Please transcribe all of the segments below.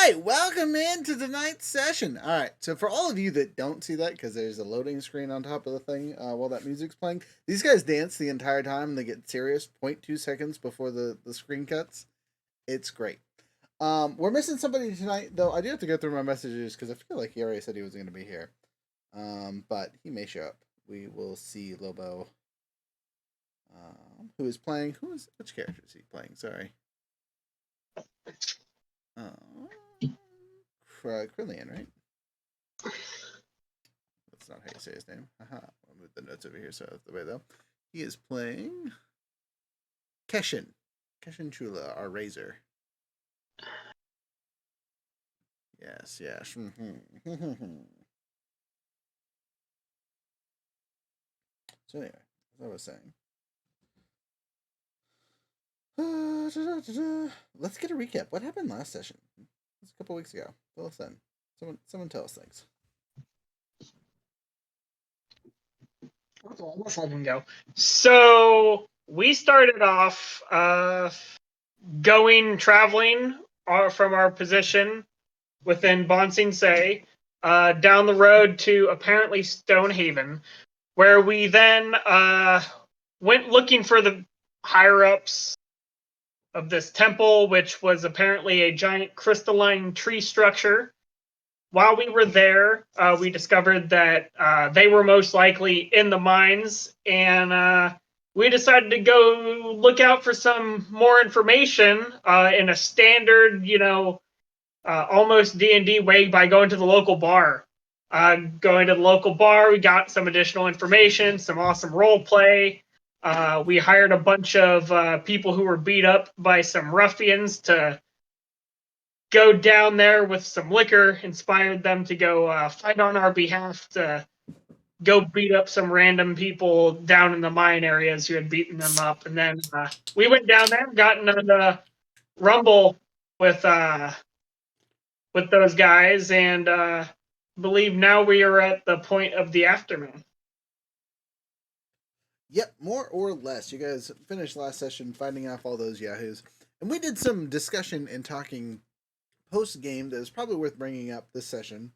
right, welcome into tonight's session. All right, so for all of you that don't see that, because there's a loading screen on top of the thing while that music's playing, these guys dance the entire time and they get serious 0.2 seconds before the screen cuts. It's great. We're missing somebody tonight, though. I do have to go through my messages because I feel like he already said he was going to be here. But he may show up. We will see Lobo. Who is playing? Which character is he playing? Sorry. Krillian, right? That's not how you say his name. I'll move the notes over here so that's the way though. He is playing Keshin Chula, our razor. Yes. So anyway, as I was saying, let's get a recap. What happened last session? It was a couple weeks ago. Fill us in. Someone tell us things. I can go. So we started off traveling from our position within Bon Sing Se down the road to apparently Stonehaven, where we then went looking for the higher-ups of this temple, which was apparently a giant crystalline tree structure. While we were there, we discovered that they were most likely in the mines, and we decided to go look out for some more information in a standard, almost D&D way by going to the local bar. Going to the local bar, we got some additional information, some awesome role play. We hired a bunch of people who were beat up by some ruffians to go down there with some liquor, inspired them to go fight on our behalf to go beat up some random people down in the mine areas who had beaten them up. And then we went down there, got into the rumble with those guys, and believe now we are at the point of the aftermath. Yep, more or less. You guys finished last session finding off all those yahoos. And we did some discussion and talking post game that is probably worth bringing up this session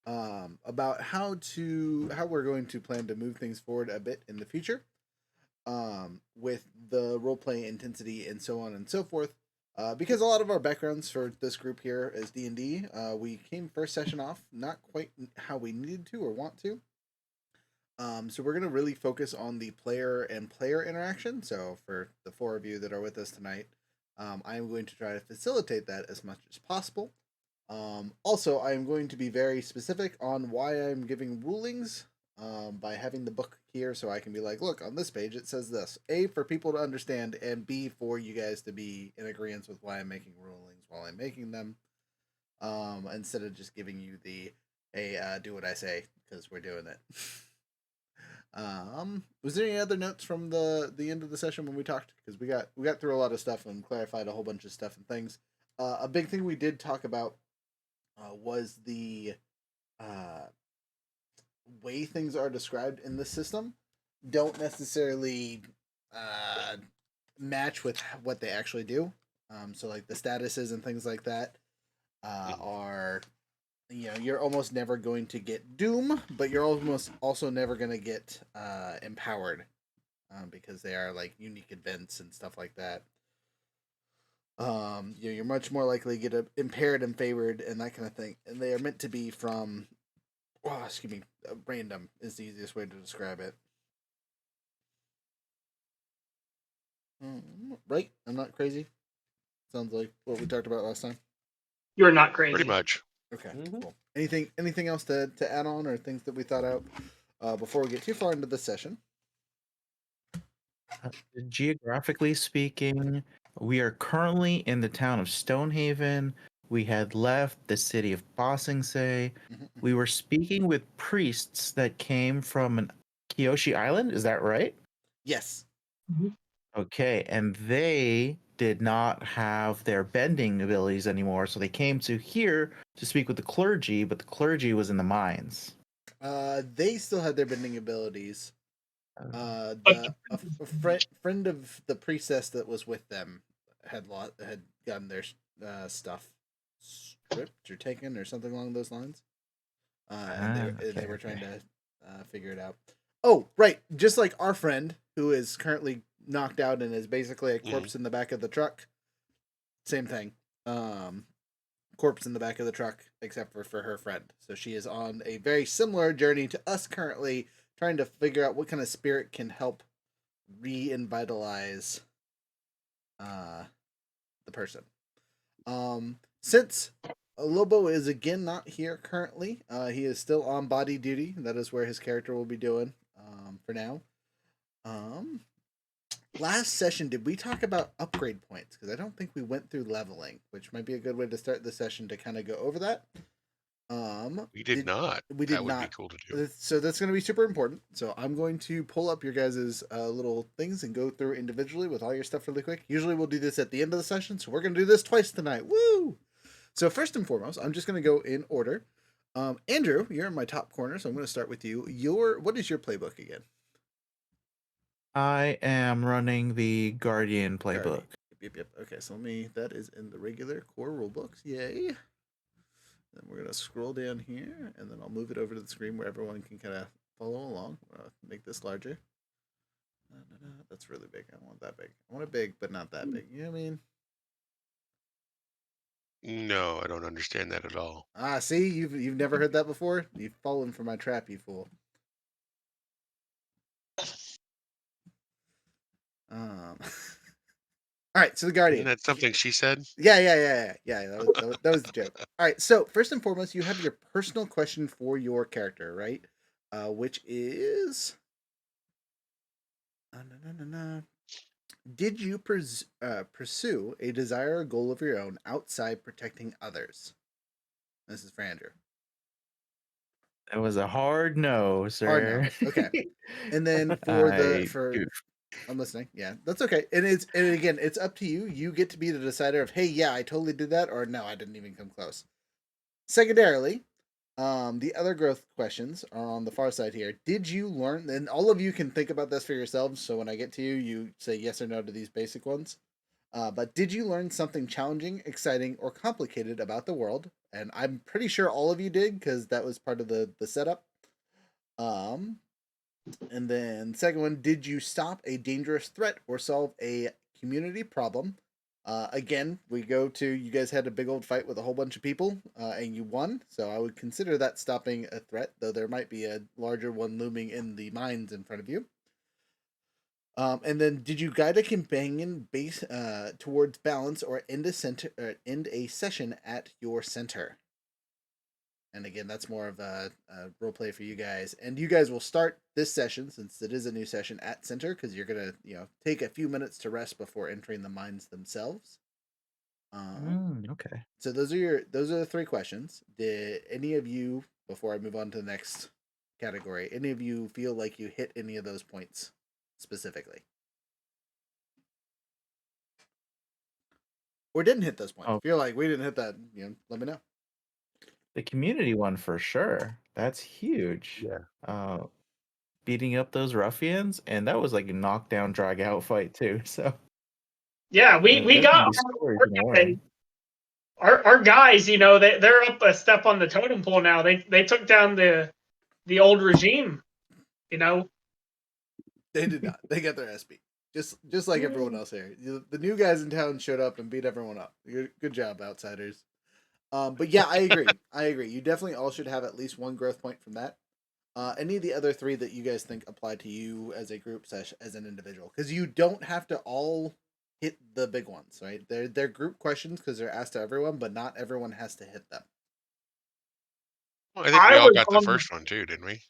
about how we're going to plan to move things forward a bit in the future with the roleplay intensity and so on and so forth. Because a lot of our backgrounds for this group here is D&D, we came first session off not quite how we needed to or want to. So we're going to really focus on the player and player interaction. So for the four of you that are with us tonight, I am going to try to facilitate that as much as possible. Also, I am going to be very specific on why I'm giving rulings by having the book here so I can be like, look, on this page it says this. A, for people to understand, and B, for you guys to be in agreement with why I'm making rulings while I'm making them. Instead of just giving you the, hey, do what I say, because we're doing it. Was there any other notes from the end of the session when we talked? Because we got through a lot of stuff and clarified a whole bunch of stuff and things. A big thing we did talk about was the way things are described in the system don't necessarily match with what they actually do. So like the statuses and things like that are, you're almost never going to get doom, but you're almost also never going to get empowered because they are like unique events and stuff like that. You're much more likely to get impaired and favored and that kind of thing, and they are meant to be from random is the easiest way to describe it. Right? I'm not crazy. Sounds like what we talked about last time. You're not crazy. Pretty much. Okay. Cool. Anything else to add on or things that we thought out before we get too far into the session? Geographically speaking, we are currently in the town of Stonehaven. We had left the city of Ba Sing Se. We were speaking with priests that came from an Kyoshi Island. Is that right? Yes. Mm-hmm. Okay, and they did not have their bending abilities anymore, so they came to here to speak with the clergy, but the clergy was in the mines. They still had their bending abilities. A friend of the priestess that was with them had gotten their stuff, stripped or taken or something along those lines. And they were trying to figure it out. Oh, right. Just like our friend who is currently knocked out and is basically a corpse in the back of the truck. Same thing. Corpse in the back of the truck, except for her friend. So she is on a very similar journey to us currently, trying to figure out what kind of spirit can help re-invitalize the person. Since Lobo is again not here currently, he is still on body duty. That is where his character will be doing for now. Last session, did we talk about upgrade points? Because I don't think we went through leveling, which might be a good way to start the session to kind of go over that. We did not. We did That would not. be cool to do. So that's going to be super important. So I'm going to pull up your guys' little things and go through individually with all your stuff really quick. Usually we'll do this at the end of the session, so we're going to do this twice tonight. Woo! So first and foremost, I'm just going to go in order. Andrew, you're in my top corner, so I'm going to start with you. What is your playbook again? I am running the Guardian playbook. Yep. Okay, so that is in the regular core rulebooks. Yay. Then we're going to scroll down here, and then I'll move it over to the screen where everyone can kind of follow along. Make this larger. That's really big. I don't want that big. I want it big, but not that big. You know what I mean? No, I don't understand that at all. See, you've never heard that before? You've fallen for my trap, you fool. All right, so the Guardian. Isn't that something she said? Yeah. That was the joke. All right, so first and foremost, you have your personal question for your character, right? Which is, did you pursue a desire or goal of your own outside protecting others? This is for Andrew. That was a hard no, sir. Hard no. Okay. And then I'm listening. Yeah, that's okay. And again, it's up to you. You get to be the decider of, hey, yeah, I totally did that, or no, I didn't even come close. Secondarily, the other growth questions are on the far side here. Did you learn? And all of you can think about this for yourselves. So when I get to you, you say yes or no to these basic ones. But did you learn something challenging, exciting, or complicated about the world? And I'm pretty sure all of you did because that was part of the setup. And then second one, did you stop a dangerous threat or solve a community problem? Again, we go to, you guys had a big old fight with a whole bunch of people, and you won. So I would consider that stopping a threat, though there might be a larger one looming in the mines in front of you. And then, did you guide a companion base towards balance or end a session at your center? And again, that's more of a role play for you guys. And you guys will start this session, since it is a new session, at center, because you're gonna take a few minutes to rest before entering the mines themselves. Okay. So those are the three questions. Did any of you, before I move on to the next category, any of you feel like you hit any of those points specifically? Or didn't hit those points? Oh. If you're like, we didn't hit that, let me know. The community one for sure. That's huge. Yeah. Beating up those ruffians, and that was like a knockdown, drag out fight too. So yeah, we got our guys. They're up a step on the totem pole now. They took down the old regime. They did not. They got their ass beat. Just like everyone else here. The new guys in town showed up and beat everyone up. Good job, outsiders. But yeah, I agree. You definitely all should have at least one growth point from that. Any of the other three that you guys think apply to you as a group as an individual, because you don't have to all hit the big ones, right? They're group questions because they're asked to everyone, but not everyone has to hit them. Well, I think we all got the first one too, didn't we?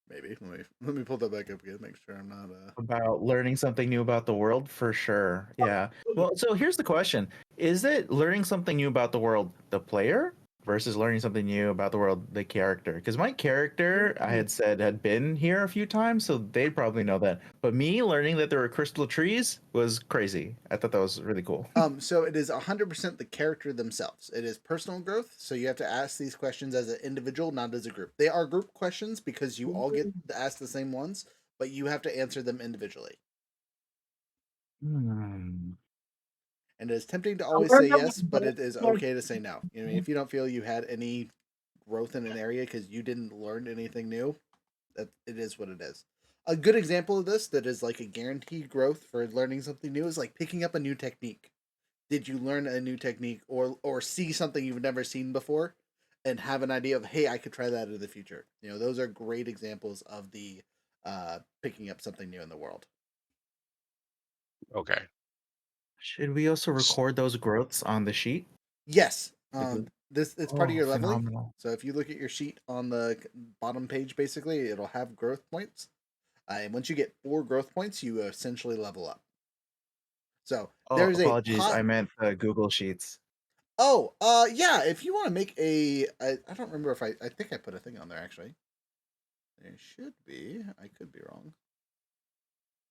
Maybe. Let me pull that back up again. Make sure I'm not about learning something new about the world for sure. Yeah. Well, so here's the question: is it learning something new about the world, the player, versus learning something new about the world, the character? Because my character, I had said, had been here a few times, so they'd probably know that. But me learning that there were crystal trees was crazy. I thought that was really cool. So it is 100% the character themselves. It is personal growth, so you have to ask these questions as an individual, not as a group. They are group questions because you all get asked the same ones, but you have to answer them individually. And And it is tempting to always say yes, but it is okay to say no. You know, if you don't feel you had any growth in an area because you didn't learn anything new, that it is what it is. A good example of this that is like a guaranteed growth for learning something new is like picking up a new technique. Did you learn a new technique or see something you've never seen before and have an idea of, hey, I could try that in the future? You know, those are great examples of the picking up something new in the world. Okay. Should we also record those growths on the sheet? Yes. Like, This it's part of your leveling. phenomenal. So if you look at your sheet on the bottom page, basically, it'll have growth points. And once you get 4 growth points, you essentially level up. So Oh, there's a apologies. I meant Google Sheets. Oh, yeah. If you want to make I don't remember if I think I put a thing on there actually. There should be. I could be wrong.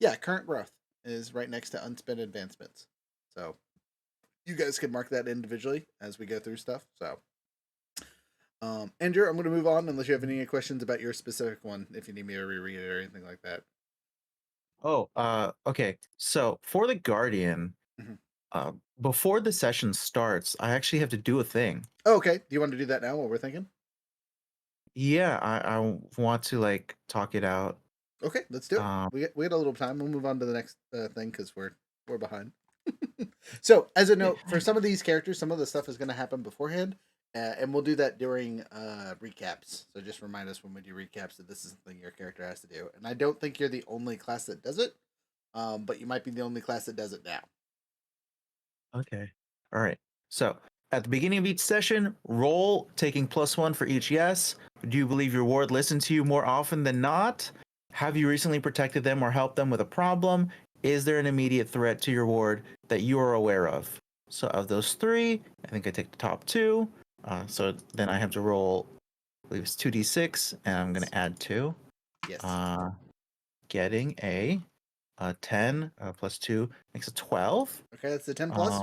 Yeah, current growth is right next to unspent advancements. So you guys can mark that individually as we go through stuff. So, Andrew, I'm going to move on unless you have any questions about your specific one. If you need me to reread it or anything like that. Oh, okay. So for the Guardian, Mhm. before the session starts, I actually have to do a thing. Oh, okay. Do you want to do that now while we're thinking? Yeah, I want to like talk it out. Okay, let's do it. Um, We got a little time. We'll move on to the next thing because we're behind. So, as a note, for some of these characters, some of the stuff is going to happen beforehand, and we'll do that during recaps. So just remind us when we do recaps that this is something your character has to do. And I don't think you're the only class that does it, but you might be the only class that does it now. Okay. All right. So at the beginning of each session, roll taking +1 for each yes. Do you believe your ward listens to you more often than not? Have you recently protected them or helped them with a problem? Is there an immediate threat to your ward that you are aware of? So of those 3, I think I take the top 2. So then I have to roll, I believe it's 2d6, and I'm going to add 2. Yes. Getting a 10 plus 2 makes a 12. Okay, that's the 10 plus.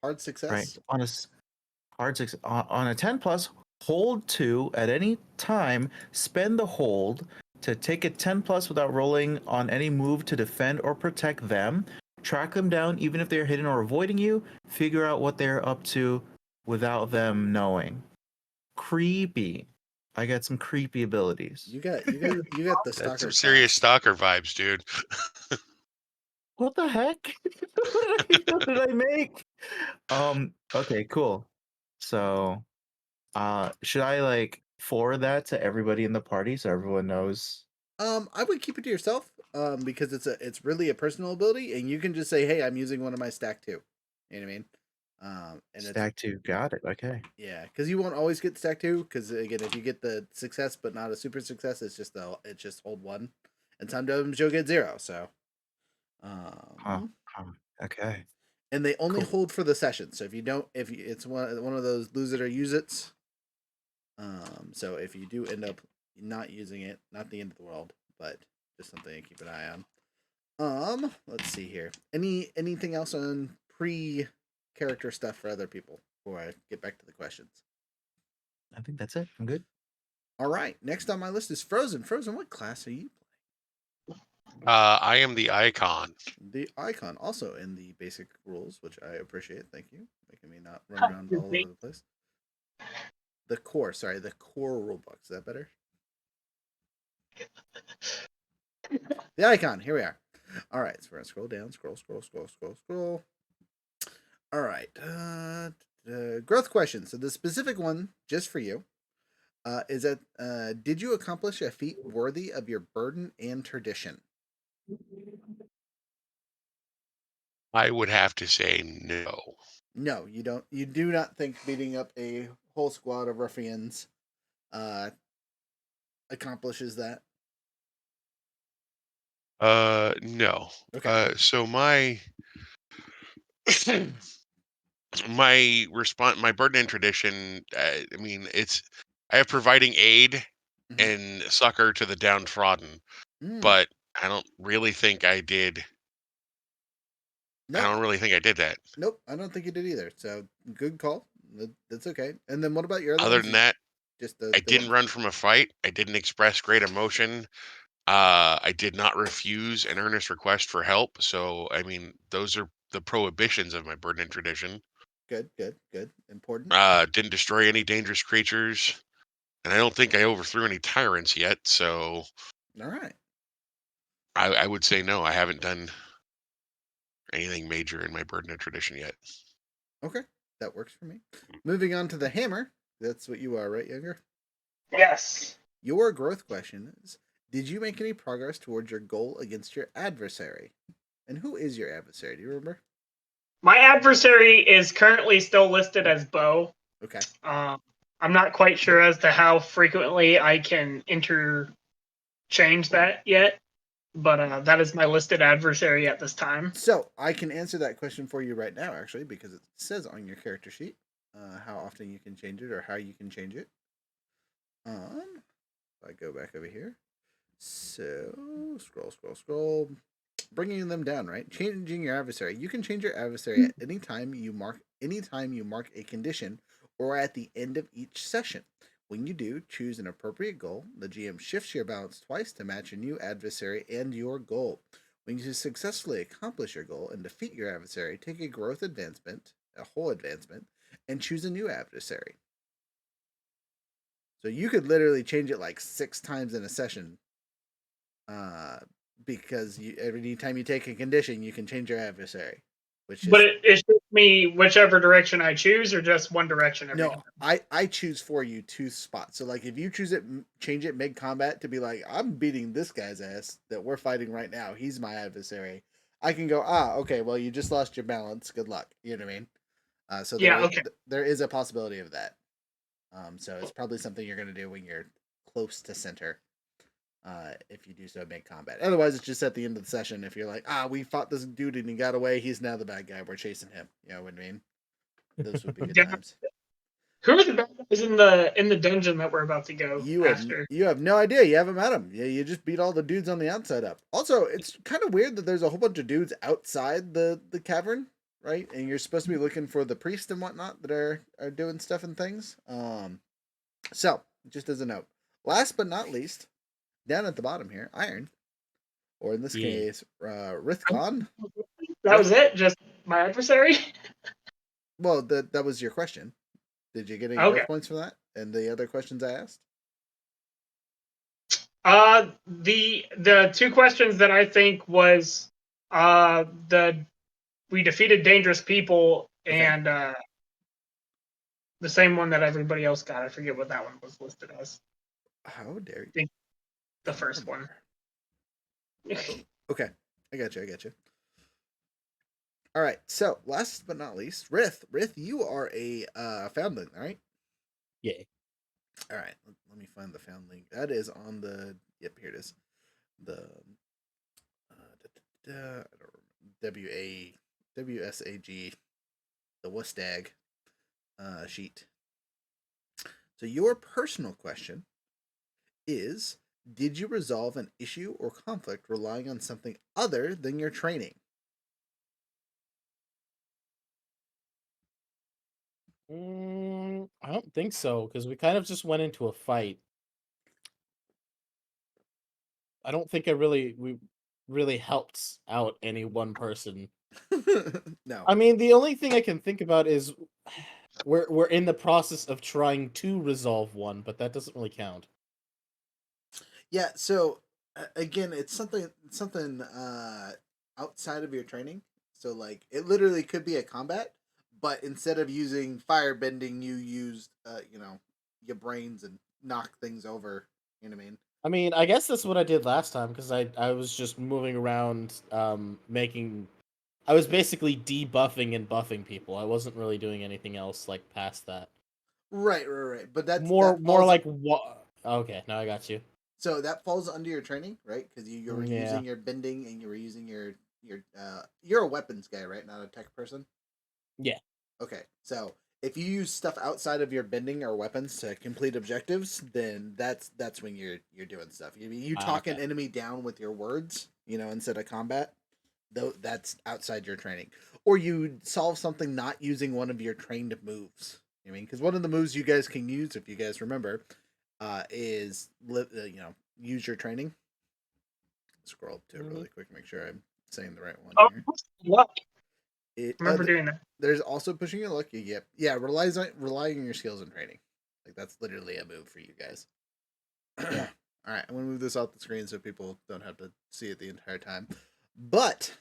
Hard success. Right. On a 10 plus, hold 2 at any time. Spend the hold to take a 10 plus without rolling on any move to defend or protect them. Track them down even if they're hidden or avoiding you. Figure out what they're up to without them knowing. Creepy. I got some creepy abilities. You got the That's stalker some serious class. stalker vibes, dude. What the heck? What did I make? Okay, cool. So should I like forward that to everybody in the party so everyone knows? I would keep it to yourself, because it's really a personal ability, and you can just say, "Hey, I'm using one of my stack too." You know what I mean? And it's Stack 2. Got it. Okay. yeah, because you won't always get stack 2. Because again, if you get the success but not a super success, it's just hold 1, and sometimes you'll get 0. So, Huh. Okay. and they only Cool. hold for the session. So it's one of those lose it or use it. So if you do end up not using it, not the end of the world, but just something to keep an eye on. Let's see here. Anything else on pre-character stuff for other people before I get back to the questions? I think that's it. I'm good. All right. Next on my list is Frozen. Frozen, what class are you I am the icon. playing? The icon, also in the basic rules, which I appreciate. Thank you, making me not run around all over the place. The core rulebook. Is that better? The icon. Here we are. All right, so we're gonna scroll down, scroll. All right, growth question. So the specific one, just for you, is that did you accomplish a feat worthy of your burden and tradition? I would have to say no. No, you don't. You do not think beating up a whole squad of ruffians accomplishes that? No. Okay. So my my burden and tradition. I mean, I have providing aid Mm-hmm. and succor to the downtrodden, but I don't really think I did. I No, don't really think I did that. nope. I don't think you did either. So good call. That's okay. And then what about your other Other ones? than that, Just I the didn't ones. run from a fight. I didn't express great emotion. I did not refuse an earnest request for help. So, I mean, those are the prohibitions of my Birdman tradition. Good. Important. Didn't destroy any dangerous creatures, and I don't think I overthrew any tyrants yet. So All right. I would say no. I haven't done anything major in my Birdman tradition yet. Okay, that works for me. Moving on to the hammer. That's what you are, right, Younger? Yes. Your growth question is: did you make any progress towards your goal against your adversary? And who is your adversary? Do you remember? My adversary is currently still listed as Bo. Okay. I'm not quite sure as to how frequently I can interchange that yet, but that is my listed adversary at this time. So I can answer that question for you right now, actually, because it says on your character sheet how often you can change it or how you can change it. If I go back over here, so scroll, bringing them down. Right, changing your adversary. You can change your adversary at any time you mark a condition, or at the end of each session. When you do, choose an appropriate goal. The GM shifts your balance twice to match a new adversary and your goal. When you successfully accomplish your goal and defeat your adversary, take a growth advancement, a whole advancement, and choose a new adversary. So you could literally change it like 6 times in a session, because every time you take a condition, you can change your adversary. But it shows me whichever direction I choose, or just one direction every No, time. I choose for you 2 spots. So like if you change it mid combat to be like, I'm beating this guy's ass that we're fighting right now. He's my adversary. I can go, okay, well you just lost your balance. Good luck. You know what I mean? So Yeah, okay. there is a possibility of that. So it's probably something you're gonna do when you're close to center. If you do so mid combat. Otherwise, it's just at the end of the session. If you're like, we fought this dude and he got away. He's now the bad guy. We're chasing him. You know what I mean? Those would be good Yeah. times. Who are the bad guys in the dungeon that we're about to go after? You have no idea. You haven't met them. Yeah, you just beat all the dudes on the outside up. Also, it's kind of weird that there's a whole bunch of dudes outside the cavern, right? And you're supposed to be looking for the priest and whatnot that are doing stuff and things. So just as a note, last but not least, down at the bottom here, Iron, or in this case, Rithcon. That was it? Just my adversary? Well, that was your question. Did you get any Okay. growth points for that? And the other questions I asked? The 2 questions that I think was we defeated dangerous people, Okay. and the same one that everybody else got. I forget what that one was listed as. How dare you? I think the first one. Okay, I got you. All right, so last but not least, Rith, you are a foundling, right? Yeah. All right, let me find the foundling. That is on the. Yep, here it is. The I don't remember, WSAG, the Wustag sheet. So your personal question is: did you resolve an issue or conflict relying on something other than your training? I don't think so, because we kind of just went into a fight. I don't think we really helped out any one person. No. I mean, the only thing I can think about is we're in the process of trying to resolve one, but that doesn't really count. Yeah, so again, it's something outside of your training. So like it literally could be a combat, but instead of using fire bending, you used your brains and knock things over. You know what I mean? I mean, I guess that's what I did last time, because I was just moving around, making. I was basically debuffing and buffing people. I wasn't really doing anything else like past that. Right. But More that falls, like what? Okay, now I got you. so that falls under your training, right? Because you were Yeah. using your bending and you were using your you're a weapons guy, right? Not a tech person. Yeah. Okay, so if you use stuff outside of your bending or weapons to complete objectives, then that's when you're doing stuff. You talk an Okay. enemy down with your words, instead of combat. Though that's outside your training, or you solve something not using one of your trained moves. I mean, because one of the moves you guys can use, if you guys remember, is use your training. Scroll up to it really quick, make sure I'm saying the right one Oh, here. luck. Remember doing that. There's also pushing your luck. Yep. Yeah, relying on your skills and training. Like that's literally a move for you guys. Yeah. All right, I'm gonna move this off the screen so people don't have to see it the entire time. But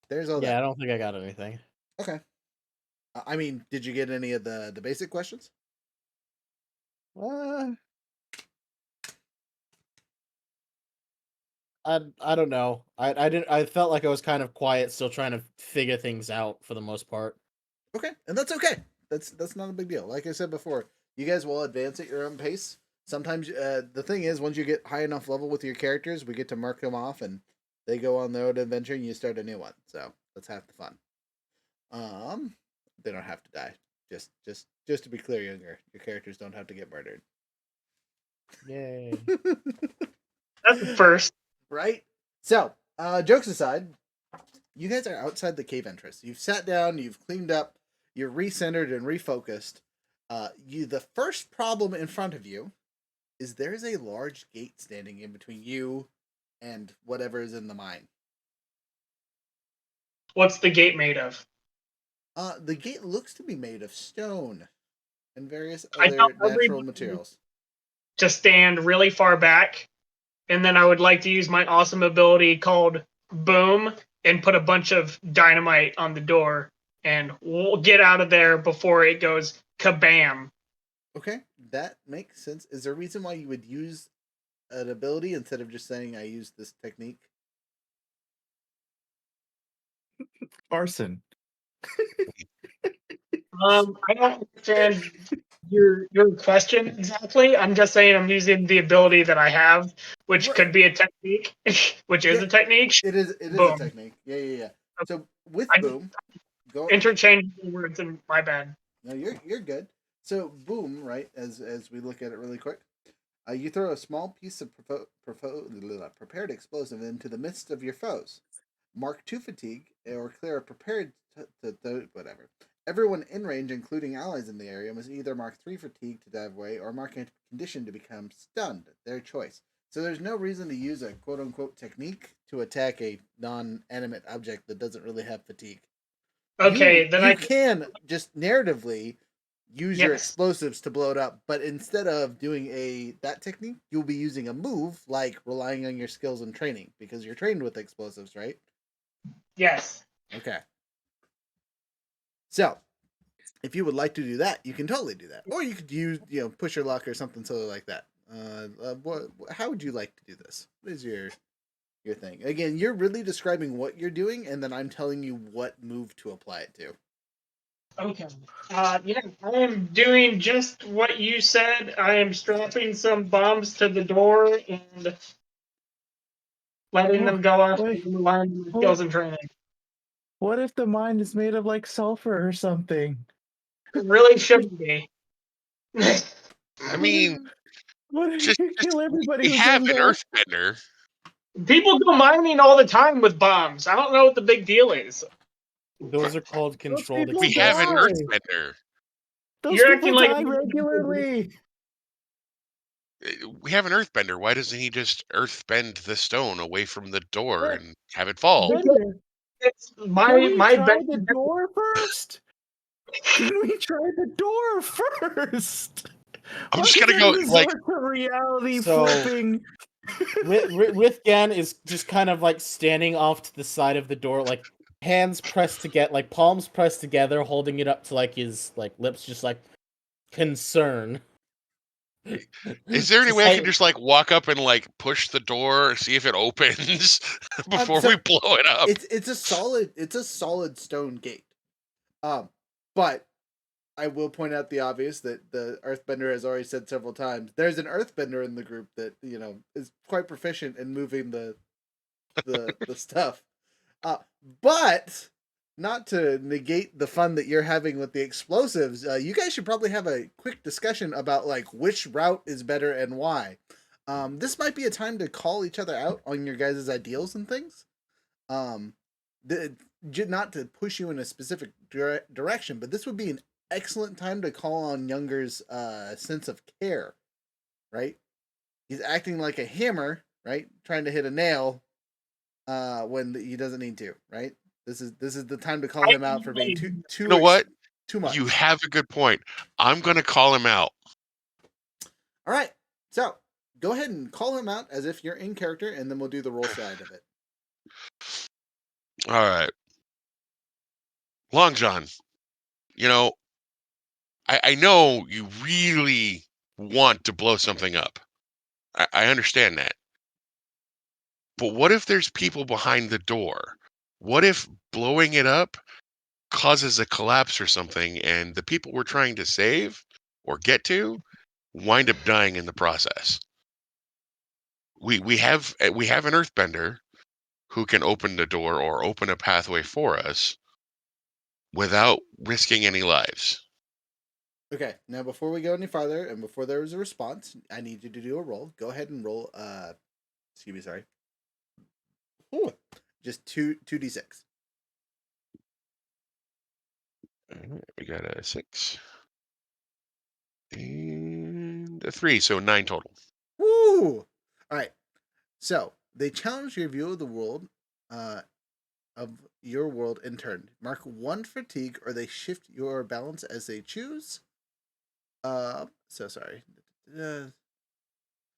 there's all Yeah, that. I don't think I got anything. Okay. I mean, did you get any of the basic questions? I don't know. I didn't. I felt like I was kind of quiet, still trying to figure things out for the most part. Okay, and that's okay. That's not a big deal. Like I said before, you guys will advance at your own pace. Sometimes the thing is, once you get high enough level with your characters, we get to mark them off, and they go on their own adventure, and you start a new one. So that's half the fun. They don't have to die. Just to be clear, your characters don't have to get murdered. Yay! That's the first. Right? So, jokes aside, you guys are outside the cave entrance. You've sat down, you've cleaned up, you're recentered and refocused. The first problem in front of you is there's a large gate standing in between you and whatever is in the mine. What's the gate made of? The gate looks to be made of stone and various I tell other natural everybody materials. to stand really far back, and then I would like to use my awesome ability called Boom and put a bunch of dynamite on the door, and we'll get out of there before it goes kabam. Okay, that makes sense. Is there a reason why you would use an ability instead of just saying I use this technique? Arson. I don't understand your question exactly. I'm just saying I'm using the ability that I have, which Right. could be a technique, which is Yeah, a technique. It is a Boom. technique. Yeah. So with I boom, go interchangeable words, and my bad. No, you're good. So boom, right? As we look at it really quick, you throw a small piece of prepared explosive into the midst of your foes. Mark 2 fatigue or clear a prepared whatever. Everyone in range, including allies in the area, must either mark 3 fatigue to dive away or mark a condition to become stunned. Their choice. So there's no reason to use a quote unquote technique to attack a non-animate object that doesn't really have fatigue. Okay, then You can just narratively use your yes. explosives to blow it up, but instead of doing that technique, you'll be using a move like relying on your skills and training because you're trained with explosives, right? Yes. Okay. So, if you would like to do that, you can totally do that, or you could use push your luck or something silly like that. How would you like to do this? What is your thing? Again, you're really describing what you're doing, and then I'm telling you what move to apply it to. Okay. Yeah, I am doing just what you said. I am strapping some bombs to the door and letting them go off Wait, and relying on my skills and training. what if the mine is made of like sulfur or something? It really shouldn't be. I mean, What if just you kill everybody we who's have in an there? earthbender. People go mining all the time with bombs. I don't know what the big deal is. Those are called controlled people We have an explosives. die. earthbender. Those You're people acting like die regularly. We have an earthbender. Why doesn't he just earthbend the stone away from the door Yeah. and have it fall? Bender, it's can my we try best. the door first? Can we try the door first? I'm Why just does gonna that go like resort to reality So- flipping? Rithgan is just kind of like standing off to the side of the door, like hands pressed together, like palms pressed together, holding it up to like his like lips, just like concern. is there any Just way I like- can just like walk up and like push the door, see if it opens before So we blow it up? it's a solid stone gate. But I will point out the obvious that the Earthbender has already said several times. There's an Earthbender in the group that is quite proficient in moving the stuff. But not to negate the fun that you're having with the explosives, you guys should probably have a quick discussion about like which route is better and why. This might be a time to call each other out on your guys' ideals and things. Um, not to push you in a specific direction, but this would be an excellent time to call on Younger's sense of care, right? He's acting like a hammer, right? Trying to hit a nail when he doesn't need to, right? This is the time to call him out for being You know what? too much. You have a good point. I'm going to call him out. All right. So go ahead and call him out as if you're in character, and then we'll do the roll side of it. All right. Long John, you know, I know you really want to blow something up. I understand that. But what if there's people behind the door? What if blowing it up causes a collapse or something, and the people we're trying to save or get to wind up dying in the process? We have an earthbender who can open the door or open a pathway for us without risking any lives. Okay. Now, before we go any farther, and before there is a response, I need you to do a roll. Go ahead and roll. Excuse me. Sorry. Ooh, just 2d6. All right, we got a 6 and a 3, so 9 total. Woo! All right. So they challenge your view of the world, of your world in turn. Mark 1 fatigue, or they shift your balance as they choose. So sorry.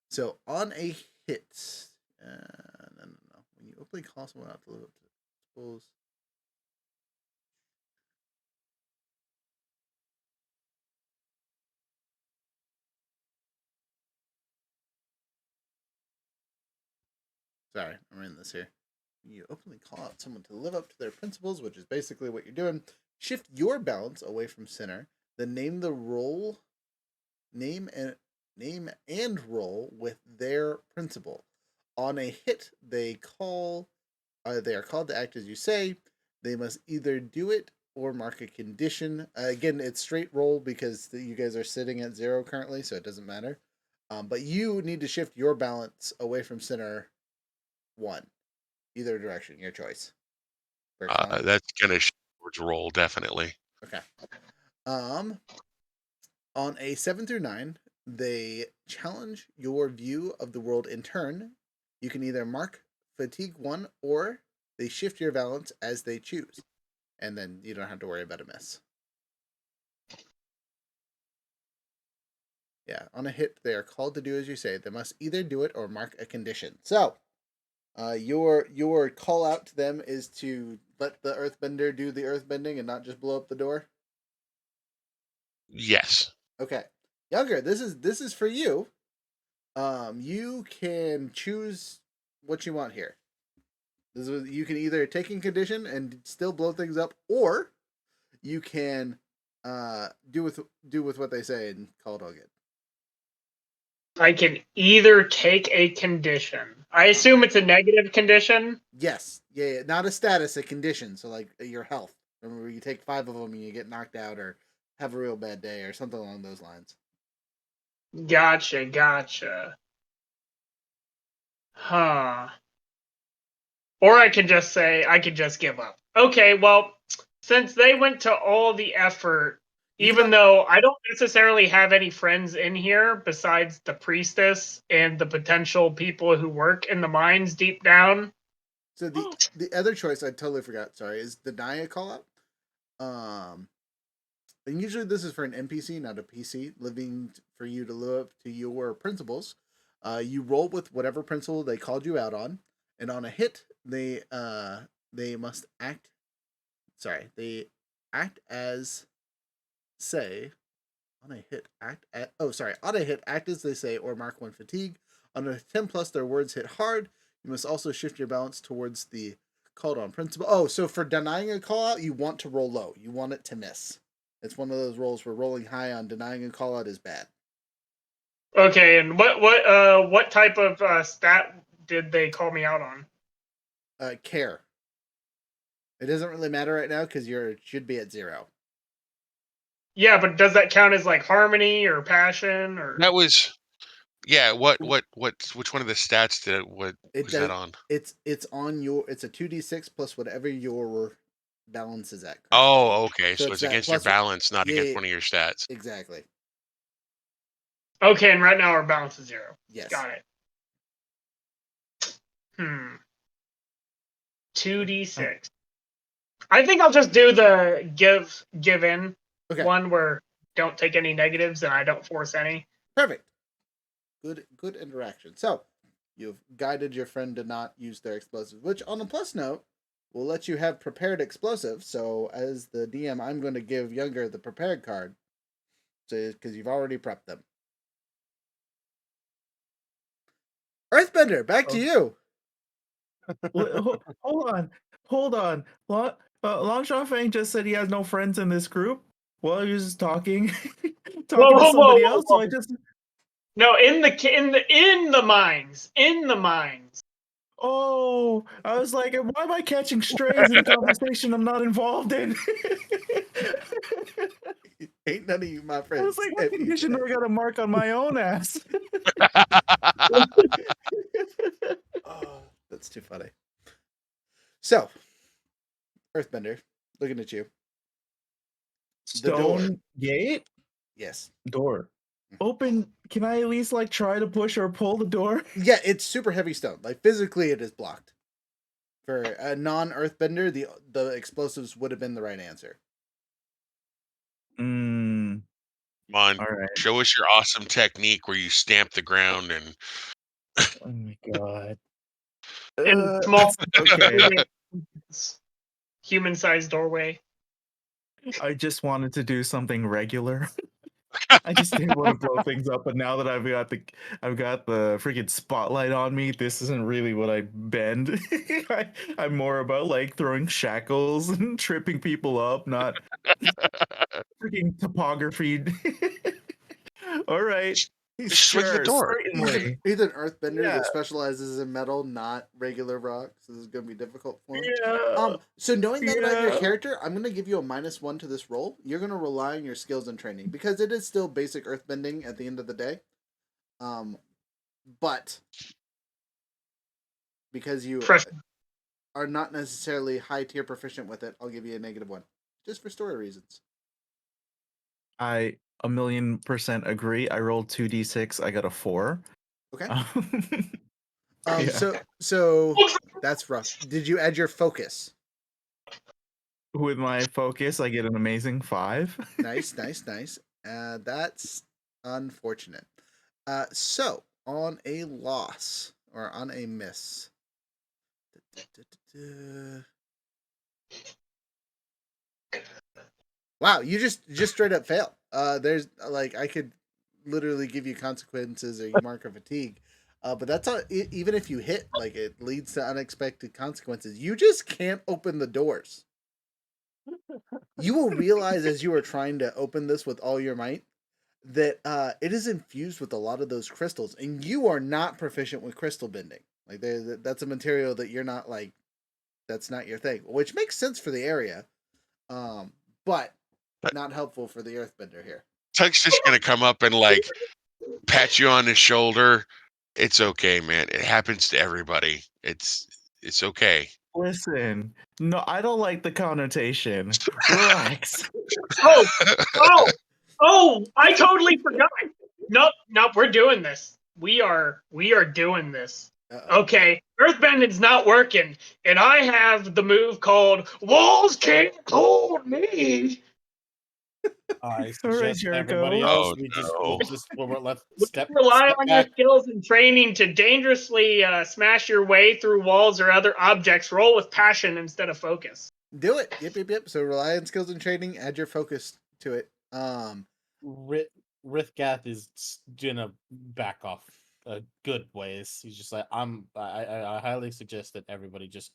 So on a hit, no. When you openly call someone out to live up to suppose. Sorry, I'm reading this here. You openly call out someone to live up to their principles, which is basically what you're doing. Shift your balance away from center. Then name and roll with their principle. On a hit, they are called to act as you say. They must either do it or mark a condition. Again, it's straight roll because you guys are sitting at 0 currently, so it doesn't matter. But you need to shift your balance away from center 1. Either direction, your choice. That's going to towards roll, definitely. Okay. On a 7 through 9, they challenge your view of the world in turn. You can either mark fatigue 1 or they shift your balance as they choose. And then you don't have to worry about a miss. Yeah, on a hit, they are called to do as you say. They must either do it or mark a condition. So, your call out to them is to let the earthbender do the earthbending and not just blow up the door? Yes. Okay. Younger, this is for you. You can choose what you want here. You can either take in condition and still blow things up, or you can do with what they say and call it all good. I can either take a condition. I assume it's a negative condition. Yes, yeah, not a status, a condition. So like your health. Remember, you take 5 of them and you get knocked out or have a real bad day or something along those lines. Gotcha. Huh. Or I could just say, I could just give up. Okay, well, since they went to all the effort, even though I don't necessarily have any friends in here besides the priestess and the potential people who work in the mines deep down. So the other choice I totally forgot, sorry, is deny a call out. And usually this is for an NPC, not a PC, living for you to live up to your principles. You roll with whatever principle they called you out on, and on a hit, they must act. Sorry, they act as say. On a hit, on a hit, act as they say, or mark 1 fatigue. On a 10 plus, their words hit hard. You must also shift your balance towards the called on principle. Oh, so for denying a call out, you want to roll low. You want it to miss. It's one of those rolls where rolling high on denying a call out is bad. Okay, and what type of stat did they call me out on? Care. It doesn't really matter right now because you should be at 0. Yeah, but does that count as like harmony or passion or? That was, yeah. Which one of the stats did what It was does. that on? It's on your. It's a 2d6 plus whatever your balance is at. Currently. Oh, okay. So So it's it's against your balance, not against one of your stats. Exactly. Okay, and right now our balance is 0. Yes. Got it. 2d6. I think I'll just do the give in Okay, one where don't take any negatives and I don't force any. perfect. Good interaction. So, you've guided your friend to not use their explosives, which, on a plus note, will let you have prepared explosives. So, as the DM, I'm going to give Younger the prepared card, so because you've already prepped them. Earthbender, back to you. Hold on. Longshaw Fang just said he has no friends in this group. Well, he was just talking, talking to somebody else. So I just, No, in the mines, oh, I was like, why am I catching strays in a conversation I'm not involved in? Ain't none of you my friends. I was like, what condition do I got to mark on my own ass? Oh, that's too funny. So, Earthbender, looking at you. The door. Stone gate? Yes. Door. Open. Can I at least like try to push or pull the door? Yeah, it's super heavy stone. Like physically, it is blocked. For a non-Earthbender, the explosives would have been the right answer. Mm, Come on, all right. show us your awesome technique where you stamp the ground and. Oh my god. in small Okay. human-sized doorway. I just wanted to do something regular. I just didn't want to blow things up, but now that I've got the freaking spotlight on me, this isn't really what I bend. I'm more about like throwing shackles and tripping people up, not freaking topography. All right. Just swing the Sure, door. certainly. He's an Earthbender Yeah. that specializes in metal, not regular rock. So this is going to be difficult for him. Yeah. So knowing that about your Yeah. character, I'm going to give you a -1 to this roll. You're going to rely on your skills and training because it is still basic Earthbending at the end of the day. But because you are not necessarily high tier proficient with it, I'll give you a -1, just for story reasons. I 1,000,000% agree. I rolled 2d6. I got a 4. Okay. Yeah. So that's rough. Did you add your focus? With my focus, I get an amazing 5. Nice. That's unfortunate. So on a loss or on a miss. Wow, you just straight up fail. There's like I could literally give you consequences or you mark a fatigue. But that's all, even if you hit, like it leads to unexpected consequences. You just can't open the doors. You will realize as you are trying to open this with all your might that it is infused with a lot of those crystals, and you are not proficient with crystal bending. Like that's a material that you're not like. That's not your thing, which makes sense for the area, but not helpful for the Earthbender here. Tug's just gonna come up and like pat you on the shoulder. It's okay, man. It happens to everybody. It's okay. Listen, no, I don't like the connotation. Relax. Oh! I totally forgot. Nope, we're doing this. We are doing this. Uh-oh. Okay, Earthbending's not working, and I have the move called Walls Can't Hold Me. I All right, suggest everybody Jericho. else. Oh, Let's We step rely on your back. skills and training to dangerously smash your way through walls or other objects. Roll with passion instead of focus. Do it. Yep. So rely on skills and training. Add your focus to it. Rithgath is gonna back off good ways. He's just like I highly suggest that everybody just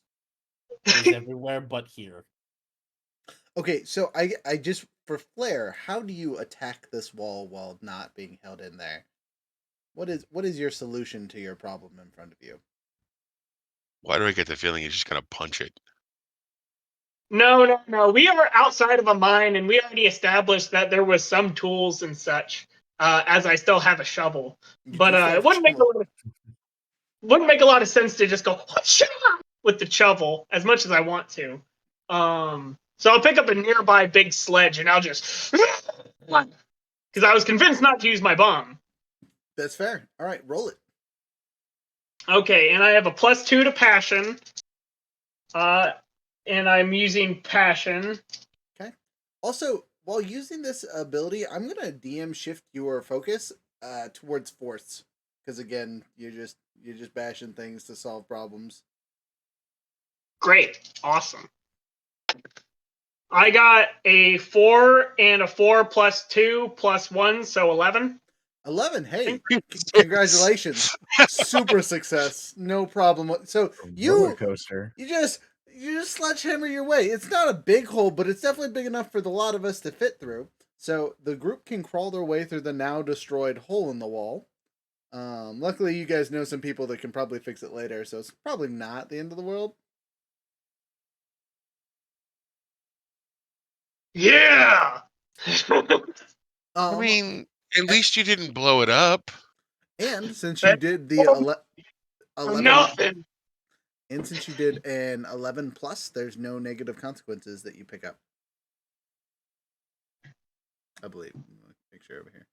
is everywhere but here. Okay, so I just for flair, how do you attack this wall while not being held in there? What is your solution to your problem in front of you? why do I get the feeling he's just gonna punch it? No. We are outside of a mine, and we already established that there was some tools and such. As I still have a shovel, but it wouldn't make a lot of sense to just go with the shovel as much as I want to. So I'll pick up a nearby big sledge and I'll just because I was convinced not to use my bomb. That's fair. All right, roll it. Okay, and I have a +2 to passion. and I'm using passion. Okay. Also, while using this ability, I'm gonna DM shift your focus towards force, because again, you're just bashing things to solve problems. Great, awesome. I got a 4 and a 4 plus 2 plus 1, so 11. 11. Hey, congratulations! Super success. No problem. So Roller you coaster. you just sledgehammer your way. It's not a big hole, but it's definitely big enough for the lot of us to fit through. So the group can crawl their way through the now destroyed hole in the wall. Luckily, you guys know some people that can probably fix it later, so it's probably not the end of the world. Yeah! I mean, at least you didn't blow it up. And since you did the 11, Nothing. and since you did an 11 plus, there's no negative consequences that you pick up. I believe. Make sure over here.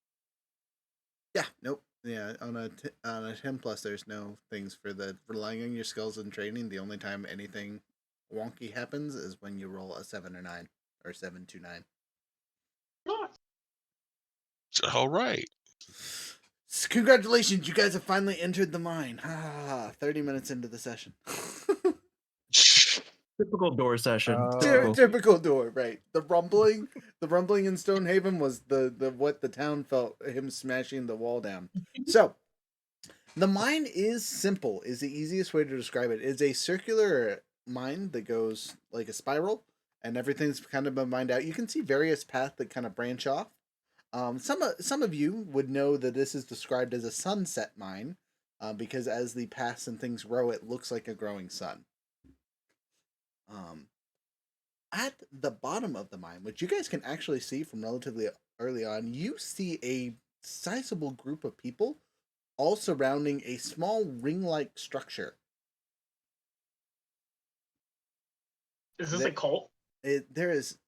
Yeah, nope. Yeah, on a 10 plus, there's no things for the relying on your skills and training. The only time anything wonky happens is when you roll a 7 or 9 or 7 to 9. All right. Congratulations, you guys have finally entered the mine. 30 minutes into the session. Typical door session. Typical door, right? The rumbling in Stonehaven was the what the town felt him smashing the wall down. So the mine is simple, is the easiest way to describe it. It's a circular mine that goes like a spiral, and everything's kind of been mined out. You can see various paths that kind of branch off. Some of you would know that this is described as a sunset mine, because as the paths and things grow, it looks like a growing sun. At the bottom of the mine, which you guys can actually see from relatively early on, you see a sizable group of people all surrounding a small ring-like structure. Is this a cult? There is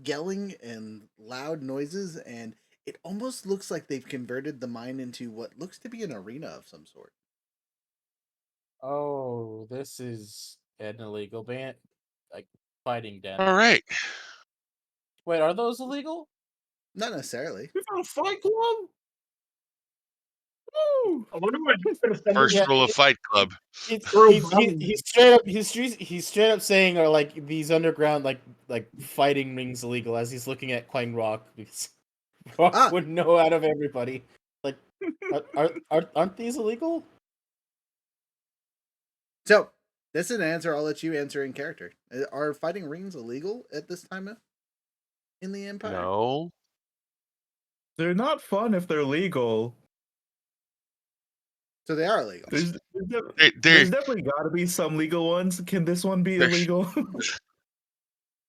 yelling and loud noises, and it almost looks like they've converted the mine into what looks to be an arena of some sort. Oh, this is an illegal ban, like fighting den. All right. Wait, are those illegal? Not necessarily. We found a fight club. Woo! I wonder what First Yeah, rule of Fight Club. He's straight up saying are like these underground like fighting rings illegal as he's looking at Quang Rock because Rock would know out of everybody. Like, aren't these illegal? So this is an answer I'll let you answer in character. Are fighting rings illegal at this time in the Empire? No. They're not fun if they're legal. So they are illegal. There's There's definitely got to be some legal ones. Can this one be illegal?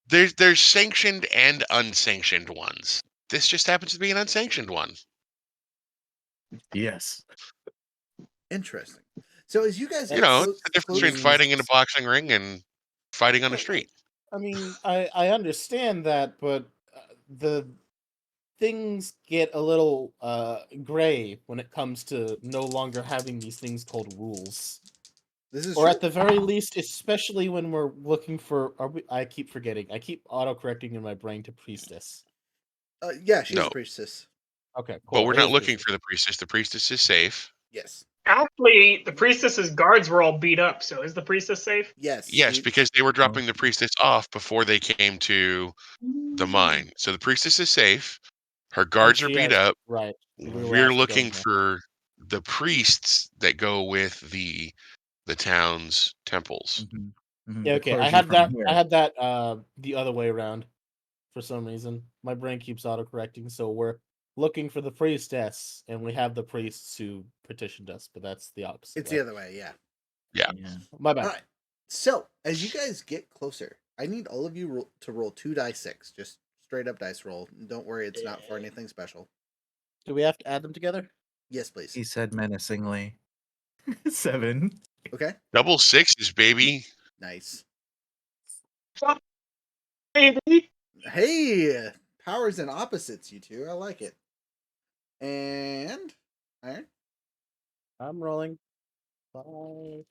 there's sanctioned and unsanctioned ones. This just happens to be an unsanctioned one. Yes. Interesting. So as you guys, You know, it's the difference between fighting in a boxing ring and fighting on the street. I mean, I understand that, but the things get a little gray when it comes to no longer having these things called rules. This is or true. at the very least, especially when we're looking for. I keep forgetting. I keep autocorrecting in my brain to priestess. Yeah, she's No. a priestess. Okay, cool. But we're It not is looking priestess. for the priestess. The priestess is safe. Yes. Actually, the priestess's guards were all beat up, so is the priestess safe? Yes. Yes, because they were dropping the priestess off before they came to the mine. So the priestess is safe. Her guards are she beat has- up. Right. We were We're actually going looking there. for the priests that go with the town's temples. Yeah, okay. I had that the other way around for some reason. My brain keeps autocorrecting, so we're looking for the priestess, and we have the priests who petitioned us, but that's the opposite. It's the other way, yeah. Yeah. My bad. All right. So as you guys get closer, I need all of you to roll 2d6, just straight up dice roll. Don't worry, it's not for anything special. Do we have to add them together? Yes, please. He said menacingly. 7. Okay. Double sixes, baby. Nice. Baby. Hey, powers and opposites, you two. I like it. And Iron. I'm rolling. 5.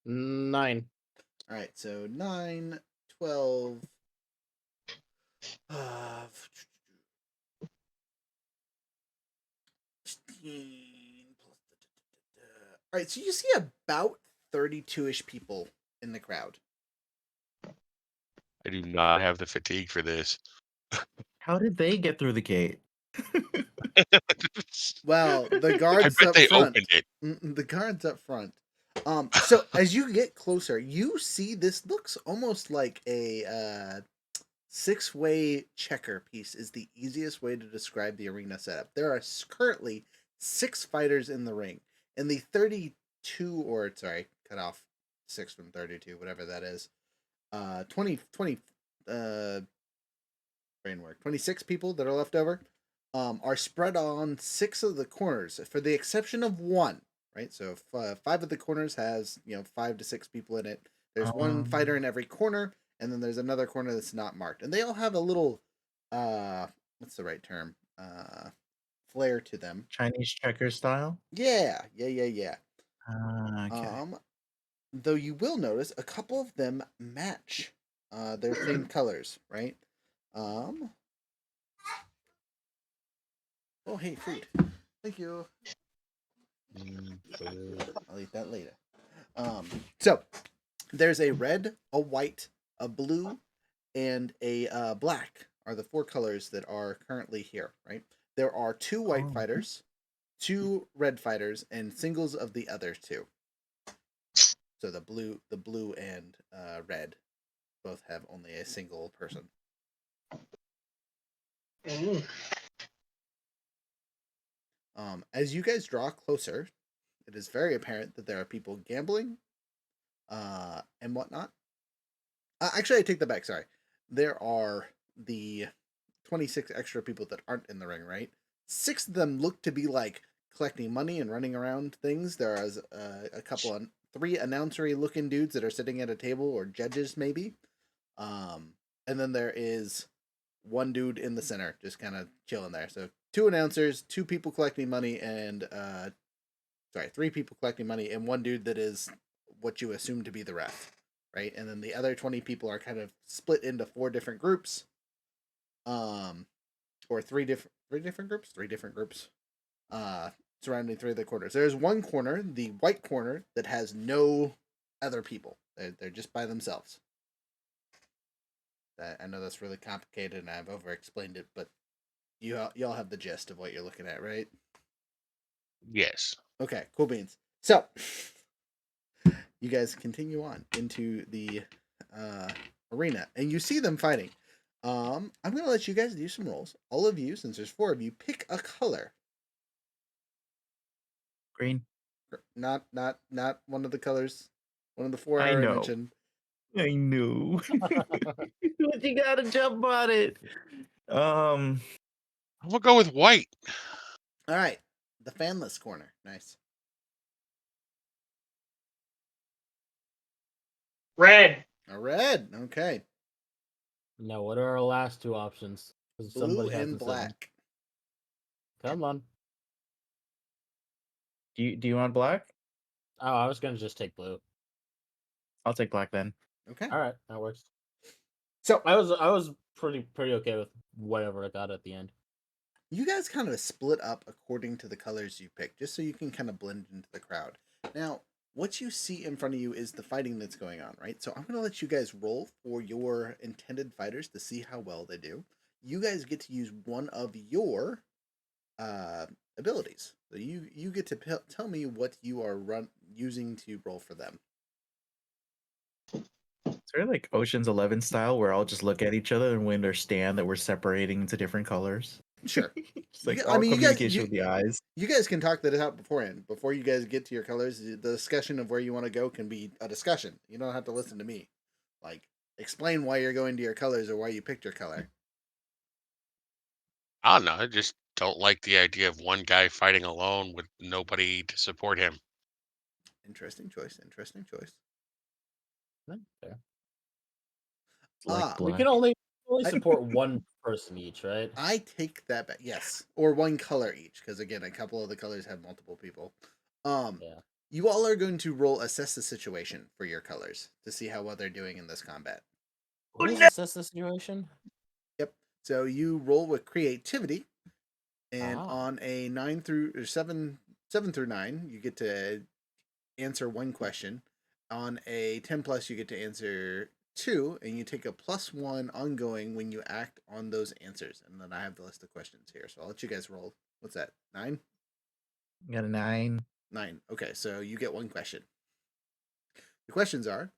9. All right, so 9, 12. Uh, 16 plus. All right, so you see about 32-ish people in the crowd. I do not have the fatigue for this. How did they get through the gate? Well, the I guards bet up they front. opened it. The guards up front. So as you get closer, you see this looks almost like a 6-way checker piece. Is the easiest way to describe the arena setup. There are currently 6 fighters in the ring, and the 32, or sorry, cut off 6 from 32, whatever that is. 20 brain work. 26 people that are left over are spread on 6 of the corners, for the exception of 1. Right, so 5 of the corners has 5 to 6 people in it. There's one fighter in every corner, and then there's another corner that's not marked, and they all have a little what's the right term? Flair to them. Chinese checker style. Yeah. Okay. Though you will notice a couple of them match their themed colors, right? Oh, hey, food. Thank you. I'll eat that later. So there's a red, a white, a blue, and a black are the 4 colors that are currently here, right? There are 2 white fighters, 2 red fighters, and singles of the other 2. So the blue and red both have only a single person. Mm. As you guys draw closer, it is very apparent that there are people gambling and whatnot. Actually, I take that back. Sorry. There are the 26 extra people that aren't in the ring, right? 6 of them look to be like collecting money and running around things. There is a couple of 3 announcery looking dudes that are sitting at a table, or judges maybe. And then there is 1 dude in the center just kind of chilling there. So 2 announcers, 2 people collecting money, and 3 people collecting money, and 1 dude that is what you assume to be the ref, right? And then the other 20 people are kind of split into 4 different groups, or 3 different groups, surrounding 3 of the corners. There's 1 corner, the white corner, that has no other people. They're just by themselves. I know that's really complicated and I've over-explained it, but y'all have the gist of what you're looking at, right? Yes. Okay, cool beans. So, you guys continue on into the arena, and you see them fighting. I'm gonna let you guys do some rolls. All of you, since there's 4 of you, pick a color. Green. Not one of the colors. One of the 4 I I already know. mentioned. I knew. But you gotta jump on it. I'm gonna go with white. All right, the fanless corner. Nice. Red. A red. Okay. Now, what are our last 2 options? 'Cause Blue somebody and hasn't said them. black. Come on. Do you want black? Oh, I was gonna just take blue. I'll take black then. Okay. All right, that works. So I was pretty okay with whatever I got at the end. you guys kind of split up according to the colors you picked, just so you can kind of blend into the crowd. Now, what you see in front of you is the fighting that's going on, right? So I'm going to let you guys roll for your intended fighters to see how well they do. You guys get to use one of your abilities. So you get to tell me what you are using to roll for them. Is there like Ocean's 11 style where I'll just look at each other and we understand that we're separating into different colors? Sure. It's like I all mean, communication with the eyes. You guys can talk that out beforehand. Before you guys get to your colors, the discussion of where you want to go can be a discussion. You don't have to listen to me. Like, explain why you're going to your colors or why you picked your color. I don't know. I just don't like the idea of one guy fighting alone with nobody to support him. Interesting choice. Interesting choice. Fair. Like We black. can only I- support one person each, right? I take that back. Yes, or one color each, because again, a couple of the colors have multiple people. Yeah. You all are going to roll assess the situation for your colors to see how well they're doing in this combat. What is assess the situation? Yep. So you roll with creativity, and Ah. on a 7 through 9, you get to answer one question. On a 10 plus, you get to answer 2, and you take a +1 ongoing when you act on those answers. And then I have the list of questions here, so I'll let you guys roll. What's that? 9? Got a 9. 9. Okay, so you get one question. The questions are: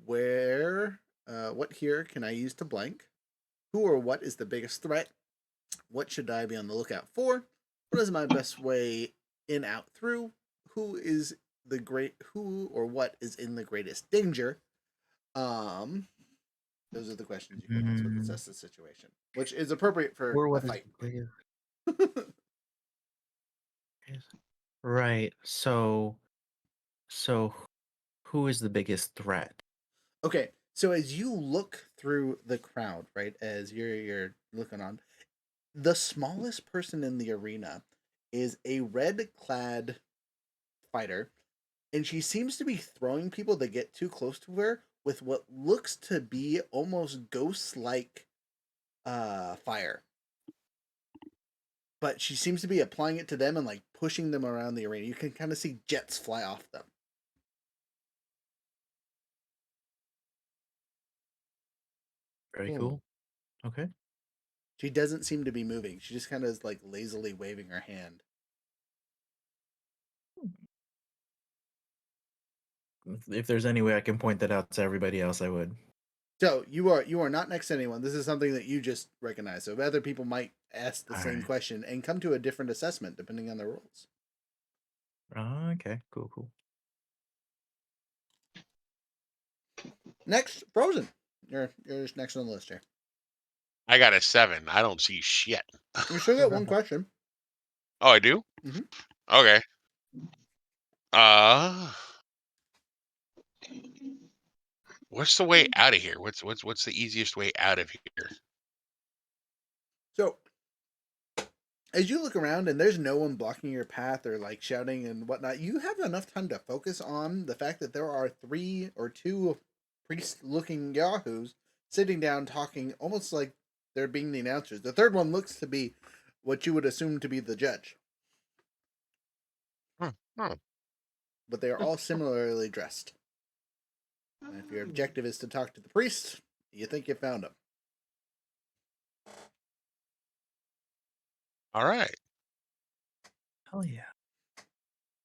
what here can I use to blank? Who or what is the biggest threat? What should I be on the lookout for? What is my best way in, out, through? Who or what is in the greatest danger? Those are the questions you can ask with assess the situation, which is appropriate for Or a what is fight. the biggest? Right. So who is the biggest threat? Okay, so as you look through the crowd, right, as you're looking on, the smallest person in the arena is a red-clad fighter, and she seems to be throwing people that get too close to her with what looks to be almost ghost-like fire. But she seems to be applying it to them and like pushing them around the arena. You can kind of see jets fly off them. Very cool. Okay. She doesn't seem to be moving. She just kind of is like lazily waving her hand. If there's any way I can point that out to everybody else, I would. So you are not next to anyone. This is something that you just recognize. So other people might ask the same Alright. question and come to a different assessment depending on their roles. Okay. Cool. Next, Frozen. You're just next on the list here. I got a 7. I don't see shit. You still got one question. Oh, I do? Mhm. Okay. What's the way out of here? What's the easiest way out of here? So as you look around and there's no one blocking your path or like shouting and whatnot, you have enough time to focus on the fact that there are 2 priest-looking yahoos sitting down talking, almost like they're being the announcers. The third one looks to be what you would assume to be the judge, Hmm. but they are all similarly dressed. And if your objective is to talk to the priest, you think you found him. All right. Hell yeah.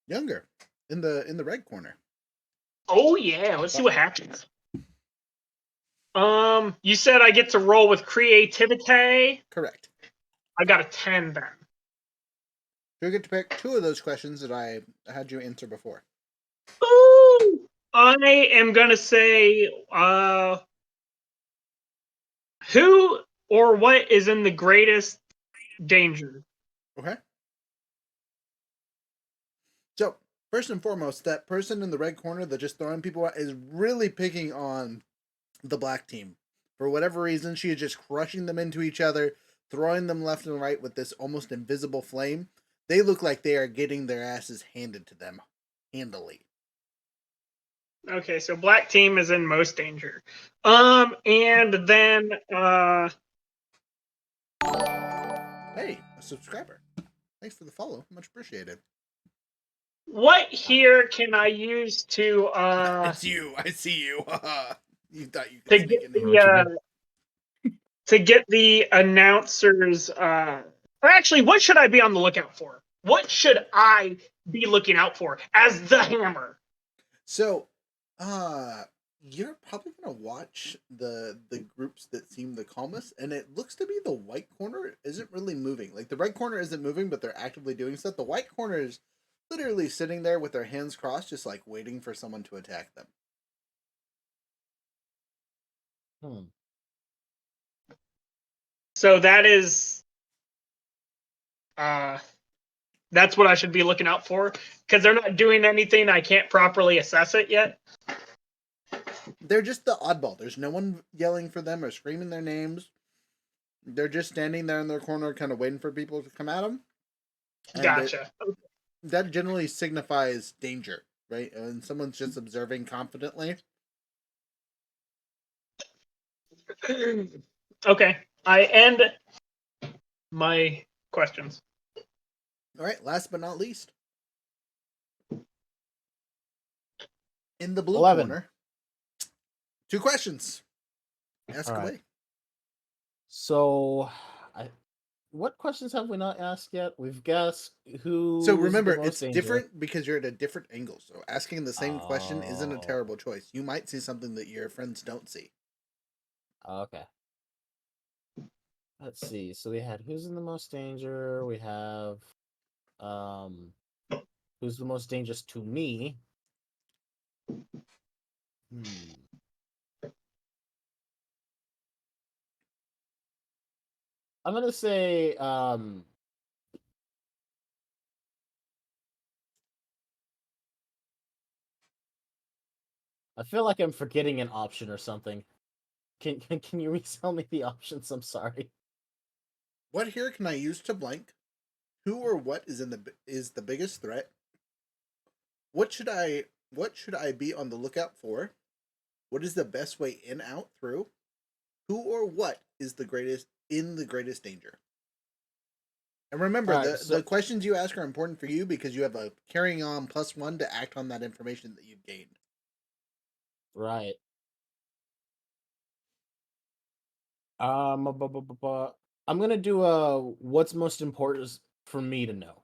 Younger, in the red corner. Oh yeah, let's see what happens. You said I get to roll with creativity. Correct. I got a 10 then. You get to pick 2 of those questions that I had you answer before. Ooh, I am gonna say, who or what is in the greatest danger? Okay. So, first and foremost, that person in the red corner that just throwing people out is really picking on the black team. For whatever reason, she is just crushing them into each other, throwing them left and right with this almost invisible flame. They look like they are getting their asses handed to them handily. Okay, so black team is in most danger. And then Hey, a subscriber. Thanks for the follow. Much appreciated. what here can I use to It's you. I see you. You thought you could to sneak get in know here. what you the to get the announcers or actually what should I be on the lookout for? What should I be looking out for as the hammer? So, you're probably gonna watch the groups that seem the calmest, and it looks to be the white corner isn't really moving. Like the red corner isn't moving, but they're actively doing stuff. The white corner is literally sitting there with their hands crossed, just like waiting for someone to attack them. So that is that's what I should be looking out for because they're not doing anything. I can't properly assess it yet. They're just the oddball. There's no one yelling for them or screaming their names. They're just standing there in their corner, kind of waiting for people to come at them. And Gotcha. that generally signifies danger. right? And someone's just observing confidently. Okay, I end my questions. All right, last but not least. In the blue 11. corner, 2 questions. Ask All right. away. So, what questions have we not asked yet? We've guessed who. So remember, the most it's danger. different because you're at a different angle. So asking the same question isn't a Oh. terrible choice. You might see something that your friends don't see. Okay. Let's see. So we had who's in the most danger. We have who's the most dangerous to me. I'm gonna say I feel like I'm forgetting an option or something. Can you retell me the options? I'm sorry. What here can I use to blank? Who or what is the biggest threat? What should I be on the lookout for? What is the best way in, out, through? Who or what is the greatest danger? And remember, Alright, the questions you ask are important for you because you have a carrying on +1 to act on that information that you've gained. Right. I'm gonna do what's most important for me to know.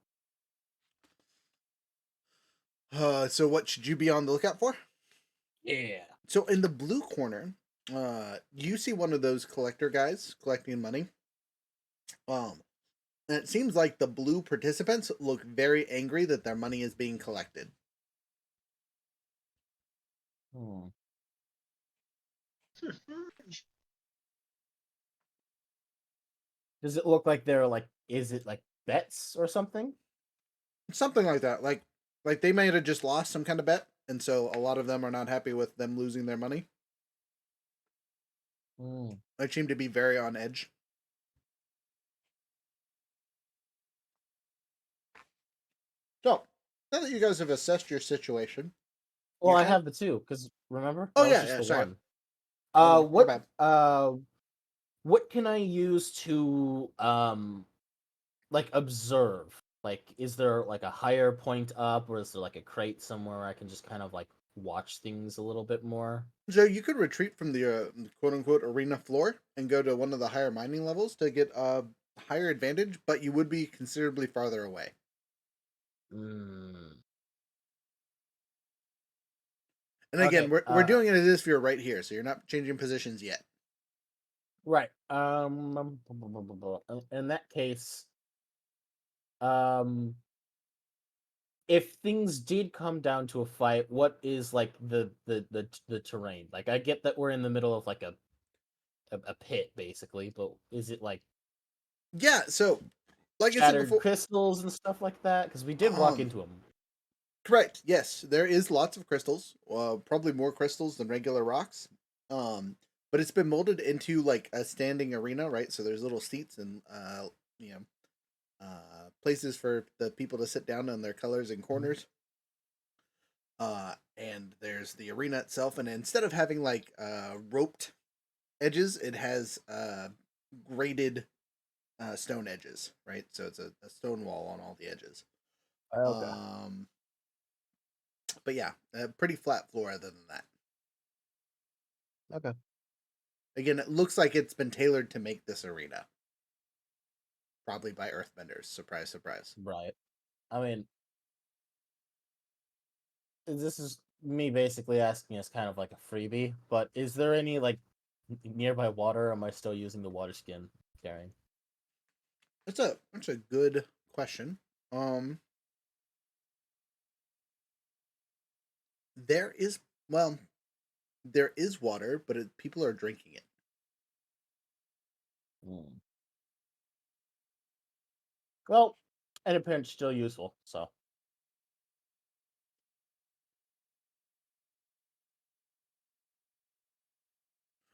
So what should you be on the lookout for? Yeah. So in the blue corner, you see one of those collector guys collecting money. And it seems like the blue participants look very angry that their money is being collected. Does it look like they're like? Is it like bets or something? Something like that. Like they might have just lost some kind of bet, and so a lot of them are not happy with them losing their money. They seem to be very on edge. So, now that you guys have assessed your situation, Well, you I have the 2 because remember. Oh That was yeah, just yeah. the Sorry. 1. My bad. What can I use to like observe? Like, is there like a higher point up, or is there like a crate somewhere where I can just kind of like watch things a little bit more? So you could retreat from the quote unquote arena floor and go to one of the higher mining levels to get a higher advantage, but you would be considerably farther away. And again, Okay, we're doing it as if you're right here, so you're not changing positions yet. right. In that case, if things did come down to a fight, what is like the terrain? Like, I get that we're in the middle of like a pit, basically, but is it like Yeah, so like I said shattered before, crystals and stuff like that? Because we did walk into them. correct. Yes, there is lots of crystals. Probably more crystals than regular rocks. But it's been molded into like a standing arena, right? So there's little seats and you know, places for the people to sit down on their colors and corners. And there's the arena itself, and instead of having like roped edges, it has graded stone edges, right? So it's a stone wall on all the edges. Okay. But yeah, a pretty flat floor other than that. Okay. Again, it looks like it's been tailored to make this arena. Probably by earthbenders. Surprise, surprise. Right. I mean, this is me basically asking as kind of like a freebie, but is there any like nearby water, or am I still using the water skin carrying? That's a good question. There is well, there is water, but people are drinking it. Well, and a pinch still useful, so.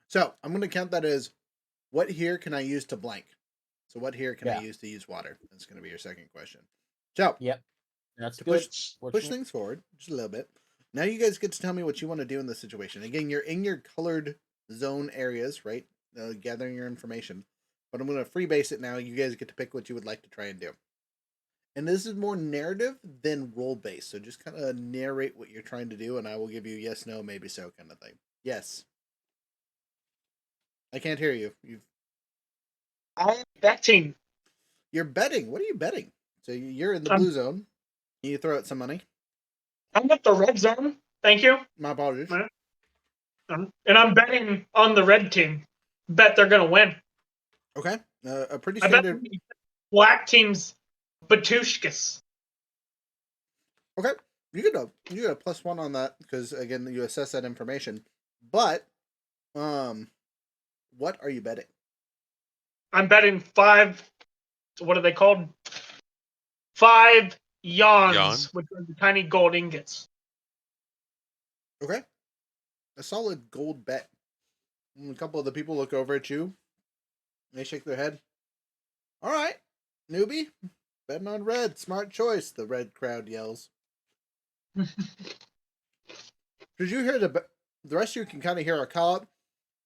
So I'm going to count that as what here can I use to blank? So what here can I Yeah. use to use water? That's going to be your second question. So Yep. That's to good. push Fortunately. things forward just a little bit. Now you guys get to tell me what you want to do in this situation. Again, you're in your colored zone areas, right? Gathering your information. But I'm going to freebase it now. You guys get to pick what you would like to try and do. And this is more narrative than role based. So just kind of narrate what you're trying to do, and I will give you yes, no, maybe so kind of thing. Yes. I can't hear you. I'm betting. You're betting. What are you betting? So you're in the Um, blue zone. Can you throw out some money? I'm at the red zone. Thank you. My apologies. And I'm betting on the red team. Bet they're gonna win. Okay. A pretty I bet standard. the black team's Batushkas. Okay. You get a +1 on that because again you assess that information. But what are you betting? I'm betting 5. What are they called? 5 Yawn. yawns, which are the tiny gold ingots. Okay. A solid gold bet. And a couple of the people look over at you. They shake their head. All right, newbie, betting on red. Smart choice. The red crowd yells. Did you hear the rest of you can kind of hear a call up?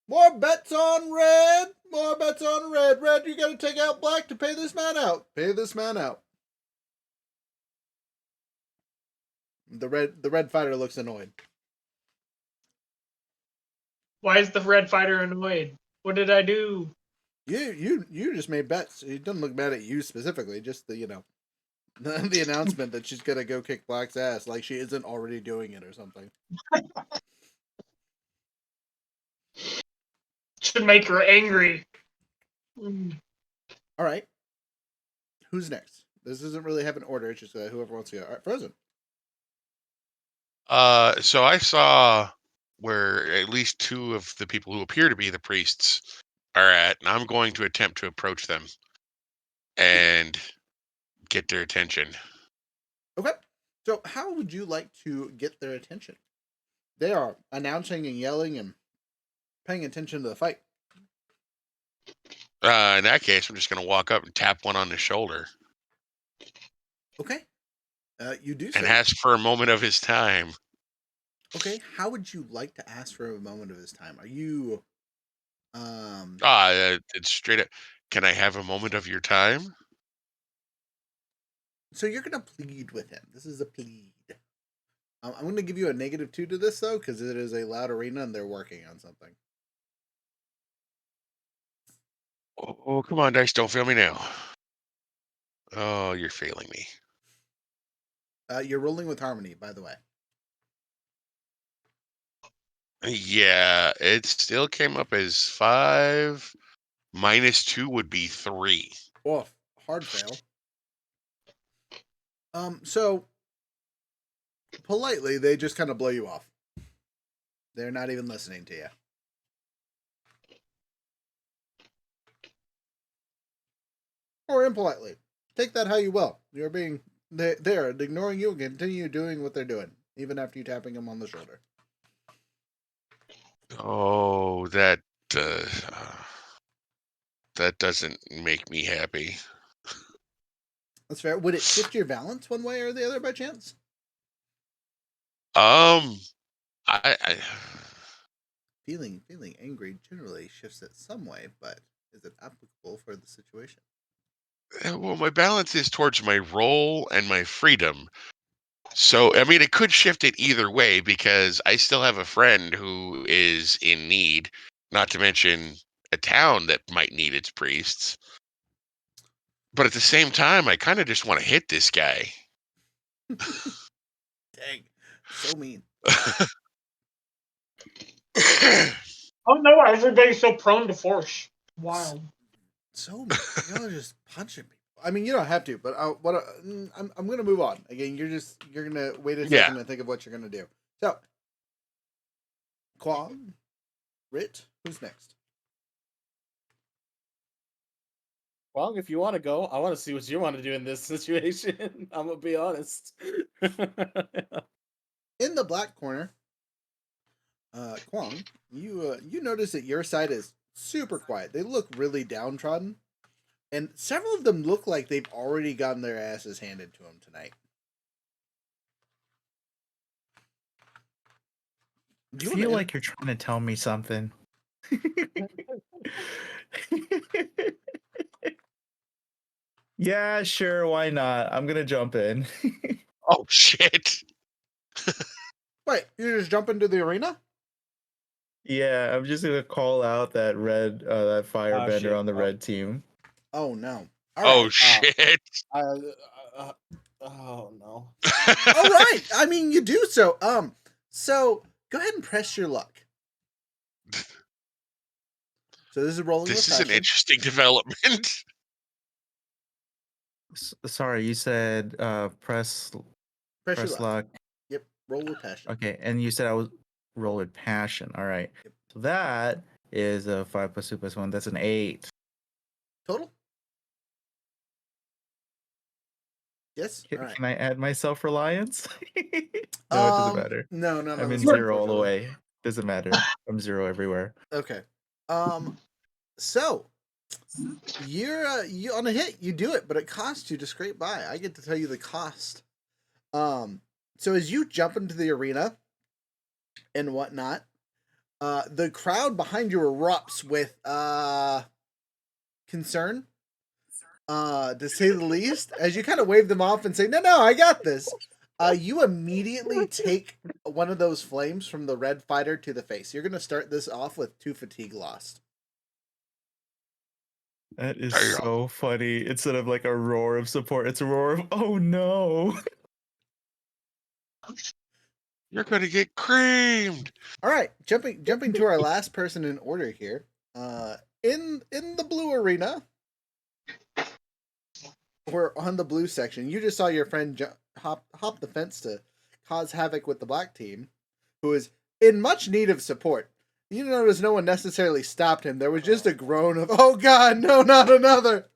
More bets on red. More bets on red. Red, you got to take out black to pay this man out. Pay this man out. The red fighter looks annoyed. Why is the red fighter annoyed? What did I do? You just made bets. He doesn't look mad at you specifically. Just the announcement that she's gonna go kick Black's ass, like she isn't already doing it or something. Should make her angry. All right, who's next? This doesn't really have an order. It's just whoever wants to go. All right, Frozen. So I saw where at least 2 of the people who appear to be the priests are at, and I'm going to attempt to approach them and get their attention. Okay, so how would you like to get their attention? They are announcing and yelling and paying attention to the fight. In that case, I'm just going to walk up and tap one on the shoulder Okay, you do and so. ask for a moment of his time. Okay, how would you like to ask for a moment of his time? Are you It's straight up. Can I have a moment of your time? so you're gonna plead with him? This is a plead. I'm gonna give you a -2 to this though, because it is a loud arena and they're working on something. Oh, come on, dice! Don't fail me now. Oh, you're failing me. You're rolling with harmony, by the way. Yeah, it still came up as 5. -2 would be 3. Oh, hard fail. So politely, they just kind of blow you off. They're not even listening to you. Or impolitely. Take that how you will. You're being they're ignoring you and continue doing what they're doing, even after you tapping them on the shoulder. Oh, uh, that doesn't make me happy. That's fair. Would it shift your balance one way or the other by chance? I Feeling angry generally shifts it some way, but is it applicable for the situation? well, my balance is towards my role and my freedom. So, I mean, it could shift it either way because I still have a friend who is in need, not to mention a town that might need its priests. But at the same time, I kind of just want to hit this guy. Dang, so mean. Oh no, everybody's so prone to force. Wild. So mean. Y'all are just punching people. I mean, you don't have to, but I'm gonna move on. Again, you're gonna wait a Yeah. second and think of what you're gonna do. So, Quam, Rit, who's next? Well, if you want to go, I want to see what you want to do in this situation. I'm gonna be honest. In the black corner, Kwong, you notice that your side is super quiet. They look really downtrodden, and several of them look like they've already gotten their asses handed to them tonight. I feel like you're trying to tell me something. Yeah, sure, why not? I'm gonna jump in. Oh shit! Wait, you just jump into the arena? Yeah, I'm just gonna call out that that firebender shit. on the red team. Oh no! All Oh right. shit! Oh no. All right. I mean, you do so. So go ahead and press your luck. So this is rolling This with is an passion. interesting development. Sorry, you said Press your press luck. luck. Yep. Roll with passion. Okay, and you said I was roll with passion. All right. Yep. So that is a 5 plus 2 plus 1. That's an 8. Total. Yes. All right. Can I add my self-reliance? No, it doesn't matter. No, no, no. I'm in this one, 0 all the unfortunately. way. Doesn't matter. I'm 0 everywhere. Okay. So you on a hit, you do it, but it costs you to scrape by. I get to tell you the cost. So as you jump into the arena and whatnot, the crowd behind you erupts with concern, to say the least. As you kind of wave them off and say, "No, I got this." You immediately take one of those flames from the red fighter to the face. You're gonna start this off with 2 fatigue lost. That is There you go. so funny. Instead of like a roar of support, it's a roar of oh no. You're gonna get creamed. All right, jumping to our last person in order here. In the blue arena, or on the blue section, you just saw your friend hop the fence to cause havoc with the black team, who is in much need of support. You notice no one necessarily stopped him. There was just a groan of, "Oh God, no, not another!"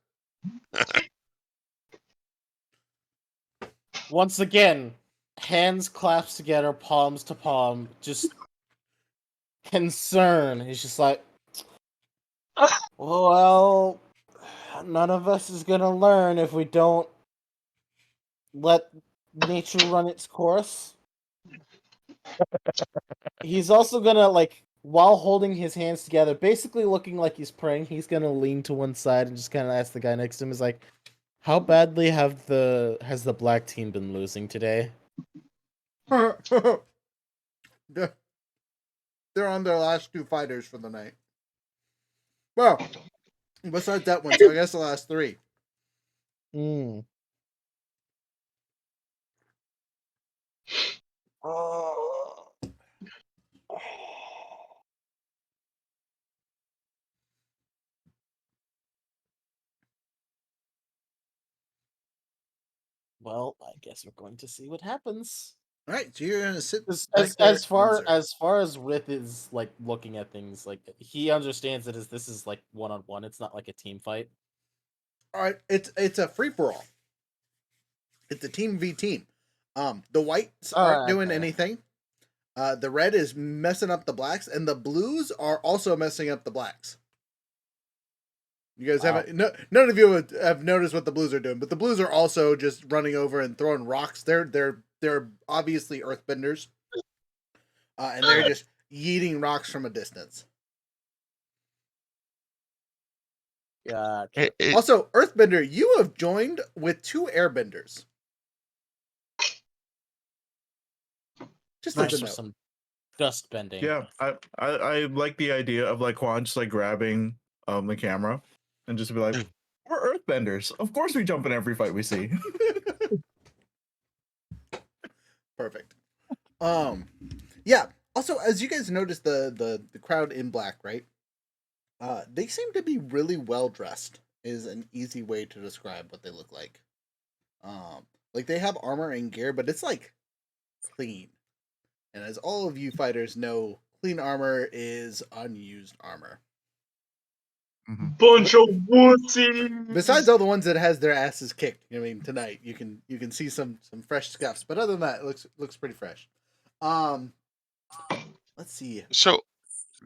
Once again, hands clasped together, palms to palm, just concern. He's just like, well, none of us is gonna learn if we don't let nature run its course. He's also gonna, like, while holding his hands together, basically looking like he's praying, he's gonna lean to one side and just kind of ask the guy next to him, is like, how badly has the black team been losing today? They're on their last 2 fighters for the night. Well, besides that one, so I guess the last 3. Hmm. Well, I guess we're going to see what happens. All right, so you're gonna sit As back as, there as far and observe. as far as Rith is like looking at things, like he understands that this is like 1-on-1. It's not like a team fight. All right, it's a free for all. It's a team v team. The whites aren't doing Okay. anything. The red is messing up the blacks, and the blues are also messing up the blacks. You guys Wow. haven't. None of you have noticed what the blues are doing, but the blues are also just running over and throwing rocks. They're obviously earthbenders, and they're just yeeting rocks from a distance. Gotcha. Also, earthbender, you have joined with 2 airbenders. Just Nice as a for note. some dust bending. Yeah, I like the idea of like Quan just like grabbing the camera and just be like, we're earthbenders. Of course we jump in every fight we see. Perfect. Yeah. Also, as you guys notice, the crowd in black, right? They seem to be really well dressed. Is an easy way to describe what they look like. Like they have armor and gear, but it's like clean. And as all of you fighters know, clean armor is unused armor. Bunch of wussies. Besides all the ones that has their asses kicked, I mean, tonight you can see some fresh scuffs, but other than that, it looks pretty fresh. Let's see. So,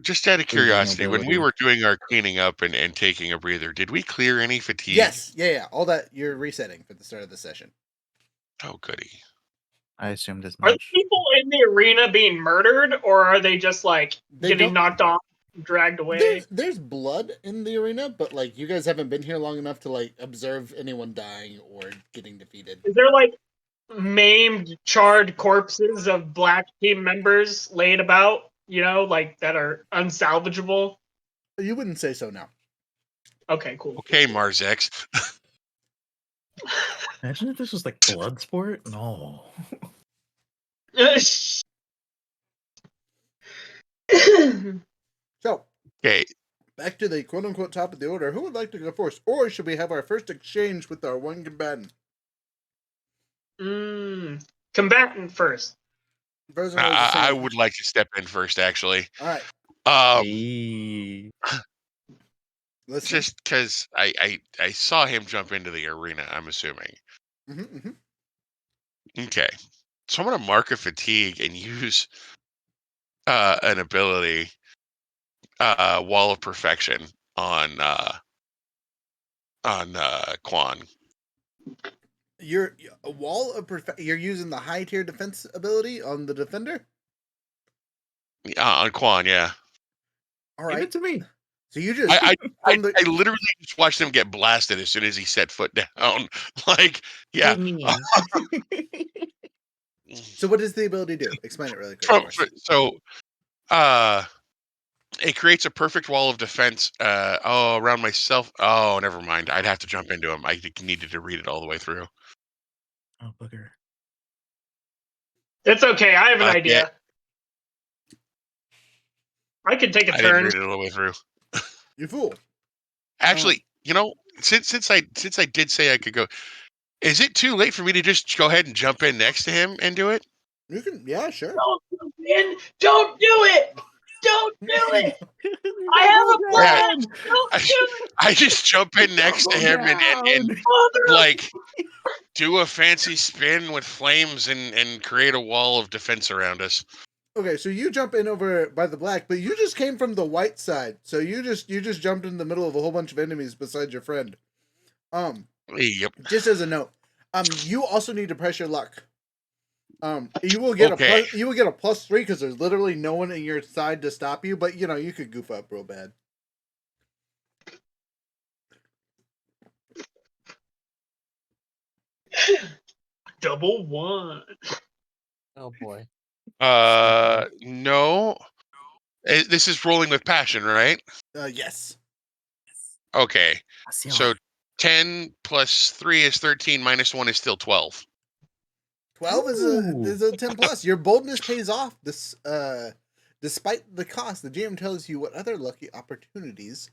just out of Please, curiosity, when we nobility. were doing our cleaning up and taking a breather, did we clear any fatigue? Yes, yeah, all that you're resetting for the start of the session. Oh, goody. I assumed as Are the much. people in the arena being murdered, or are they just like They getting don't- knocked off, dragged away? There's blood in the arena, but like you guys haven't been here long enough to like observe anyone dying or getting defeated. Is there like maimed, charred corpses of black team members laid about? You know, like that are unsalvageable. You wouldn't say so now. Okay, cool. Okay, Marzex. Imagine if this was like Bloodsport. No. So Okay, back to the quote unquote top of the order. Who would like to go first, or should we have our first exchange with our one combatant? Combatant first. Frozen was just I saying. would like to step in first, actually. All right, Hey. listen. Just because I saw him jump into the arena, I'm assuming. Okay, so I'm gonna mark a fatigue and use an ability, Wall of Perfection on Quan. You're a wall of You're using the high tier defense ability on the defender. On Quan, yeah. All Give right. it to me. So you just I from the literally just watched him get blasted as soon as he set foot down. Like, yeah. Give me. So what does the ability do? Explain it really quick for us. So, it creates a perfect wall of defense. Around myself. Oh, never mind. I'd have to jump into him. I needed to read it all the way through. Oh, booger. It's okay. I have an Yeah, idea. I could take a I didn't turn. read it all the way through. You fool. Actually, since I did say I could go, is it too late for me to just go ahead and jump in next to him and do it? You can, yeah, sure. Don't jump in. Don't do it. Don't do it. I have a plan. Don't do it. I just jump in next to him and Mother of like do a fancy spin with flames and create a wall of defense around us. Okay, so you jump in over by the black, but you just came from the white side. So you just jumped in the middle of a whole bunch of enemies besides your friend. Yep. Just as a note, you also need to press your luck. You will get Okay. a +3 because there's literally no one in your side to stop you. But you could goof up real bad. double one. Oh boy. No. This is rolling with passion, right? Yes. Okay. So 10 plus 3 is 13, minus 1 is still 12. 12 is a 10 plus. Your boldness pays off. This despite the cost, the GM tells you what other lucky opportunities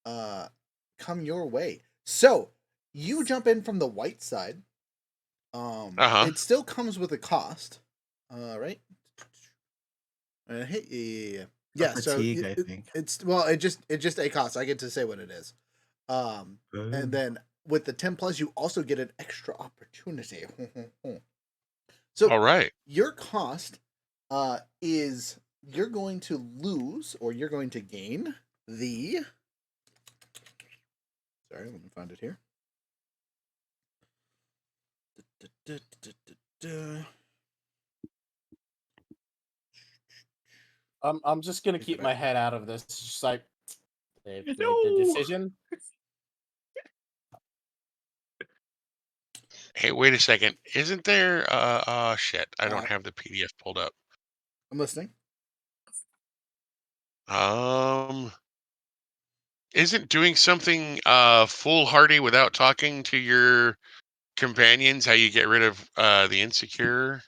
come your way. So you jump in from the white side. It still comes with a cost. Right? Yeah, Fatigue, so I think. it's just a cost. I get to say what it is. And then with the 10 plus, you also get an extra opportunity. So all right. your cost is you're going to lose or you're going to gain the. Sorry, let me find it here. I'm just gonna keep my head out of this. It's just like they've made the No. decision. Hey, wait a second. Isn't there shit. I don't Uh, have the PDF pulled up. I'm listening. Isn't doing something foolhardy without talking to your companions how you get rid of the insecure?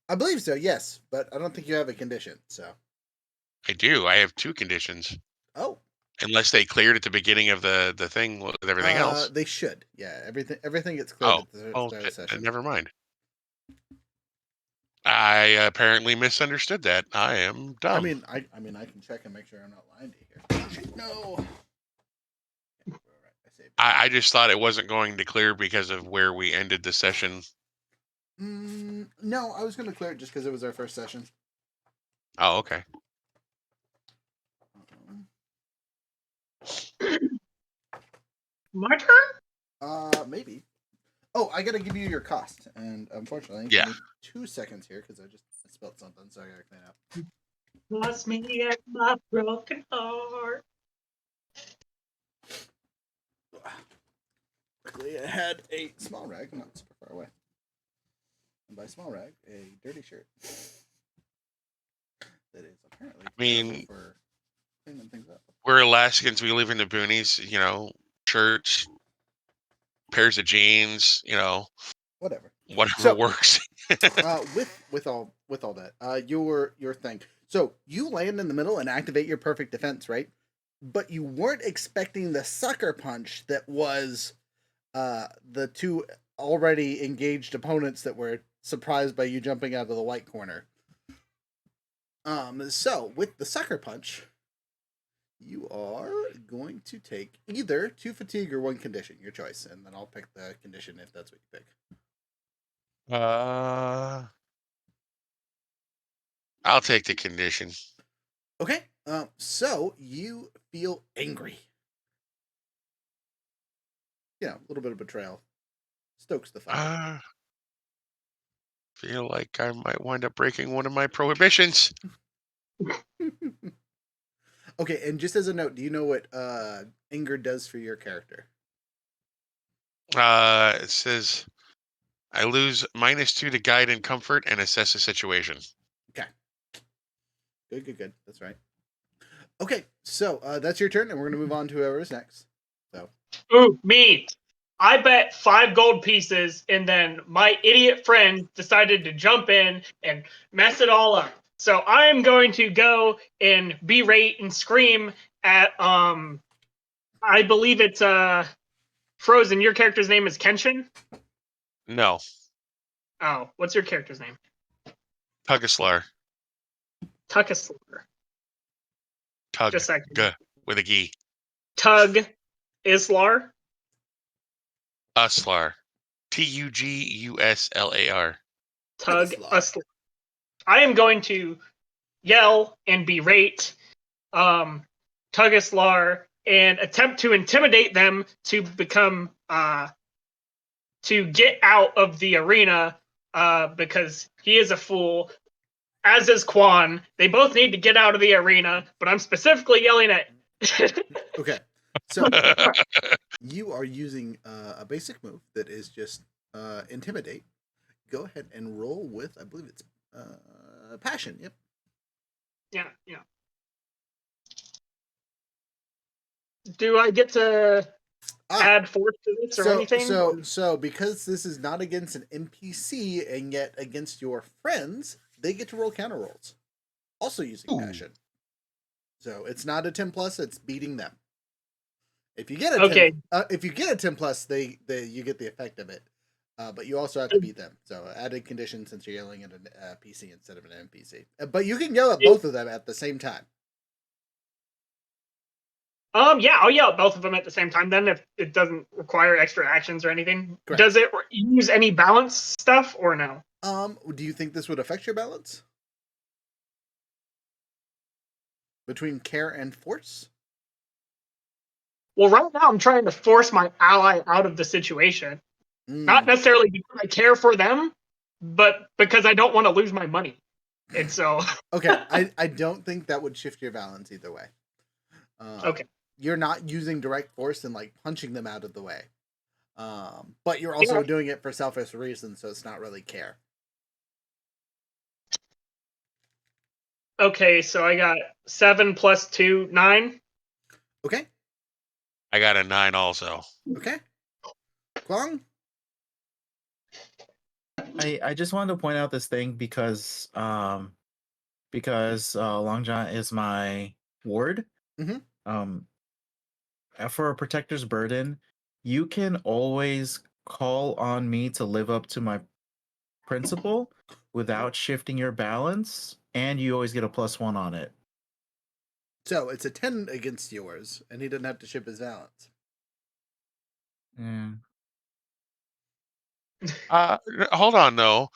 I believe so, yes, but I don't think you have a condition. So. I do. I have 2 conditions. Oh. Unless they cleared at the beginning of the thing with everything else. They should. Yeah, everything gets cleared at the start of the session. Never mind. I apparently misunderstood that. I am dumb. I mean, I can check and make sure I'm not lying to you here. No. I just thought it wasn't going to clear because of where we ended the session. No, I was going to clear it just because it was our first session. Oh, okay. My turn? Maybe. Oh, I gotta give you your cost, and unfortunately, Yeah. give me 2 seconds here because I just spelled something, so I gotta clean up. Lost me at my broken heart. Luckily, I had a small rag, not super far away. And by small rag, a dirty shirt. That is apparently I mean, terrible for cleaning things up. we're Alaskans. We live in the boonies. Shirts, pairs of jeans. Whatever. Whatever So, works. with all that, your thing. So you land in the middle and activate your perfect defense, right? But you weren't expecting the sucker punch that was the two already engaged opponents that were surprised by you jumping out of the white corner. So with the sucker punch, you are going to take either 2 fatigue or 1 condition, your choice, and then I'll pick the condition if that's what you pick. I'll take the condition. Okay. So you feel angry. A little bit of betrayal. Stokes the fire. Feel like I might wind up breaking one of my prohibitions. Okay, and just as a note, do you know what anger does for your character? It says I lose -2 to guide and comfort and assess the situation. Okay. Good. That's right. Okay, so that's your turn, and we're going to move on to whoever's next. So. Ooh, me. I bet 5 gold pieces, and then my idiot friend decided to jump in and mess it all up. So I am going to go and berate and scream at I believe it's Frozen. Your character's name is Kenshin? No. Oh, what's your character's name? Tugaslar. Tugaslar. Tug. Just a second. With a G. Tug Islar. Uslar. Tuguslar. Tug Tugaslar. Uslar. I am going to yell and berate Tugaslar and attempt to intimidate them to become to get out of the arena because he is a fool, as is Quan. They both need to get out of the arena, but I'm specifically yelling at Okay, so you are using a basic move that is just intimidate. Go ahead and roll with, I believe it's passion. Yep. Yeah. Do I get to add force to this or anything? So because this is not against an NPC and yet against your friends, they get to roll counter rolls, also using passion. So it's not a 10+, it's beating them. If you get a 10, if you get a 10+, you get the effect of it. But you also have to beat them. So added condition since you're yelling at a PC instead of an NPC. But you can yell at both of them at the same time. Yeah, I'll yell at both of them at the same time then if it doesn't require extra actions or anything. Correct. Does it use any balance stuff or no? Do you think this would affect your balance? Between care and force? Well, right now I'm trying to force my ally out of the situation. Not necessarily because I care for them, but because I don't want to lose my money. And so Okay, I don't think that would shift your balance either way. Okay. You're not using direct force and like punching them out of the way. But you're also doing it for selfish reasons, so it's not really care. Okay, so I got 7 + 2, 9. Okay. I got a 9 also. Okay. Kwong? I just wanted to point out this thing because Long John is my ward. For a protector's burden, you can always call on me to live up to my principle without shifting your balance, and you always get a +1 on it. So it's a 10 against yours, and he doesn't have to shift his balance. Yeah. Hold on though.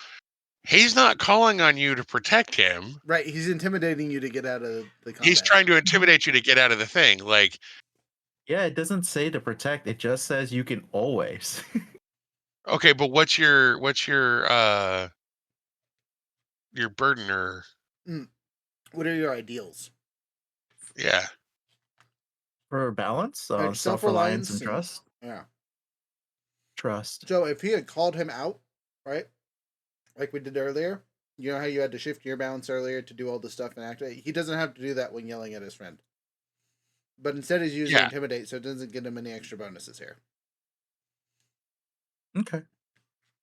He's not calling on you to protect him. Right, he's intimidating you to get out of the combat. He's trying to intimidate you to get out of the thing. Like, yeah, it doesn't say to protect. It just says you can always. Okay, but what's your burden or What are your ideals? yeah? For balance, Like self-reliance and self-reliance and trust. yeah. Trust. So if he had called him out, right, like we did earlier, you know how you had to shift your balance earlier to do all the stuff and activate. He doesn't have to do that when yelling at his friend. But instead, he's using Yeah. intimidate, so it doesn't get him any extra bonuses here. Okay.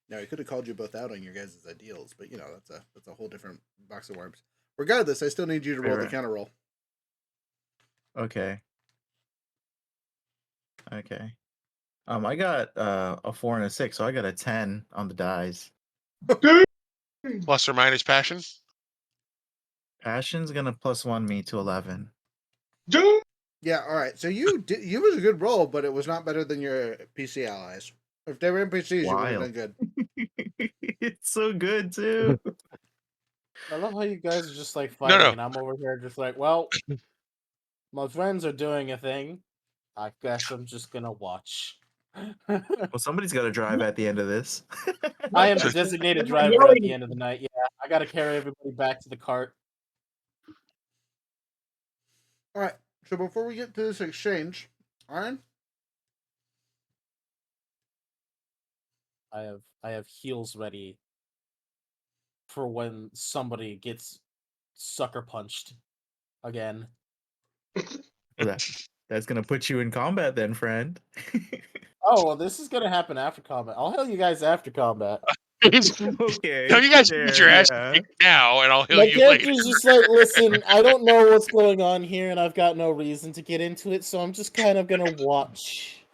Now he could have called you both out on your guys' ideals, but you know that's a whole different box of worms. Regardless, I still need you to roll the Right. counter roll. Okay. Okay. I got a 4 and a 6, so I got a 10 on the dice. Plus or minus passion. Passion's gonna +1 me to 11. Yeah, all right. So you was a good roll, but it was not better than your PC allies. If they were NPCs, you would have done Wild. good. It's so good too. I love how you guys are just like No, fighting, no. and I'm over here just like, well, my friends are doing a thing. I guess I'm just gonna watch. Well, somebody's got to drive at the end of this. I am the designated driver at the end of the night. Yeah, I gotta carry everybody back to the cart. All right. So before we get to this exchange, Iron, I have heals ready for when somebody gets sucker punched again. That's gonna put you in combat then, friend. Oh, well, this is gonna happen after combat. I'll heal you guys after combat. Okay. No, you guys get fair, your ass yeah. kicked now, and I'll heal My you later. character's just like, listen, I don't know what's going on here, and I've got no reason to get into it, so I'm just kind of gonna watch.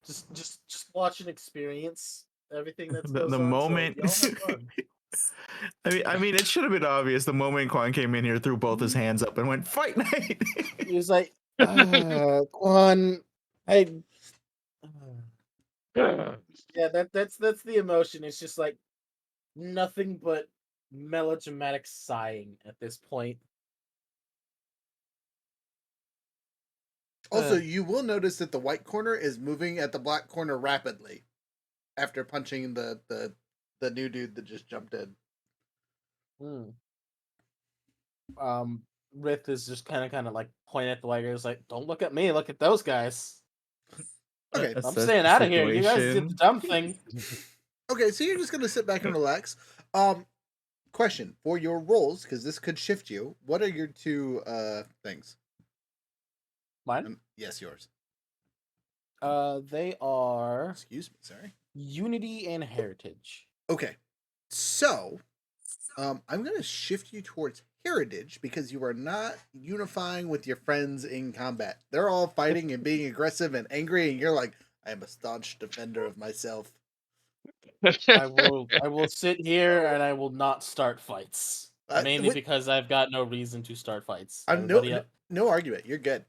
Just watch and experience everything that The goes on. moment. So y'all have fun. I mean, it should have been obvious the moment Quan came in here, threw both his hands up, and went fight night. He was like, Quan, I. Yeah, that's the emotion. It's just like nothing but melodramatic sighing at this point. also you will notice that the white corner is moving at the black corner rapidly after punching the new dude that just jumped in. Rith is just kind of like pointing at the white guys, like, don't look at me, look at those guys. Okay. I'm staying out of here. You guys did the dumb thing. Okay, so you're just gonna sit back and relax. Question for your rolls, because this could shift you. What are your two things? Mine? Yes, yours. They are Excuse me, sorry. Unity and Heritage. Okay, so I'm gonna shift you towards heritage because you are not unifying with your friends in combat. They're all fighting and being aggressive and angry, and you're like, I am a staunch defender of myself. I will sit here and I will not start fights. Mainly because I've got no reason to start fights. I'm no argument. You're good.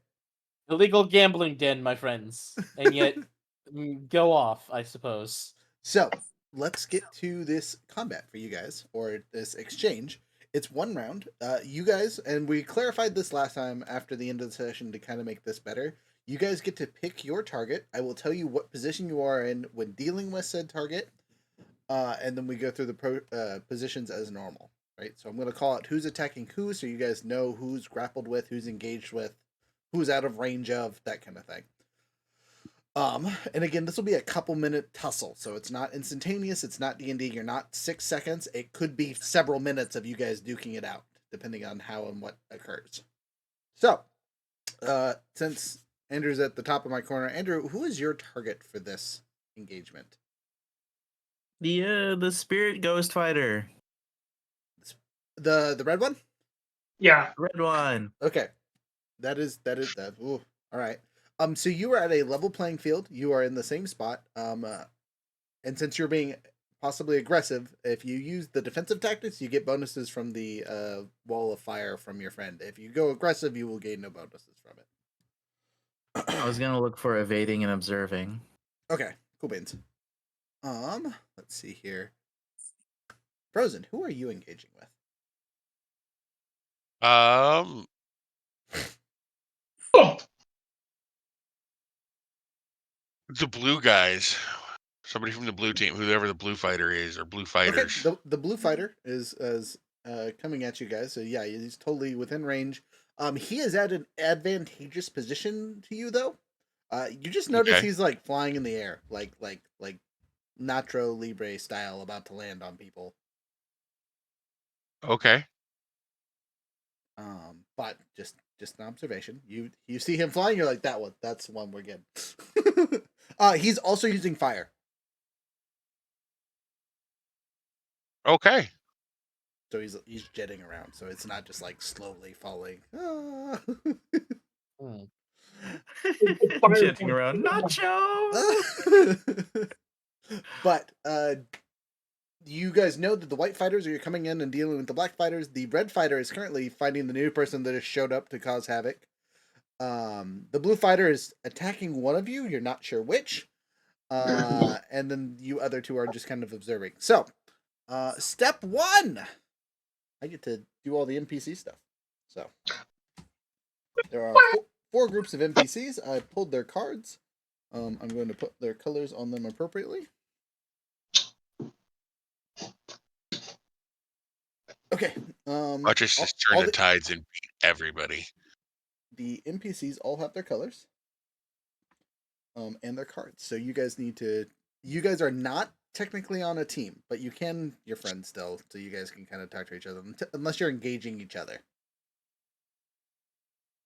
Illegal gambling den, my friends. And yet go off, I suppose. So let's get to this combat for you guys, or this exchange. It's one round. You guys, and we clarified this last time after the end of the session to kind of make this better. You guys get to pick your target. I will tell you what position you are in when dealing with said target, and then we go through the positions as normal. Right. So I'm going to call out who's attacking who, so you guys know who's grappled with, who's engaged with, who's out of range of, that kind of thing. And again, this will be a couple minute tussle, so it's not instantaneous. It's not D&D. You're not 6 seconds. It could be several minutes of you guys duking it out, depending on how and what occurs. So, since Andrew's at the top of my corner, Andrew, who is your target for this engagement? The spirit ghost fighter. The red one? Yeah. Red one. Okay. That is that. Ooh, all right. So you are at a level playing field. You are in the same spot. And since you're being possibly aggressive, if you use the defensive tactics, you get bonuses from the wall of fire from your friend. If you go aggressive, you will gain no bonuses from it. I was gonna look for evading and observing. Okay, cool beans. Let's see here. Frozen, who are you engaging with? The blue guys. Somebody from the blue team, whoever the blue fighter is, or blue Okay, fighters. the blue fighter is coming at you guys. So yeah, he's totally within range. He is at an advantageous position to you though. You just notice Okay. he's like flying in the air, like Nacho Libre style, about to land on people. Okay. But just an observation. You see him flying, you're like, that's one we're getting. He's also using fire. Okay. So he's jetting around, so it's not just like slowly falling. Ah. Hmm. Jetting around. Nacho! But you guys know that the white fighters are coming in and dealing with the black fighters. The red fighter is currently fighting the new person that has showed up to cause havoc. The blue fighter is attacking one of you. You're not sure which. And then you other two are just kind of observing. So, step one. I get to do all the NPC stuff. So, there are four groups of NPCs. I pulled their cards. I'm going to put their colors on them appropriately. Okay. Watch us just turn the tides and beat everybody. The NPCs all have their colors. And their cards. So you guys need to. You guys are not technically on a team, but you can. You're friends still, so you guys can kind of talk to each other, unless you're engaging each other.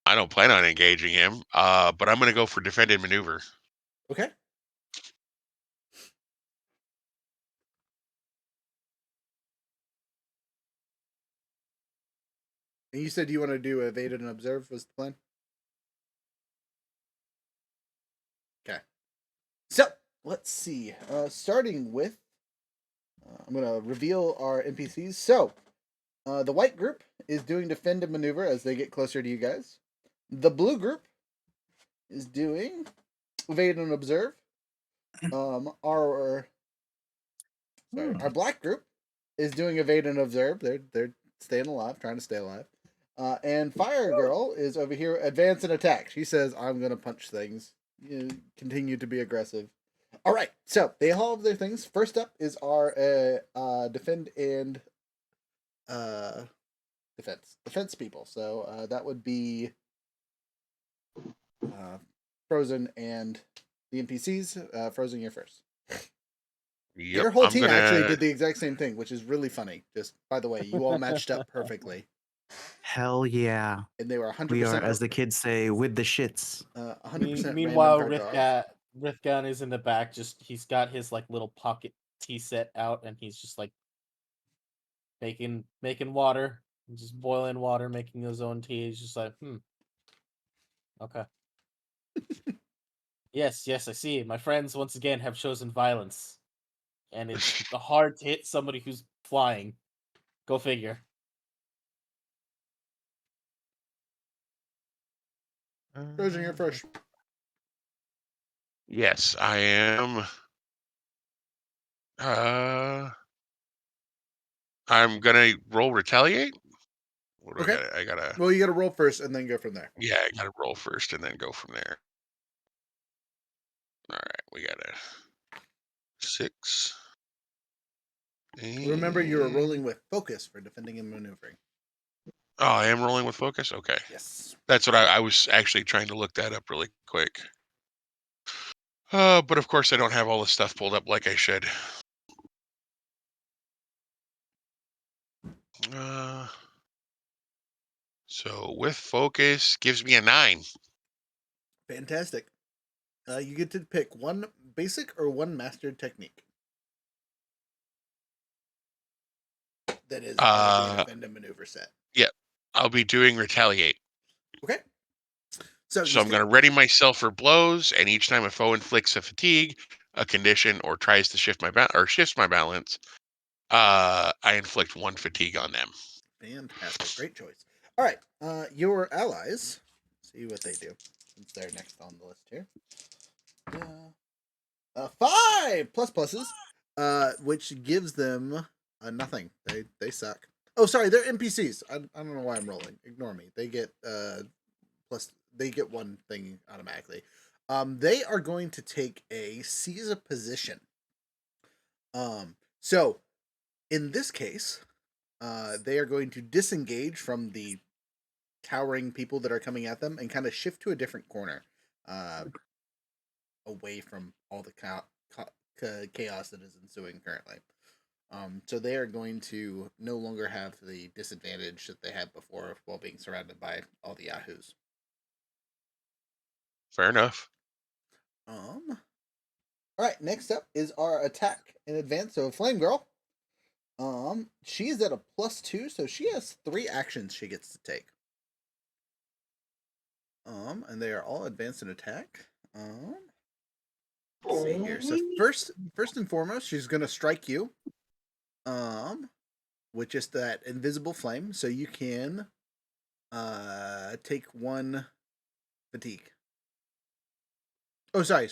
I don't plan on engaging him, but I'm going to go for defended maneuver. Okay. And you said you want to do evade and observe was the plan? Okay. So, let's see. Starting with... I'm going to reveal our NPCs. So, the white group is doing defend and maneuver as they get closer to you guys. The blue group is doing evade and observe. Our black group is doing evade and observe. They're staying alive, trying to stay alive. And Fire Girl is over here, advance and attack. She says, "I'm gonna punch things. You continue to be aggressive." All right, so they all have their things. First up is our defend and defense people. So that would be Frozen and the NPCs. Frozen, you're first. Yep, Your whole I'm team gonna... actually did the exact same thing, which is really funny. Just by the way, you all matched up perfectly, Hell yeah. and they were 100%. We are, as the kids say, with the shits. 100% Meanwhile, random card draws. Rithgan is in the back. Just he's got his like little pocket tea set out, and he's just like making water, just boiling water, making his own tea. He's just like, okay. Yes, I see. My friends once again have chosen violence, and it's hard to hit somebody who's flying. Go figure. Frozen, you're first. Yes, I am. I'm gonna roll retaliate. What do Okay. I gotta? Well, you got to roll first and then go from there. Yeah, I gotta roll first and then go from there. All right, we got a 6. Remember, you are rolling with focus for defending and maneuvering. Oh, I am rolling with focus? Okay. Yes. That's what I was actually trying to look that up really quick. But of course I don't have all the stuff pulled up like I should. So with focus gives me a 9. Fantastic. You get to pick one basic or one mastered technique. That is part of the defend and maneuver set. Yep. I'll be doing retaliate. Okay. So I'm going to ready myself for blows, and each time a foe inflicts a fatigue, a condition, or tries to shifts my balance, I inflict 1 fatigue on them. Fantastic. Great choice. All right. Your allies. See what they do since they're next on the list here. 5 pluses, which gives them nothing. They suck. Oh, sorry, they're NPCs. I don't know why I'm rolling. Ignore me. They get plus. They get 1 thing automatically. They are going to take a seize a position. So in this case, they are going to disengage from the towering people that are coming at them and kind of shift to a different corner, away from all the chaos that is ensuing currently. So they are going to no longer have the disadvantage that they had before while being surrounded by all the yahoos. Fair enough. All right, next up is our attack in advance. So Flame Girl, she is at a +2, so she has 3 actions she gets to take. And they are all advanced in attack. Let's see here. So first and foremost, she's gonna strike you. With just that invisible flame, so you can take 1 fatigue. Oh, sorry.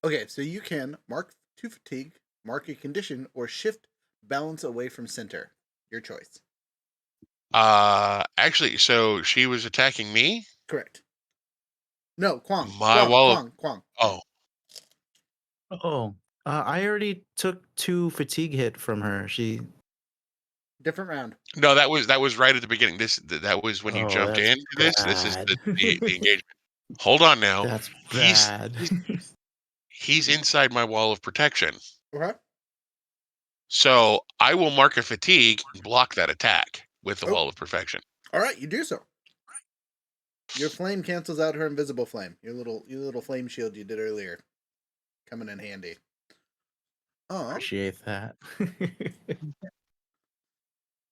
Okay, so you can mark 2 fatigue, mark a condition, or shift balance away from center. Your choice. Actually, so she was attacking me. Correct. No, Kwang. My wall of Kwang. oh, Oh, I already took 2 fatigue hit from her. She. Different round. no, that was right at the beginning. That was when you Oh, jumped that's into this. This is bad. the engagement. Hold on now. That's He's bad. he's inside my wall of protection. Okay. So I will mark a fatigue and block that attack with the Oh. wall of perfection. All right, you do so. Your flame cancels out her invisible flame. Your little flame shield you did earlier, coming in handy. Appreciate that.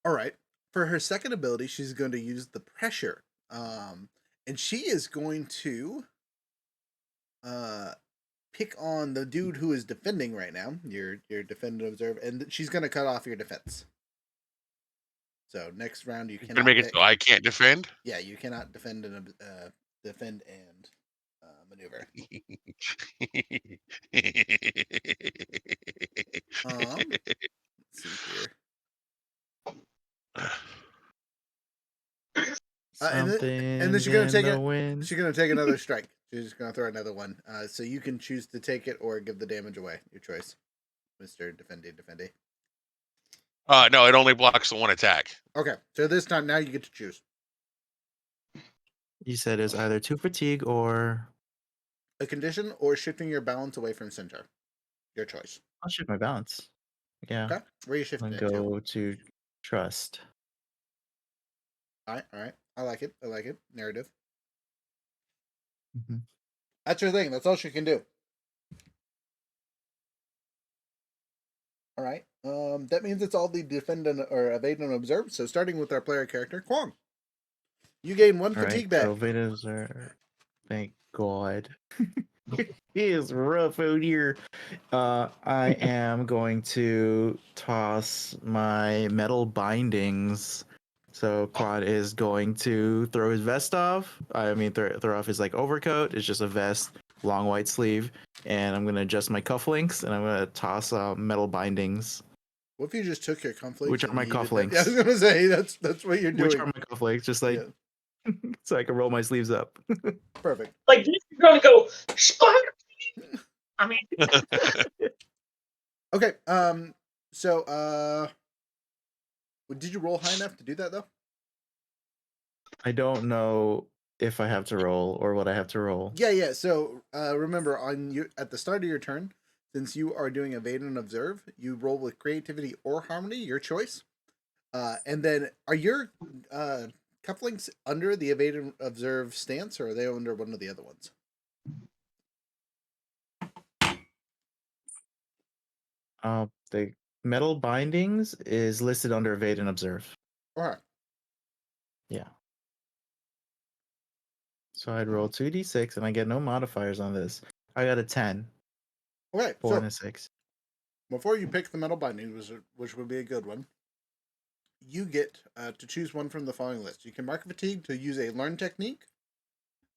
All right. For her second ability, she's going to use the pressure. And she is going to pick on the dude who is defending right now. Your defend and observe, and she's going to cut off your defense. So next round you You're gonna cannot make it pick. so I can't defend. Yeah, you cannot defend and maneuver. Let's see here. And then Something's she's gonna in take the it. wind. She's gonna take another strike. She's just gonna throw another one. So you can choose to take it or give the damage away. Your choice, Mister Defendy. No, it only blocks the one attack. Okay, so this time now you get to choose You said it's either 2 fatigue or a condition or shifting your balance away from center. Your choice. I'll shift my balance. Yeah. Okay, where are you shifting And it to? go to trust. All right. I like it. Narrative. Mm-hmm. That's her thing. That's all she can do. All right. That means it's all the defend or evade and observe. So starting with our player character, Kwang. You gain 1 fatigue back. So Vedas are. Thank God. He is rough out here. I am going to toss my metal bindings. So Quad is going to throw his vest off. I mean, throw off his overcoat. It's just a vest, long white sleeve, and I'm gonna adjust my cufflinks, and I'm gonna toss metal bindings. What if you just took your cufflinks? Which are my cufflinks? Yeah, I was gonna say that's what you're doing. Which are my cufflinks? Just so I can roll my sleeves up. Perfect. Like you're gonna go spider. I mean, Okay. So did you roll high enough to do that though? I don't know if I have to roll or what I have to roll. Yeah. So remember, at the start of your turn, since you are doing evade and observe, you roll with creativity or harmony, your choice. And then are your cufflinks under the evade and observe stance, or are they under one of the other ones? The metal bindings is listed under evade and observe. All right. Yeah. So I'd roll 2d6 and I get no modifiers on this. I got a 10. Okay. 4 So and a 6. before you pick the metal bindings, which would be a good one, you get to choose one from the following list. You can mark fatigue to use a learn technique.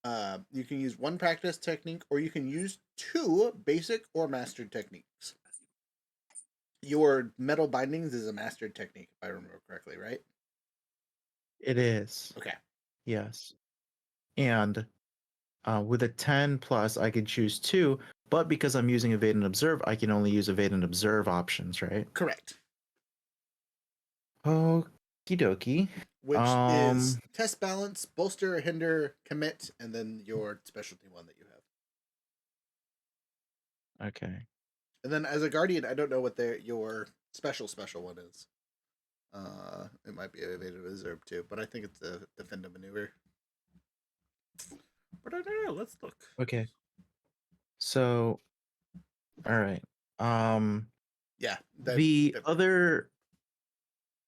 You can use 1 practice technique, or you can use 2 basic or mastered techniques. Your metal bindings is a mastered technique, if I remember correctly, right? It is. Okay. Yes. and with a 10 plus, I could choose 2. But because I'm using evade and observe, I can only use evade and observe options, right? Correct. Okie dokie. Which is test balance, bolster, hinder, commit, and then your specialty one that you have. Okay. And then as a guardian, I don't know what your special one is. It might be evade and observe too, but I think it's a defend and maneuver. But I don't know. Let's look. Okay. So, all right. Yeah. The other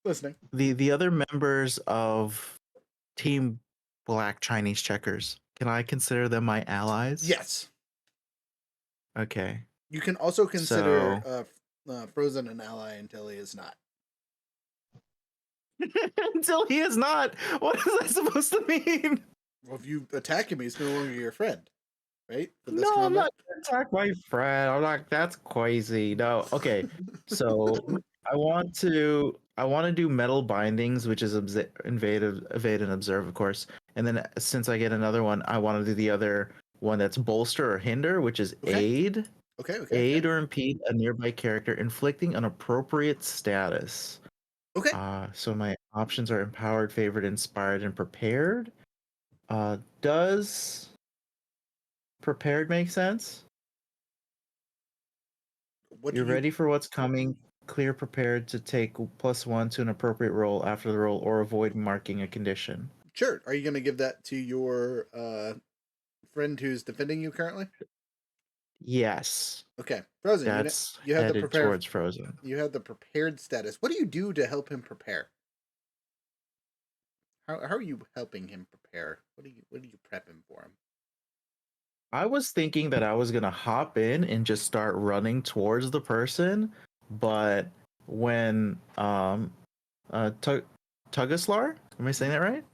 listening. The other members of Team Black Chinese Checkers, can I consider them my allies? Yes. Okay. You can also consider Frozen an ally until he is not. Until he is not. What is that supposed to mean? Well, if you attack him, he's no longer your friend, right? No, I'm not gonna attack my friend. I'm not. That's crazy. No. Okay. So I want to do metal bindings, which is evade and observe, of course. And then since I get another one, I want to do the other one that's bolster or hinder, which is aid. Okay. Aid or impede a nearby character, inflicting an appropriate status. Okay. So my options are empowered, favored, inspired, and prepared. Does prepared make sense? You're ready for what's coming. Clear prepared to take +1 to an appropriate roll after the roll or avoid marking a condition. Sure. Are you going to give that to your friend who's defending you currently? Yes. Okay. Frozen. That's you have headed the prepared towards Frozen. You have the prepared status. What do you do to help him prepare? How are you helping him prepare? What are you prepping for him? I was thinking that I was gonna hop in and just start running towards the person, but when Tugaslar, am I saying that right?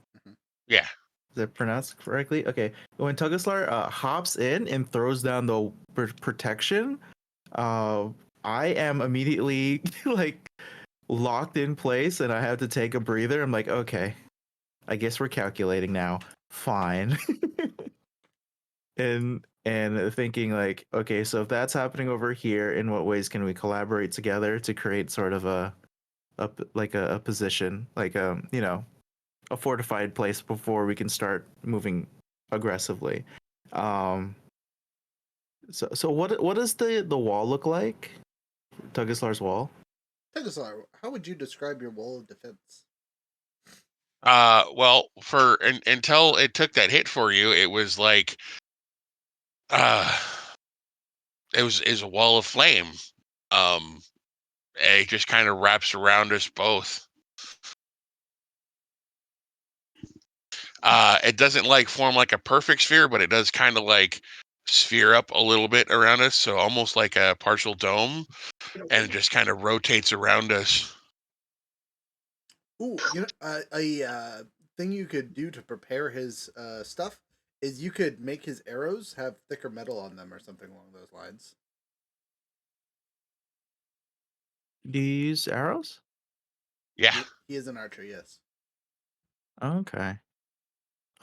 Yeah. Is that pronounced correctly? Okay. When Tugaslar hops in and throws down the protection, I am immediately like locked in place and I have to take a breather. I'm like, okay, I guess we're calculating now. Fine. and thinking like, okay, so if that's happening over here, in what ways can we collaborate together to create sort of a position, like a fortified place before we can start moving aggressively. So what does the wall look like? Tugaslar's wall? Tugaslar, how would you describe your wall of defense? Well, until it took that hit for you, it was like it was a wall of flame. It just kind of wraps around us both. It doesn't like form like a perfect sphere, but it does kind of like sphere up a little bit around us, so almost like a partial dome, and it just kind of rotates around us. Ooh, a thing you could do to prepare his stuff is you could make his arrows have thicker metal on them or something along those lines. Do you use arrows? Yeah. He is an archer, yes. Okay.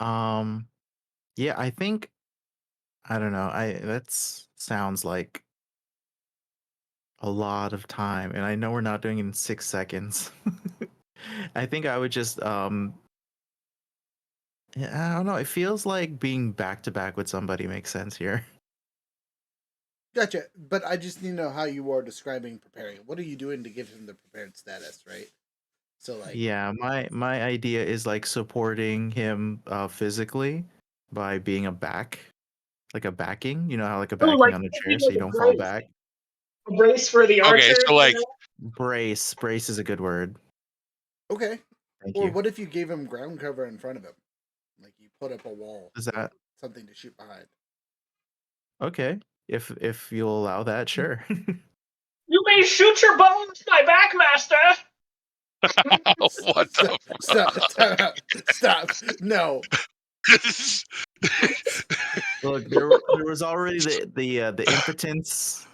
Yeah, I think I don't know. That sounds like a lot of time, and I know we're not doing it in 6 seconds. I think I would just I don't know. It feels like being back to back with somebody makes sense here. Gotcha. But I just need to know how you are describing preparing. What are you doing to give him the prepared status, right? So like Yeah, my idea is like supporting him physically by being a back, like a backing. You know how like a backing like on a chair so you don't fall back. A brace for the Okay, archer. so like Brace is a good word. okay. Thank Or you. what if you gave him ground cover in front of him? Like you put up a wall. Is that something to shoot behind? okay? If you'll allow that, sure. You may shoot your bones, my backmaster. what the Stop. No. Look, there was already the impotence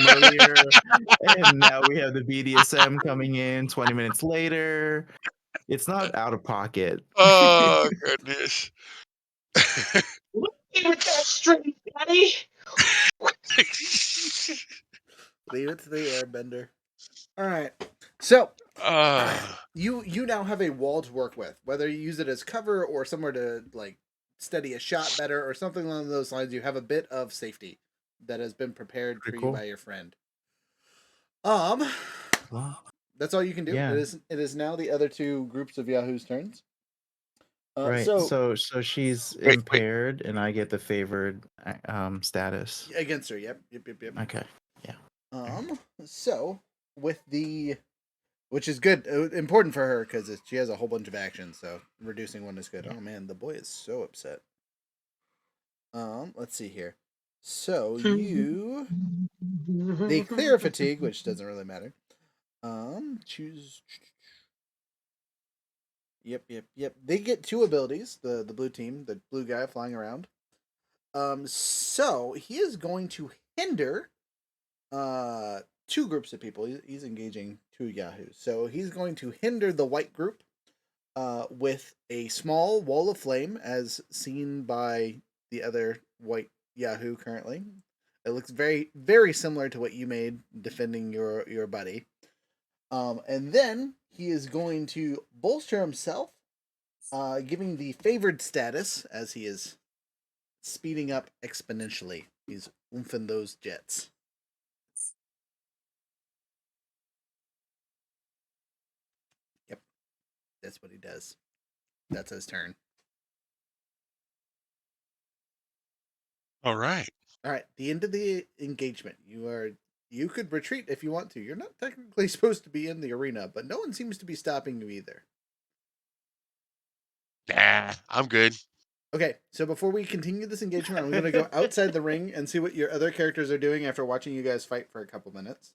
earlier, and now we have the BDSM coming in 20 minutes later. It's not out of pocket. Oh goodness. Look at me with that string, Daddy. Leave it to the airbender. All right. So uh, you now have a wall to work with. Whether you use it as cover or somewhere to like steady a shot better or something along those lines, you have a bit of safety that has been prepared for Pretty you cool. by your friend. Um, Well, that's all you can do. yeah. It is now the other two groups of Yahoo's turns. Right. So So she's wait. impaired, and I get the favored status. against her, yep. Okay. So with the which is good, important for her because she has a whole bunch of actions. So reducing one is good. Oh man, the boy is so upset. Let's see here. So they clear fatigue, which doesn't really matter. Choose. Yep. They get two abilities. The blue team, the blue guy flying around. So he is going to hinder two groups of people. He's engaging two Yahoos. So he's going to hinder the white group with a small wall of flame, as seen by the other white Yahoo currently. It looks very, very similar to what you made defending your buddy. And then he is going to bolster himself, giving the favored status as he is speeding up exponentially. He's oomping those jets. Yep, that's what he does. That's his turn. All right. All right, the end of the engagement. You could retreat if you want to. You're not technically supposed to be in the arena, but no one seems to be stopping you either. Nah, I'm good. Okay, so before we continue this engagement, I'm going to go outside the ring and see what your other characters are doing after watching you guys fight for a couple minutes.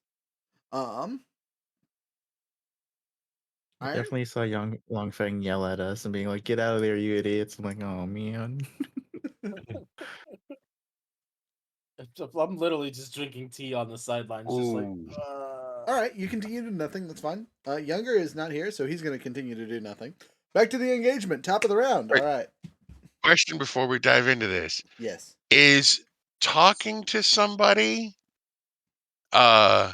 I Iron? definitely saw young Longfeng yell at us and being like, "Get out of there, you idiots!" I'm like, "Oh man." I'm literally just drinking tea on the sidelines, just like. Ooh. All right, you continue to do nothing. That's fine. Younger is not here, so he's going to continue to do nothing. Back to the engagement. Top of the round. All right. Question before we dive into this: Yes. is talking to somebody uh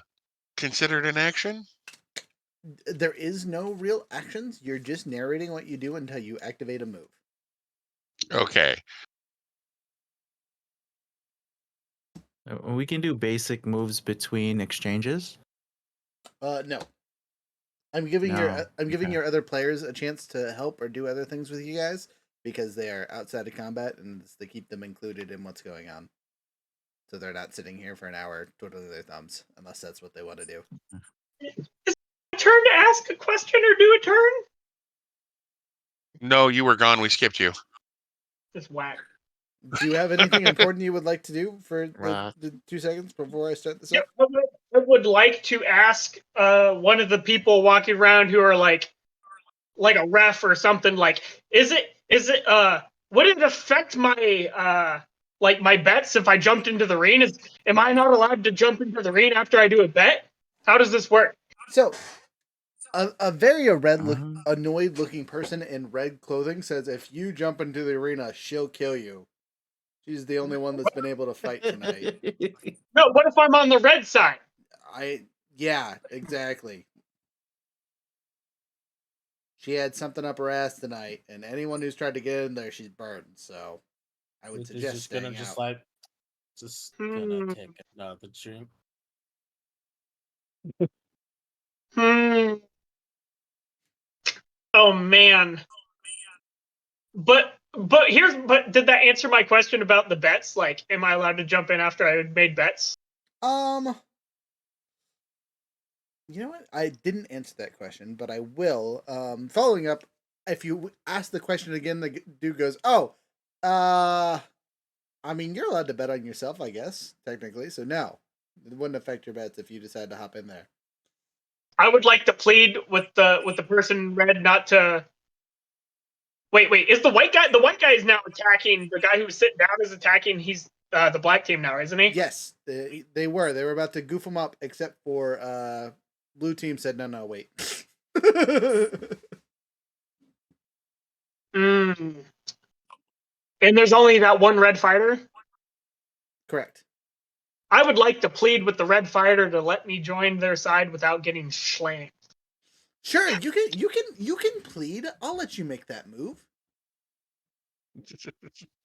considered an action? There is no real actions. You're just narrating what you do until you activate a move. Okay. We can do basic moves between exchanges. No. I'm giving No. Okay. your other players a chance to help or do other things with you guys because they are outside of combat and it's to keep them included in what's going on. So they're not sitting here for an hour twiddling their thumbs unless that's what they want to do. Is it my turn to ask a question or do a turn? No, you were gone. We skipped you. Just whack. Do you have anything important you would like to do for Right. the 2 seconds before I start this Yep, up? I would like to ask one of the people walking around who are like a ref or something. Like, would it affect my like my bets if I jumped into the ring? Am I not allowed to jump into the ring after I do a bet? How does this work? So, a very Um, annoyed looking person in red clothing says if you jump into the arena, she'll kill you. She's the only one that's been able to fight tonight. No, what if I'm on the red side? Yeah, exactly. She had something up her ass tonight, and anyone who's tried to get in there, she's burned. So, I would It's suggest just gonna staying just out. like just gonna take another drink. Hmm. Oh man. But did that answer my question about the bets? Like, am I allowed to jump in after I had made bets? Um, you know what? I didn't answer that question, but I will. Following up, if you ask the question again, the dude goes, "Oh, I mean, you're allowed to bet on yourself, I guess, technically. So no, it wouldn't affect your bets if you decide to hop in there." I would like to plead with the person in red not to. Wait. Is the white guy is now attacking the guy who's sitting down is attacking? He's the black team now, isn't he? Yes, they were about to goof him up, except for blue team said, "No, wait." Mm. And there's only that one red fighter. Correct. I would like to plead with the red fighter to let me join their side without getting slammed. Sure, you can plead. I'll let you make that move.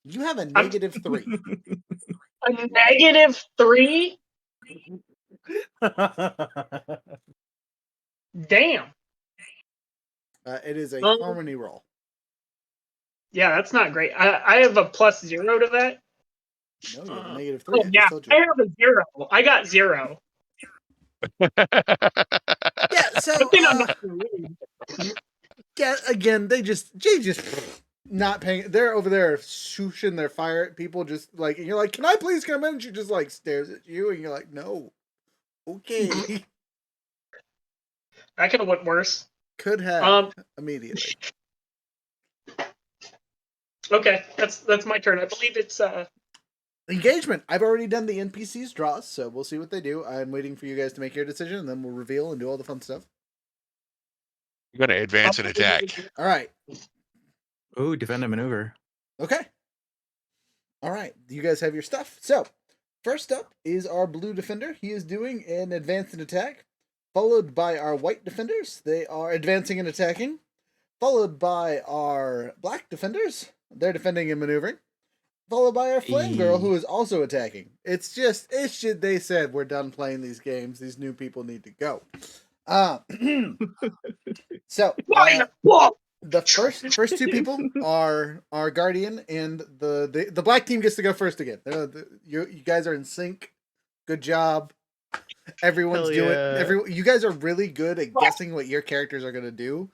You have a -3. A -3? Damn. It is a harmony roll. Yeah, that's not great. I have a +0 to that. No, you have a -3. Oh, I yeah, just told you. I have a 0. I got 0. Yeah, so Something I'm not gonna read. yeah, again, they just not paying. They're over there shooshing their fire at people, just like, and you're like, "Can I please come in?" And she just like stares at you, and you're like, "No, okay." That could have went worse. Could have Um, immediately. Okay, that's my turn. I believe it's Engagement. I've already done the NPCs draws, so we'll see what they do. I'm waiting for you guys to make your decision, and then we'll reveal and do all the fun stuff. I'm gonna advance and attack. All right. Ooh, defend and maneuver. Okay. All right. You guys have your stuff. So, first up is our blue defender. He is doing an advance and attack, followed by our white defenders. They are advancing and attacking, followed by our black defenders. They're defending and maneuvering, followed by our flame girl, who is also attacking. It's just they said we're done playing these games. These new people need to go. So the first two people are our guardian, and the black team gets to go first again. You guys are in sync. Good job. Everyone's Hell yeah. doing. You guys are really good at guessing what your characters are gonna do.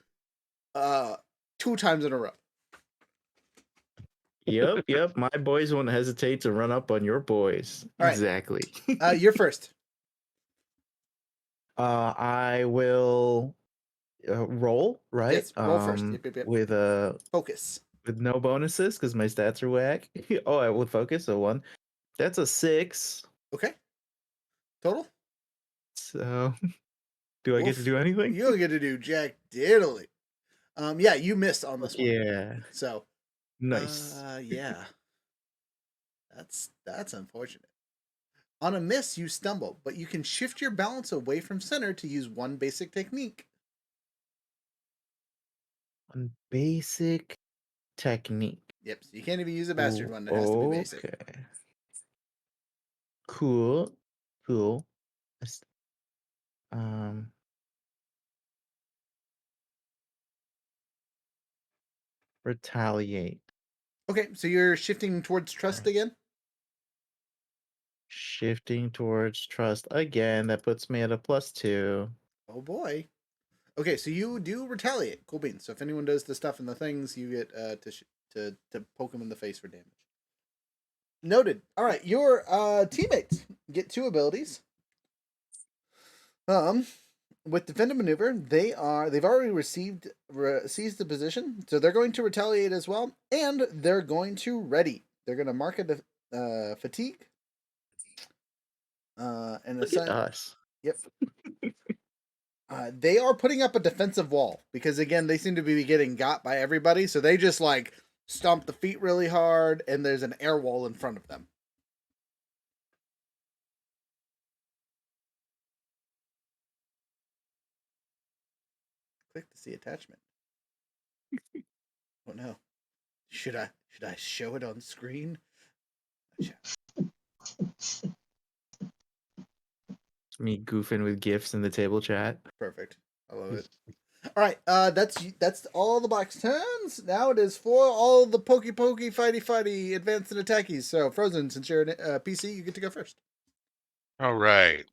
2 times in a row. Yep. My boys won't hesitate to run up on your boys. All right. Exactly. You're first. I will roll, right? Yes, roll first. Yep. With Focus. with no bonuses because my stats are whack. Oh, I would focus. So 1. That's a 6. Okay. Total. So, do I get to Oof. do anything? You don't get to do jack diddly. Yeah, you missed on this one. Yeah. So. Nice. Yeah. That's unfortunate. On a miss, you stumble, but you can shift your balance away from center to use one basic technique. One basic technique. Yep, so you can't even use a bastard Ooh, one. It has to be basic. Okay. Cool. That's- Um. Retaliate. Okay, so you're shifting towards trust again? Shifting towards trust again. That puts me at a +2. Oh boy. Okay, so you do retaliate. Cool beans. So if anyone does the stuff and the things, you get to poke them in the face for damage. Noted. All right, your teammates get 2 abilities. With defend and maneuver, they've already seized the position, so they're going to retaliate as well, and they're going to ready. They're going to mark a fatigue. And Look at us. Yep. They are putting up a defensive wall because again they seem to be getting got by everybody, so they just like stomp the feet really hard, and there's an air wall in front of them. Click to see attachment. Oh no. Should I show it on screen? It's me goofing with gifs in the table chat. Perfect. I love it. All right, that's all the box turns. Now it is for all the pokey fighty advanced and attackies. So Frozen, since you're a PC, you get to go first. All right.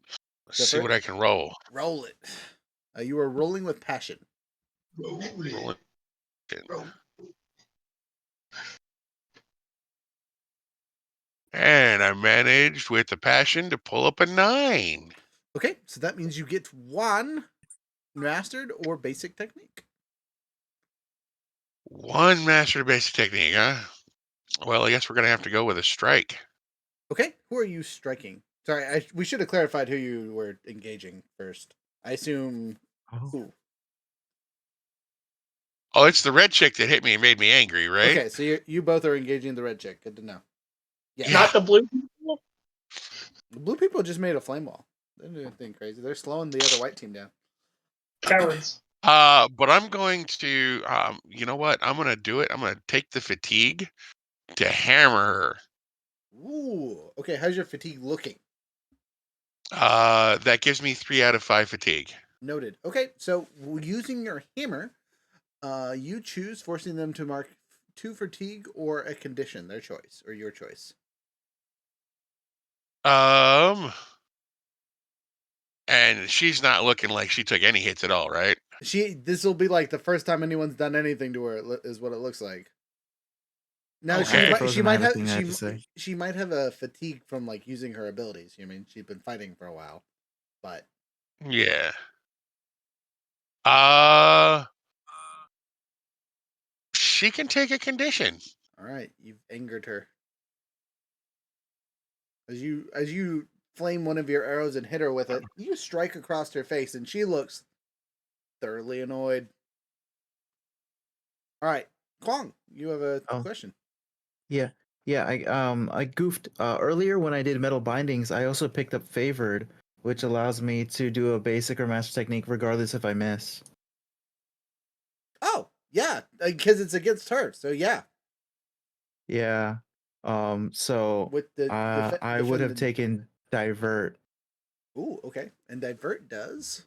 Let's Go see for what it. I can roll. Roll it. You are rolling with passion. Rolling. And I managed with the passion to pull up a 9. Okay, so that means you get 1 mastered or basic technique. 1 master basic technique, huh? Well, I guess we're gonna have to go with a strike. Okay, who are you striking? Sorry, we should have clarified who you were engaging first. I assume Oh. who? Oh, it's the red chick that hit me and made me angry, right? Okay, so you both are engaging the red chick. Good to know. Yeah. Yeah. Not the blue people? The blue people just made a flame wall. They didn't do anything crazy. They're slowing the other white team down. Cowards. But I'm going to, you know what? I'm gonna do it. I'm gonna take the fatigue to hammer her. Ooh. Okay, how's your fatigue looking? That gives me 3 out of 5 fatigue. Noted. Okay, so using your hammer, you choose, forcing them to mark 2 fatigue or a condition, their choice or your choice. And she's not looking like she took any hits at all, right? This will be like the first time anyone's done anything to her, is what it looks like. Now Okay. she Frozen, I might have a have thing I have to say. she might have a fatigue from like using her abilities. I mean, she's been fighting for a while, but Yeah. She can take a condition. all right, you've angered her. As you flame one of your arrows and hit her with it, you strike across her face, and she looks thoroughly annoyed. All right, Kwong, you have a Oh. question. Yeah, yeah. I goofed earlier when I did metal bindings. I also picked up favored, which allows me to do a basic or master technique regardless if I miss. Oh, yeah, because it's against her. So yeah, Yeah. So with the I would have defended. taken divert. Ooh, okay, and divert does.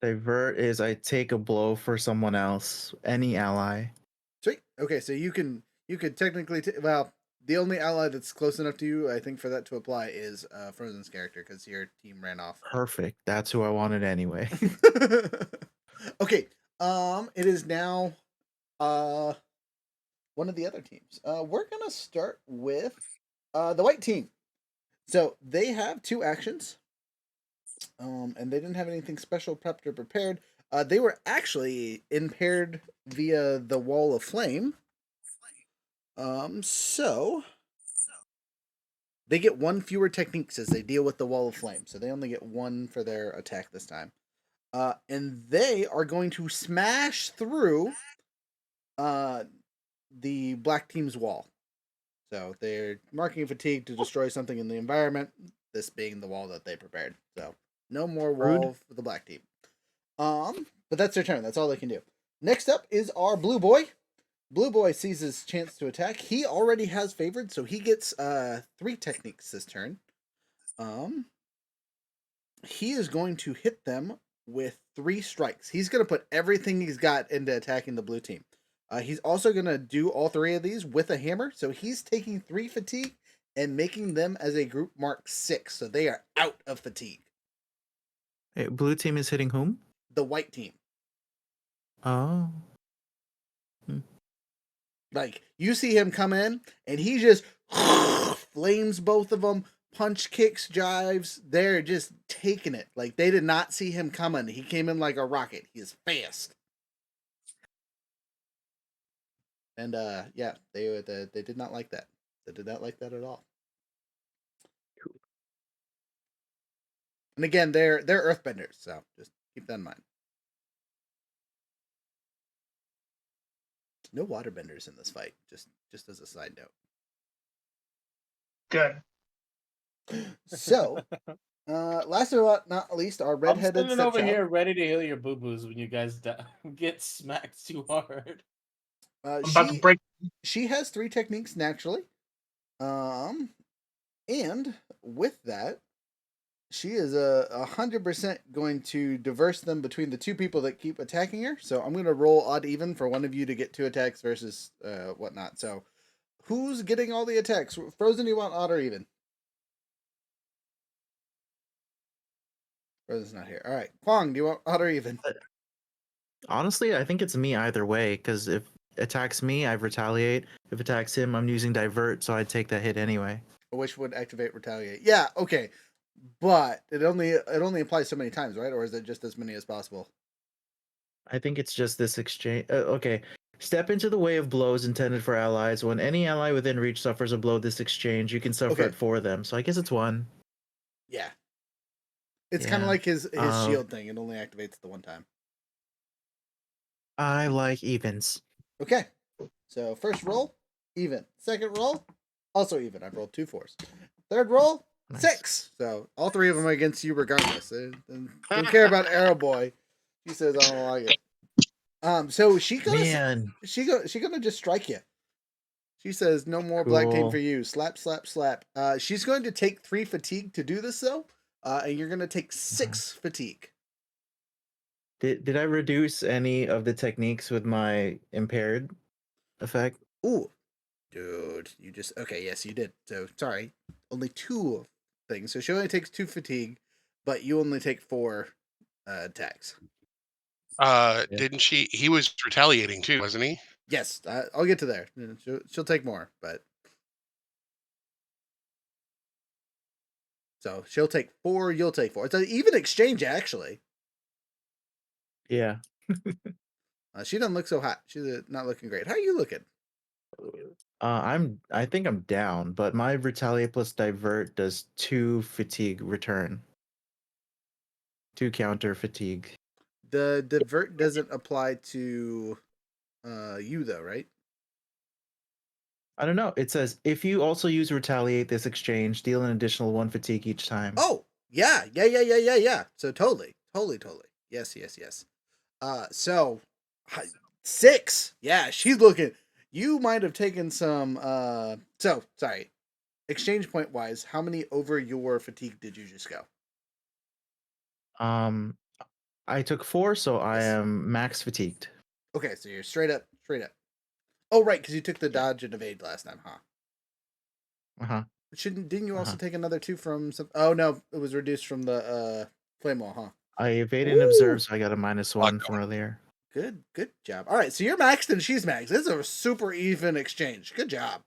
Divert is I take a blow for someone else, any ally. Sweet. Okay, so you could technically well, the only ally that's close enough to you, I think, for that to apply is Frozen's character because your team ran off. Perfect. That's who I wanted anyway. Okay. It is now one of the other teams. We're gonna start with the white team. So they have 2 actions. And they didn't have anything special prepped or prepared. They were actually impaired via the wall of flame. So they get 1 fewer techniques as they deal with the wall of flame. So they only get 1 for their attack this time. And they are going to smash through the black team's wall. So they're marking fatigue to destroy something in the environment, this being the wall that they prepared. So no more wall Rude. for the black team. But that's their turn. That's all they can do. Next up is our blue boy. Blue boy sees his chance to attack. He already has favored, so he gets 3 techniques this turn. He is going to hit them with 3 strikes. He's going to put everything he's got into attacking the blue team. He's also going to do all 3 of these with a hammer. So he's taking 3 fatigue and making them as a group mark 6. So they are out of fatigue. Hey, blue team is hitting whom? The white team. Oh. Like, you see him come in, and he just flames both of them, punch kicks, jives. They're just taking it. Like, they did not see him coming. He came in like a rocket. He is fast. And, yeah, they did not like that. They did not like that at all. And again, they're earthbenders, so just keep that in mind. No waterbenders in this fight, just as a side note. Good. So, last but not least, our I'm redheaded standing over stepchild. here ready to heal your boo boos when you guys get smacked too hard. I'm about to break. She has 3 techniques naturally. And with that, she is 100% going to diverse them between the 2 people that keep attacking her. So I'm going to roll odd even for one of you to get 2 attacks versus whatnot. So who's getting all the attacks? Frozen, do you want odd or even? Frozen's not here. All right. Kwong, do you want odd or even? Honestly, I think it's me either way, because if attacks me, I retaliate. If attacks him, I'm using divert, so I'd take that hit anyway. Which would activate retaliate. Yeah, okay. But it only applies so many times, right? Or is it just as many as possible? I think it's just this exchange. Okay. Step into the way of blows intended for allies. When any ally within reach suffers a blow this exchange, you can suffer Okay. it for them. So I guess it's 1. Yeah. It's kind of Yeah. like his shield thing. It only activates the 1 time. I like evens. Okay. So first roll, even. Second roll, also even. I've rolled 2 4s. Third roll, Nice. 6. So all 3 of them are against you regardless. They don't care about Arrow Boy. He says I don't like it. So she gonna just strike you. She says no more black team Cool. for you. Slap, slap, slap. She's going to take 3 fatigue to do this though. And you're gonna take 6 fatigue. Did I reduce any of the techniques with my impaired effect? Ooh, dude, you just okay. Yes, you did. So sorry, only 2 things. So she only takes 2 fatigue, but you only take 4 attacks. Didn't she? He was retaliating too, wasn't he? Yes, I'll get to there. She'll take more, but so she'll take 4. You'll take 4. It's an even exchange actually. Yeah. She doesn't look so hot. She's not looking great. How are you looking? I think I'm down, but my retaliate plus divert does 2 fatigue return. 2 counter fatigue. The divert doesn't apply to you though, right? I don't know. It says if you also use retaliate this exchange, deal an additional 1 fatigue each time. Oh, yeah. So totally. Yes. So 6. Yeah, she's looking. You might have taken some so sorry. Exchange point wise, how many over your fatigue did you just go? I took 4, so I Yes. am max fatigued. Okay, so you're straight up. Oh right, because you took the dodge and evade last time, huh? Uh-huh. Didn't you also take another 2 from some? Oh no, it was reduced from the flame wall, huh? I evaded and observed, so I got a -1 from earlier. Good job. All right, so you're maxed and she's maxed. This is a super even exchange. Good job.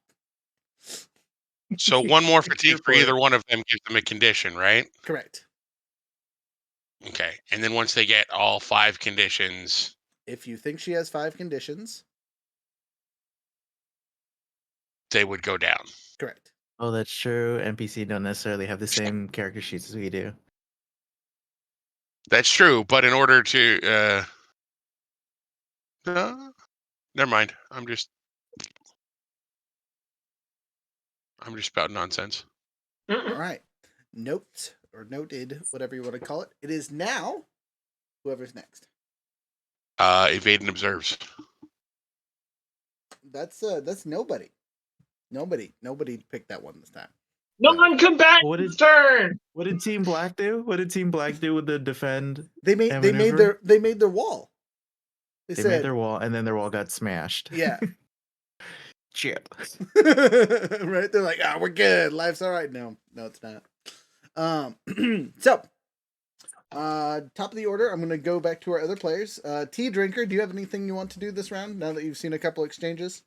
So 1 more fatigue Here for for it. either one of them gives them a condition, right? Correct. Okay, and then once they get all 5 conditions, If you think she has 5 conditions, they would go down. correct. Oh, that's true. NPC don't necessarily have the same character sheets as we do. That's true, but in order to never mind. I'm just spouting nonsense. All right. Note or noted, whatever you want to call it. It is now whoever's next. Evade and observes. That's nobody. Nobody picked that one this time. Non-combatant turn. What did Team Black do? What did Team Black do with the defend? They made and they maneuver? made their wall. They said made their wall, and then their wall got smashed. Yeah. Chip. Right? They're like, we're good. Life's all right. No, it's not. So top of the order, I'm gonna go back to our other players. Tea Drinker, do you have anything you want to do this round now that you've seen a couple exchanges?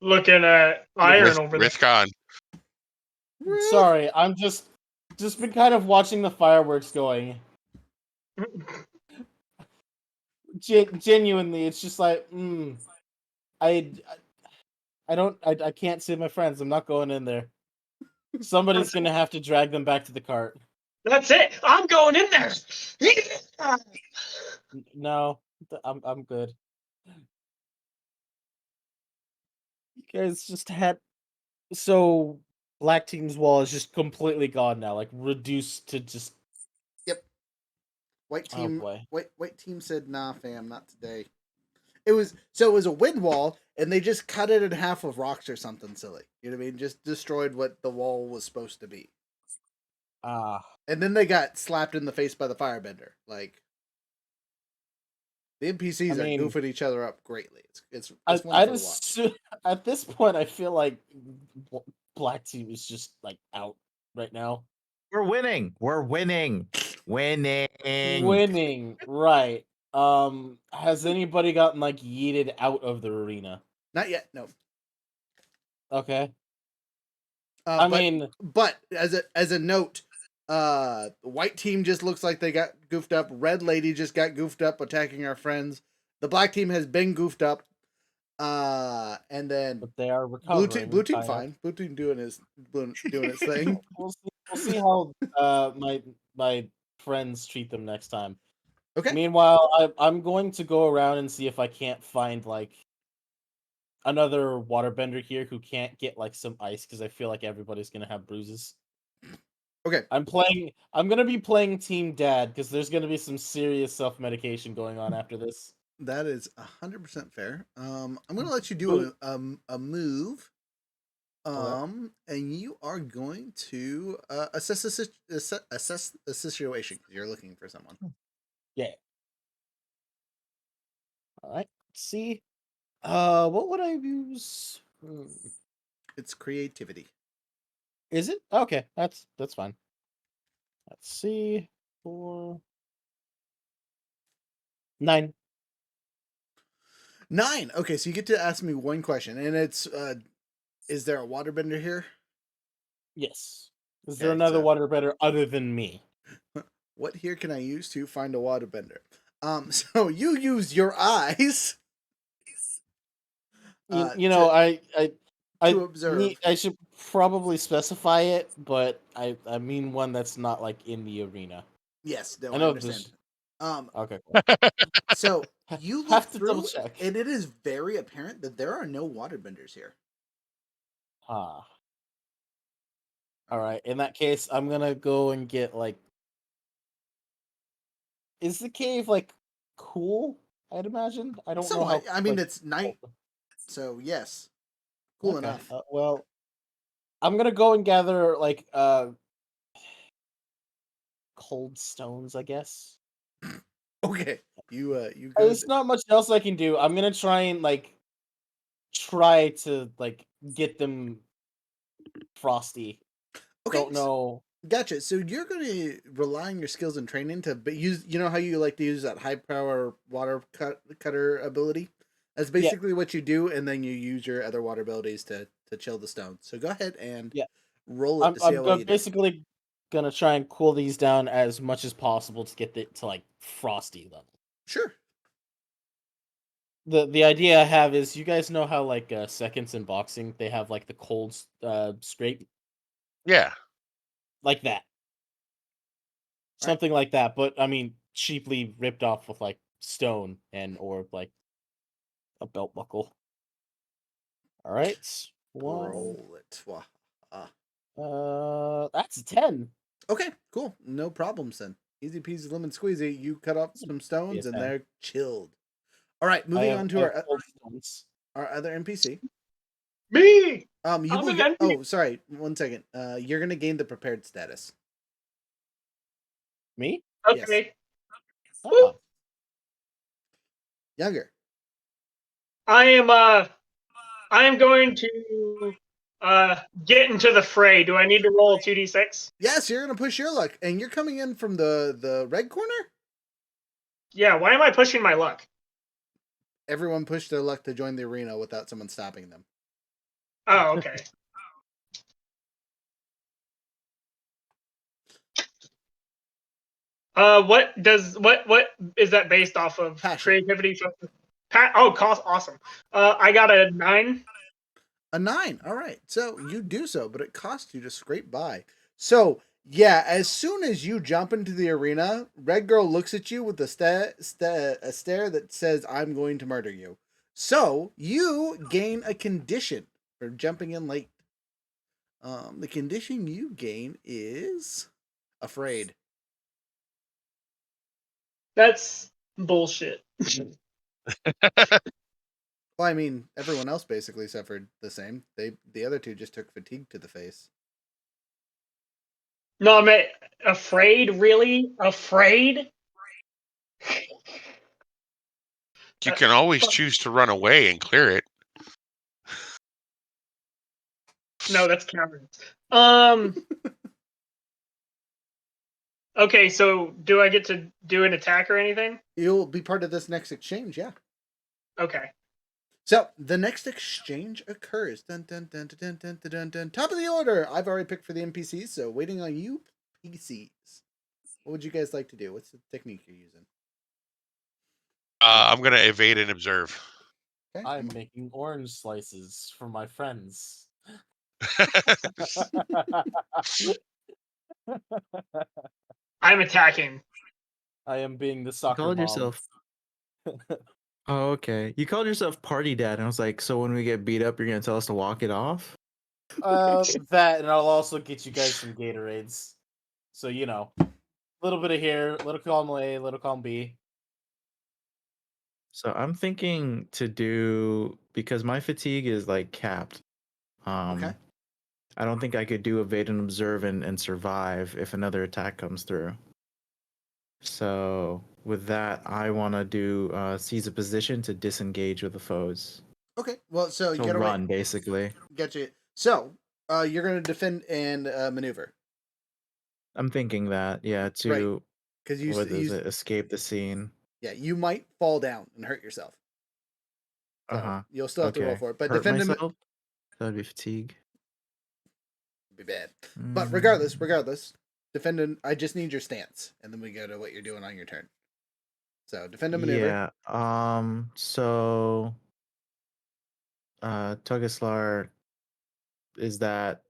Looking at Iron over there. Risk on. Sorry, I'm just been kind of watching the fireworks going. Genuinely, it's just like, I can't save my friends. I'm not going in there. Somebody's gonna have to drag them back to the cart. That's it. I'm going in there. No, I'm good. You guys just had so black team's wall is just completely gone now, like reduced to just. Yep. White team. Oh boy. White team said, "Nah, fam, not today." It was a wind wall, and they just cut it in half with rocks or something silly. You know what I mean? Just destroyed what the wall was supposed to be. And then they got slapped in the face by the firebender. Like the NPCs are goofing each other up greatly. It's I just at this point I feel like black team is just like out right now. We're winning. Winning. Right. Has anybody gotten like yeeted out of the arena? Not yet. No. Okay. But as a note, white team just looks like they got goofed up. Red lady just got goofed up attacking our friends. The black team has been goofed up. And then but they are recovering. Blue team fine. Blue team doing its thing. We'll we'll see how my friends treat them next time. Okay. Meanwhile, I'm going to go around and see if I can't find like another waterbender here who can't get like some ice because I feel like everybody's gonna have bruises. Okay. I'm gonna be playing Team Dad because there's gonna be some serious self medication going on after this. That is 100% fair. I'm gonna let you do a move. And you are going to assess the situation because you're looking for someone. Yeah. All right. Let's see. What would I use? It's creativity. Is it? Okay, that's fine. Let's see. 4 9. 9. Okay, so you get to ask me one question, and it's is there a waterbender here? Yes. Is there Okay, another so waterbender other than me? what here can I use to find a waterbender? So you use your eyes You know, I to observe. I should probably specify it, but I mean one that's not like in the arena. Yes, no, I I know understand. this. Um, Okay. Cool. so you look Have to double through, check. and it is very apparent that there are no waterbenders here. Ah. All right. In that case, I'm gonna go and get like. Is the cave like cool? I'd imagine. I don't know Somewhat. how. I mean, Like, it's night, so yes, cool okay. enough. Well, I'm gonna go and gather like cold stones, I guess. Okay, you go. There's not much else I can do. I'm gonna try and like try to like get them frosty. Okay, Don't know. gotcha. So you're going to rely on your skills and training to use. You know how you like to use that high power cutter ability. That's Yeah, basically what you do, and then you use your other water abilities to chill the stone. So go ahead and yeah. roll it to see how well you do. Basically gonna try and cool these down as much as possible to get it to like frosty level. Sure. The idea I have is you guys know how like seconds in boxing they have like the cold scrape Yeah. like that. Right. Something like that, but I mean cheaply ripped off with like stone and or like a belt buckle. All right. One. Roll it. Wah. That's a 10. Okay, cool. No problems then. Easy peasy lemon squeezy. You cut off some stones and Yeah, 10. they're chilled. All right, moving on to I have cold stones. our other NPC. Me. You I'm will an get. NPC. Oh, sorry. 1 second. You're gonna gain the prepared status. Me? Yes. Okay. Oh. Younger. I am going to get into the fray. Do I need to roll 2d6? Yes, you're gonna push your luck, and you're coming in from the red corner. Yeah, why am I pushing my luck? Everyone pushed their luck to join the arena without someone stopping them. Oh, okay. What is that based off of? Passion. Creativity. Cost. Awesome. I got a 9. A 9. All right. So you do so, but it costs you to scrape by. So yeah, as soon as you jump into the arena, Red Girl looks at you with a stare that says, "I'm going to murder you." So you gain a condition for jumping in late. The condition you gain is afraid. That's bullshit. Well, I mean, everyone else basically suffered the same. The other two just took fatigue to the face. No, I'm afraid. Really afraid? You can always choose to run away and clear it. No, that's cowardice. Okay, so do I get to do an attack or anything? You'll be part of this next exchange, yeah. Okay. So the next exchange occurs. Dun, dun, dun, dun, dun, dun, dun, dun. Top of the order. I've already picked for the NPCs, so waiting on you, PCs. What would you guys like to do? What's the technique you're using? I'm gonna evade and observe. Okay. I'm making orange slices for my friends. I'm attacking. I am being the You soccer called mom. yourself. Oh, okay. You called yourself Party Dad, and I was like, so when we get beat up, you're gonna tell us to walk it off? That, and I'll also get you guys some Gatorades. So, a little bit of here, little column A, little column B. So I'm thinking to do, because my fatigue is like capped. Okay. I don't think I could do evade and observe and survive if another attack comes through. So with that, I want to do seize a position to disengage with the foes. Okay. Well, so you To gotta run, wait. basically. Gotcha. So, you're gonna defend and maneuver, I'm thinking that, yeah, right? to Because you what is you it? Escape the scene. yeah, you might fall down and hurt yourself. So Uh-huh. you'll still have to roll Okay. for it. But Hurt defend him myself? That'd be fatigue. be bad. But Mm, regardless, defend and I just need your stance, and then we go to what you're doing on your turn. So defend and maneuver. Yeah. So Tugaslar, is that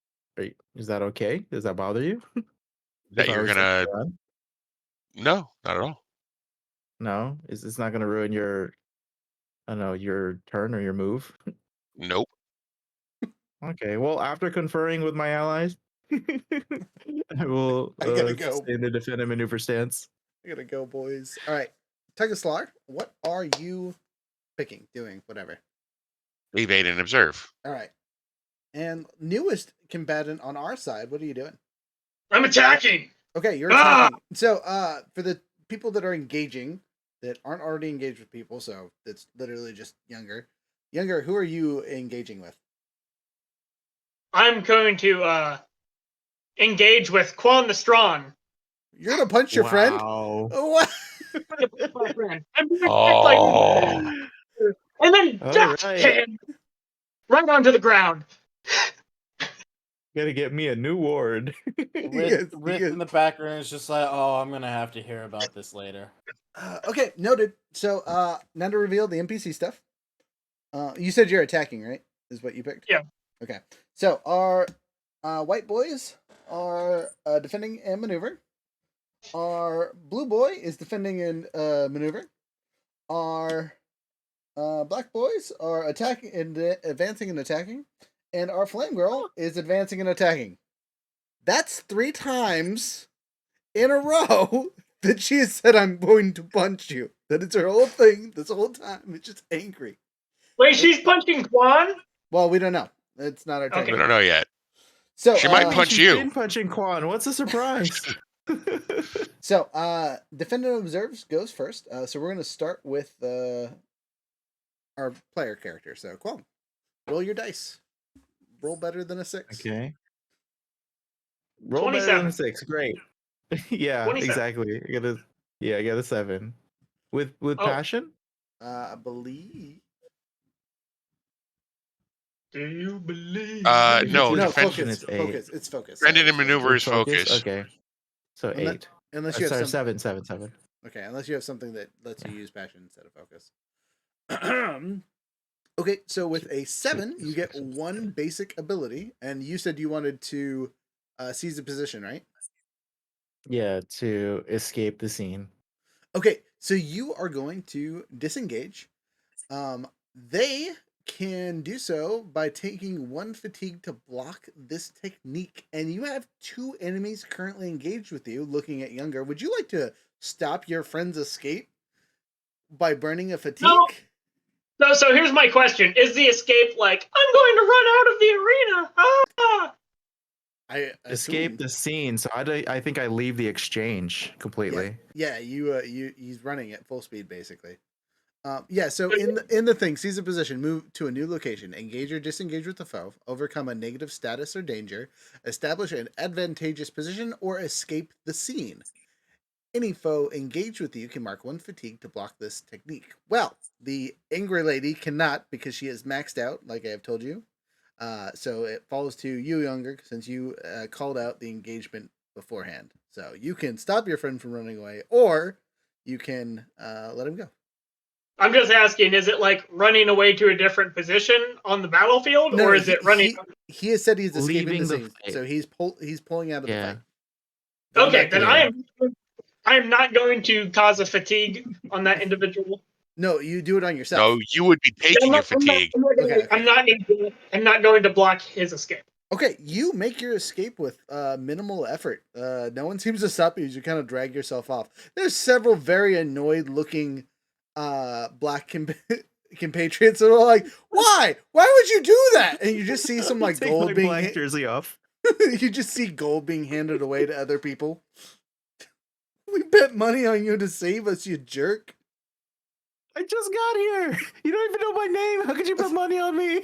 is that okay? Does that bother you? That If I you're was to gonna run? no, not at all. No? It's not gonna ruin your, I don't know, your turn or your move? Nope. Okay. Well, after conferring with my allies, I will I gotta go. stay in the defend and maneuver stance. I gotta go, boys. All right, Tugaslar, what are you picking? Doing whatever. Evade and observe. All right. And newest combatant on our side, what are you doing? I'm attacking. Okay, you're Ah! attacking. So, for the people that are engaging, that aren't already engaged with people, so it's literally just younger. Younger, who are you engaging with? I'm going to engage with Quan the Strong. You're gonna punch your friend? Wow. What? My friend. I'm being attacked by Oh, and then All duck right. him right onto the ground. Gotta get me a new ward. Yes, Rith yes. in the background is just like, oh, I'm gonna have to hear about this later. Okay, noted. So, now to reveal the NPC stuff. You said you're attacking, right? Is what you picked? Yeah. Okay. So, our white boys are defending and maneuver. Our blue boy is defending and maneuver. Our black boys are attacking and advancing and attacking. And our flame girl is advancing and attacking. That's 3 times in a row that she has said, I'm going to punch you. That is her whole thing this whole time. It's just angry. Wait, she's punching Quan? Well, we don't know. It's not our turn. Okay. we don't know yet. So, She might punch She's you. been punching Quan. What's the surprise? So, defend and observes goes first. So we're going to start with our player character. So, Quam, roll your dice. Roll better than a 6. Okay. Roll better than 27. a 6. Great. Yeah, 27. exactly. I got a 7. With Oh. passion? I believe. Do you believe? No, No, defend. Passion focus. is 8. Focus. It's focus. Defend Sorry, and it's maneuver With is focus. Okay. So Unless- 8. Unless you have Sorry, some, 7. Okay, unless you have something that lets you use passion instead of focus. Okay, so with a 7, you get 1 basic ability, and you said you wanted to seize a position, right? Yeah, to escape the scene. Okay, so you are going to disengage. They can do so by taking 1 fatigue to block this technique, and you have 2 enemies currently engaged with you. Looking at Younger, would you like to stop your friend's escape by burning a fatigue? No. So here's my question: is the escape like I'm going to run out of the arena? Ah! I Escape assumed. the scene. So I think I leave the exchange completely. Yeah, he's running at full speed basically. Yeah, so in the thing, seize a position, move to a new location, engage or disengage with the foe, overcome a negative status or danger, establish an advantageous position, or escape the scene. Any foe engaged with you can mark 1 fatigue to block this technique. Well, the angry lady cannot because she is maxed out, like I have told you. So it falls to you, Younger, since you called out the engagement beforehand. So you can stop your friend from running away, or you can let him go. I'm just asking: is it like running away to a different position on the battlefield, or is it running? He has said he's escaping Leaving the the scene, fight. so he's pulling out of the fight. Going Okay, back to then you. I am not going to cause a fatigue on that individual. No, you do it on yourself. No, you would be taking your fatigue. Okay. I'm not going to block his escape. Okay, you make your escape with minimal effort. No one seems to stop you as you kind of drag yourself off. There's several very annoyed looking black compatriots that are like, why? Why would you do that? And you just see some like Take gold my being black jersey off. you just see gold being handed away to other people. We bet money on you to save us, you jerk. I just got here. You don't even know my name. How could you put money on me?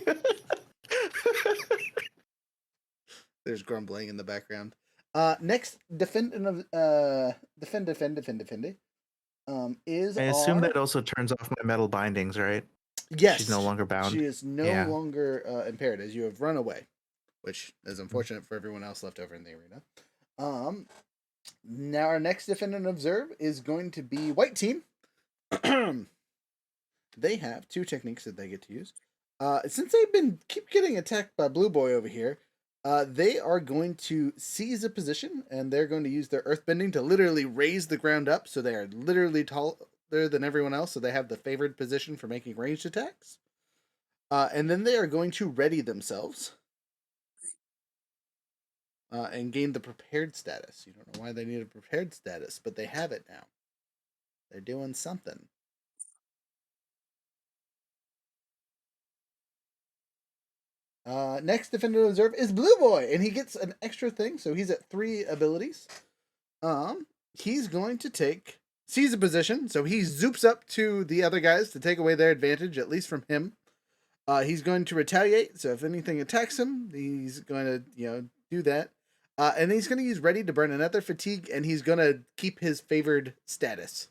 There's grumbling in the background. Next defendant of defend. Is I assume our... that also turns off my metal bindings, right? Yes, She's no longer bound. She is no longer impaired as you have run away, which is unfortunate for everyone else left over in the arena. Now our next defendant observe is going to be white team. They have two techniques that they get to use. Since they've keep getting attacked by blue boy over here, they are going to seize a position and they're going to use their earthbending to literally raise the ground up, so they are literally taller than everyone else, so they have the favored position for making ranged attacks. And then they are going to ready themselves and gain the prepared status. You don't know why they need a prepared status, but they have it now. They're doing something. Next defender reserve is Blue Boy, and he gets an extra thing, so he's at 3 abilities. He's going to seize a position, so he zoops up to the other guys to take away their advantage, at least from him. He's going to retaliate, so if anything attacks him, he's going to, do that. And he's going to use Ready to burn another fatigue, and he's going to keep his favored status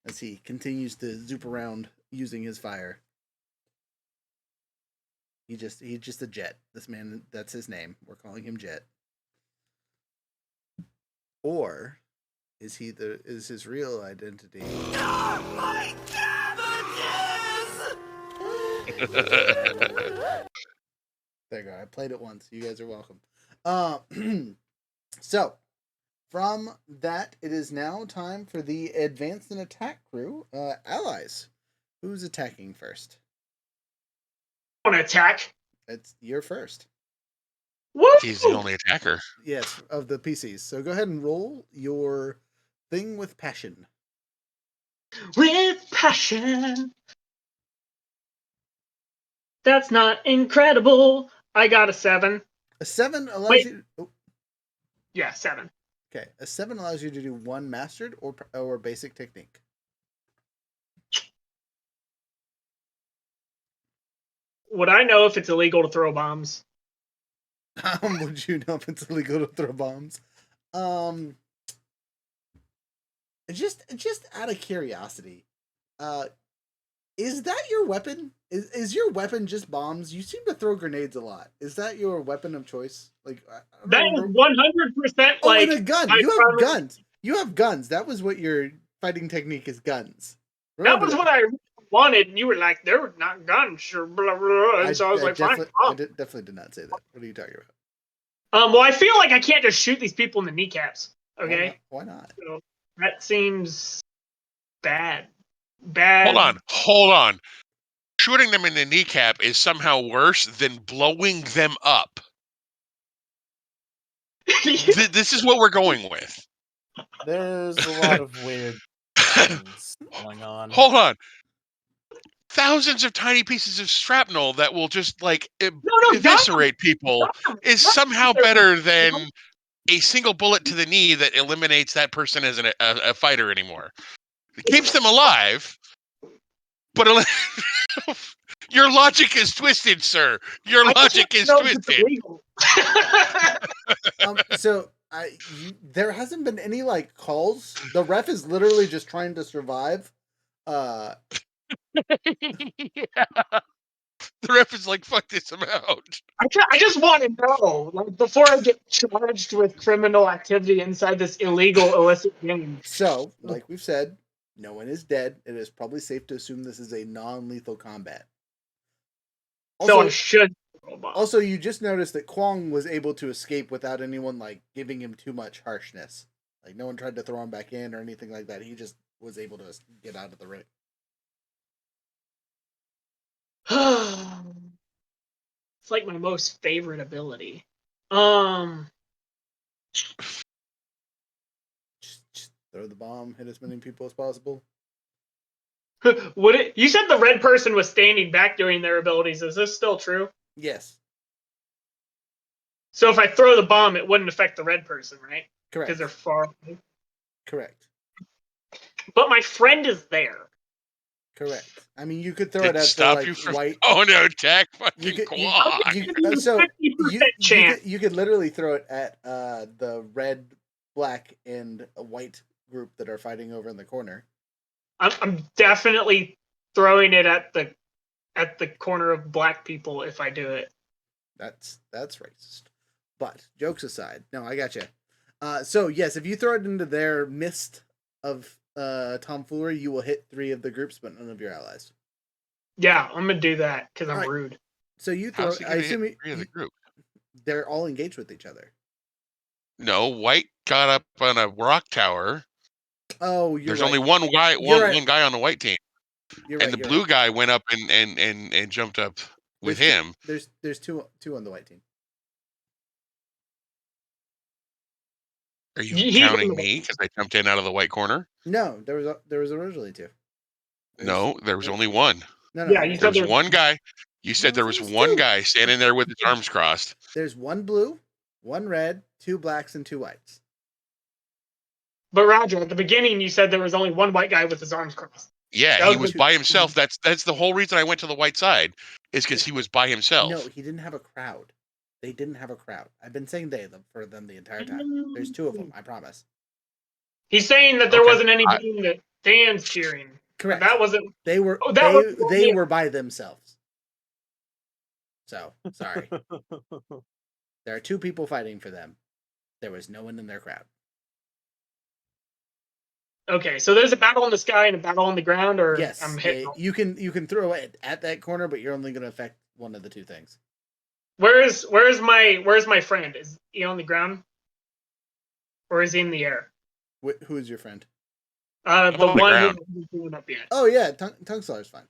as he continues to zoop around using his fire. He's just a Jet. This man, that's his name. We're calling him Jet. Or is his real identity? My cabbages! There you go. I played it once. You guys are welcome. So from that, it is now time for the advanced and attack crew. Allies, who's attacking first? On attack. You're first. Woo! He's the only attacker. Yes, of the PCs. So go ahead and roll your thing with passion. With passion. That's not incredible. I got a 7. A 7 allows you. Oh. Yeah, 7. Okay, a 7 allows you to do 1 mastered or basic technique. Would I know if it's illegal to throw bombs? Would you know if it's illegal to throw bombs? Just out of curiosity, is that your weapon? Is your weapon just bombs? You seem to throw grenades a lot. Is that your weapon of choice? Like that is 100% oh, like and a gun. You have guns. You have guns. That was what your fighting technique is. Guns. Remember that was what I wanted, and you were like, "They're not guns," or blah, blah, and so I was like, "Fine." I definitely did not say that. What are you talking about? Well, I feel like I can't just shoot these people in the kneecaps. Okay. Why not? So that seems bad. Bad. Hold on. Shooting them in the kneecap is somehow worse than blowing them up. This is what we're going with. There's a lot of weird things going on. Hold on. Thousands of tiny pieces of shrapnel that will just eviscerate people is somehow better than a single bullet to the knee that eliminates that person as a fighter anymore. It keeps them alive, but your logic is twisted, sir. Your logic is twisted. So there hasn't been any calls. The ref is literally just trying to survive. Yeah. The ref is like, fuck this, I'm out. I just want to know, before I get charged with criminal activity inside this illegal, illicit game. So, like we've said, no one is dead. It is probably safe to assume this is a non-lethal combat. Also, so I should throw a bomb. Also, you just noticed that Kwong was able to escape without anyone like giving him too much harshness. Like no one tried to throw him back in or anything like that. He just was able to get out of the ring. It's like my most favorite ability. Just throw the bomb, hit as many people as possible. Would it? You said the red person was standing back doing their abilities. Is this still true? Yes, So if I throw the bomb, it wouldn't affect the red person, right? correct. Because they're far away. Correct. But my friend is there. Correct. I mean, you could throw Didn't it at stop the you like from white. attack You fucking could Quad. so 50% chance. you could literally throw it at the red, black, and white group that are fighting over in the corner. I'm definitely throwing it at the corner of black people if I do it. That's racist. But jokes aside, no, I got you. So yes, if you throw it into their mist of tomfoolery, you will hit 3 of the groups, but none of your allies. Yeah, I'm gonna do that because I'm Alright. rude. So you throw. How's he I gonna assume hit 3 of the group? they're all engaged with each other. No, White got up on a rock tower. Oh, you're There's right. only one guy, You're right. one guy on the white team, You're and right. the blue guy went up and jumped up with him. There's two on the white team. Are you He's counting me because I jumped in out of the white corner? No, there was originally 2. No, there was only one. No, Yeah, you There said was one guy. You said there was one 2. guy standing there with his arms crossed. There's 1 blue, 1 red, 2 blacks, and 2 whites. But Roger, at the beginning you said there was only one white guy with his arms crossed. Yeah, That he was the- by himself. That's the whole reason I went to the white side, is because he was by himself. No, he didn't have a crowd. They didn't have a crowd. I've been saying for them the entire time. There's 2 of them, I promise. He's saying that there Okay. wasn't anybody in the stands cheering. Correct. That wasn't. They were Oh, that was- they were by themselves. So sorry. There are 2 people fighting for them. There was no one in their crowd. Okay, so there's a battle in the sky and a battle on the ground, or Yes, I'm hitting. you can throw it at that corner, but you're only going to affect one of the 2 things. Where's my friend? Is he on the ground, or is he in the air? Who is your friend? The on the one ground. who hasn't blown up yet. Oh yeah, Tongue-Slar's fine.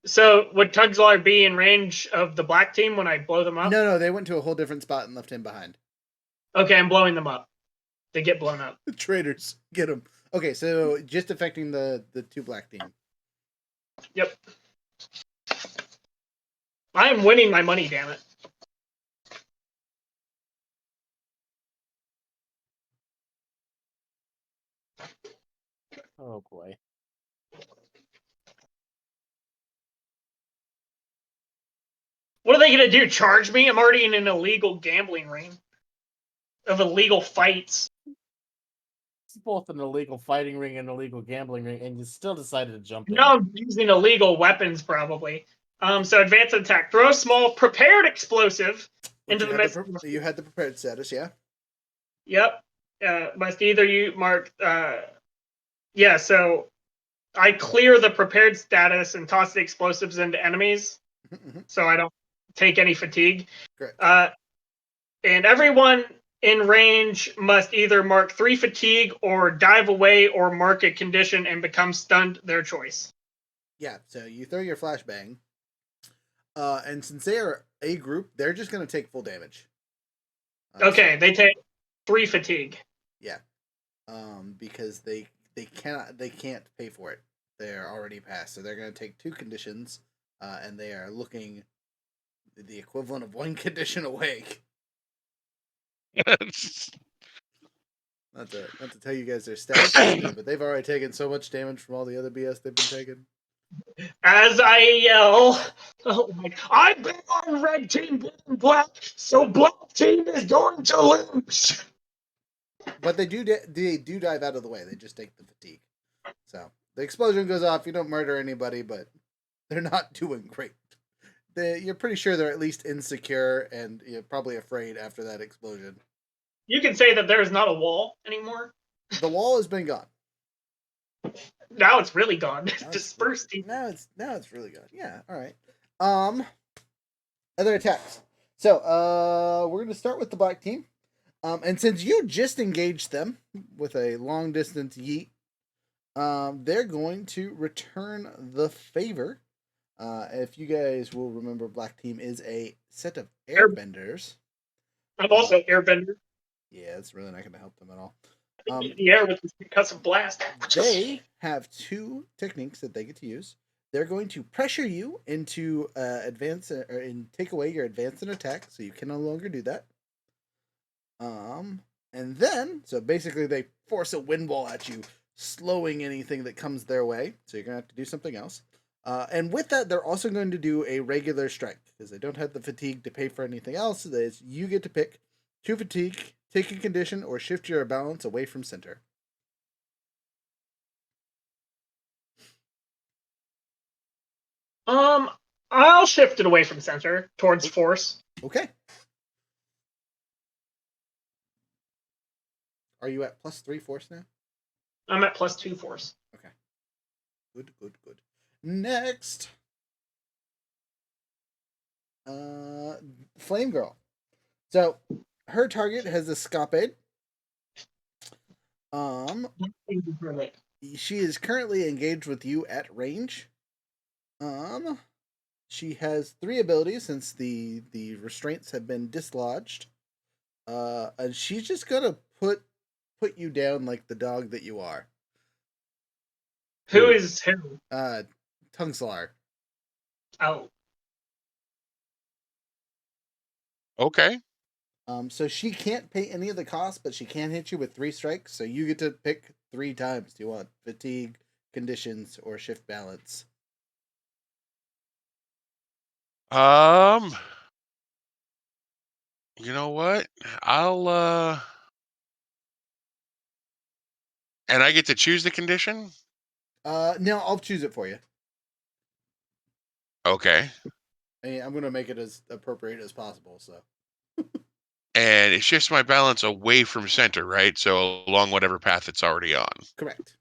So would Tugzlar be in range of the black team when I blow them up? No, they went to a whole different spot and left him behind. Okay, I'm blowing them up. They get blown up. Traitors, get them. Okay, so just affecting the 2 black team. Yep. I am winning my money, damn it. Oh boy. What are they gonna do? Charge me? I'm already in an illegal gambling ring of illegal fights. It's both an illegal fighting ring and an illegal gambling ring, and you still decided to jump in. Now I'm using illegal weapons, probably. So advanced attack. Throw a small prepared explosive into the midst. You had the prepared status, yeah? Yep. Must either you mark. Yeah. So I clear the prepared status and toss the explosives into enemies, so I don't take any fatigue. Correct. And everyone in range must either mark 3 fatigue or dive away or mark a condition and become stunned, their choice. Yeah, so you throw your flashbang. And since they are a group, they're just going to take full damage. Okay, they take 3 fatigue. Yeah. Because they can't pay for it. They're already passed. So they're going to take 2 conditions, and they are looking the equivalent of 1 condition away. Not to tell you guys their stats, but they've already taken so much damage from all the other BS they've been taking. As I yell, oh my, I've been on red team being black, so black team is going to lose. But they do dive out of the way. They just take the fatigue. So the explosion goes off. You don't murder anybody, but they're not doing great. You're pretty sure they're at least insecure and probably afraid after that explosion. You can say that there is not a wall anymore. The wall has been gone. Now it's really gone. It's dispersed. Now it's really gone. Yeah. All right. Other attacks. So, we're going to start with the black team. And since you just engaged them with a long distance yeet, they're going to return the favor. If you guys will remember, black team is a set of airbenders. I'm also airbender. Yeah, it's really not going to help them at all. In the air with this concussive blast. They have two techniques that they get to use. They're going to pressure you into advance or take away your advance and attack, so you can no longer do that. And then, so basically, they force a wind wall at you, slowing anything that comes their way. So you're gonna have to do something else. And with that, they're also going to do a regular strike because they don't have the fatigue to pay for anything else. So you get to pick 2 fatigue, take a condition, or shift your balance away from center. I'll shift it away from center towards force. Okay. Are you at +3 force now? I'm at +2 force. Okay. Good. Next. Flame Girl. So her target has a escapade. She is currently engaged with you at range. She has 3 abilities since the restraints have been dislodged. And she's just gonna put you down like the dog that you are. Who is who? Tungslar. Oh. Okay. So she can't pay any of the costs, but she can hit you with 3 strikes. So you get to pick 3 times. Do you want fatigue, conditions, or shift balance? You know what? And I get to choose the condition? No, I'll choose it for you. Okay. I'm gonna make it as appropriate as possible. So. And it shifts my balance away from center, right? So along whatever path it's already on. Correct.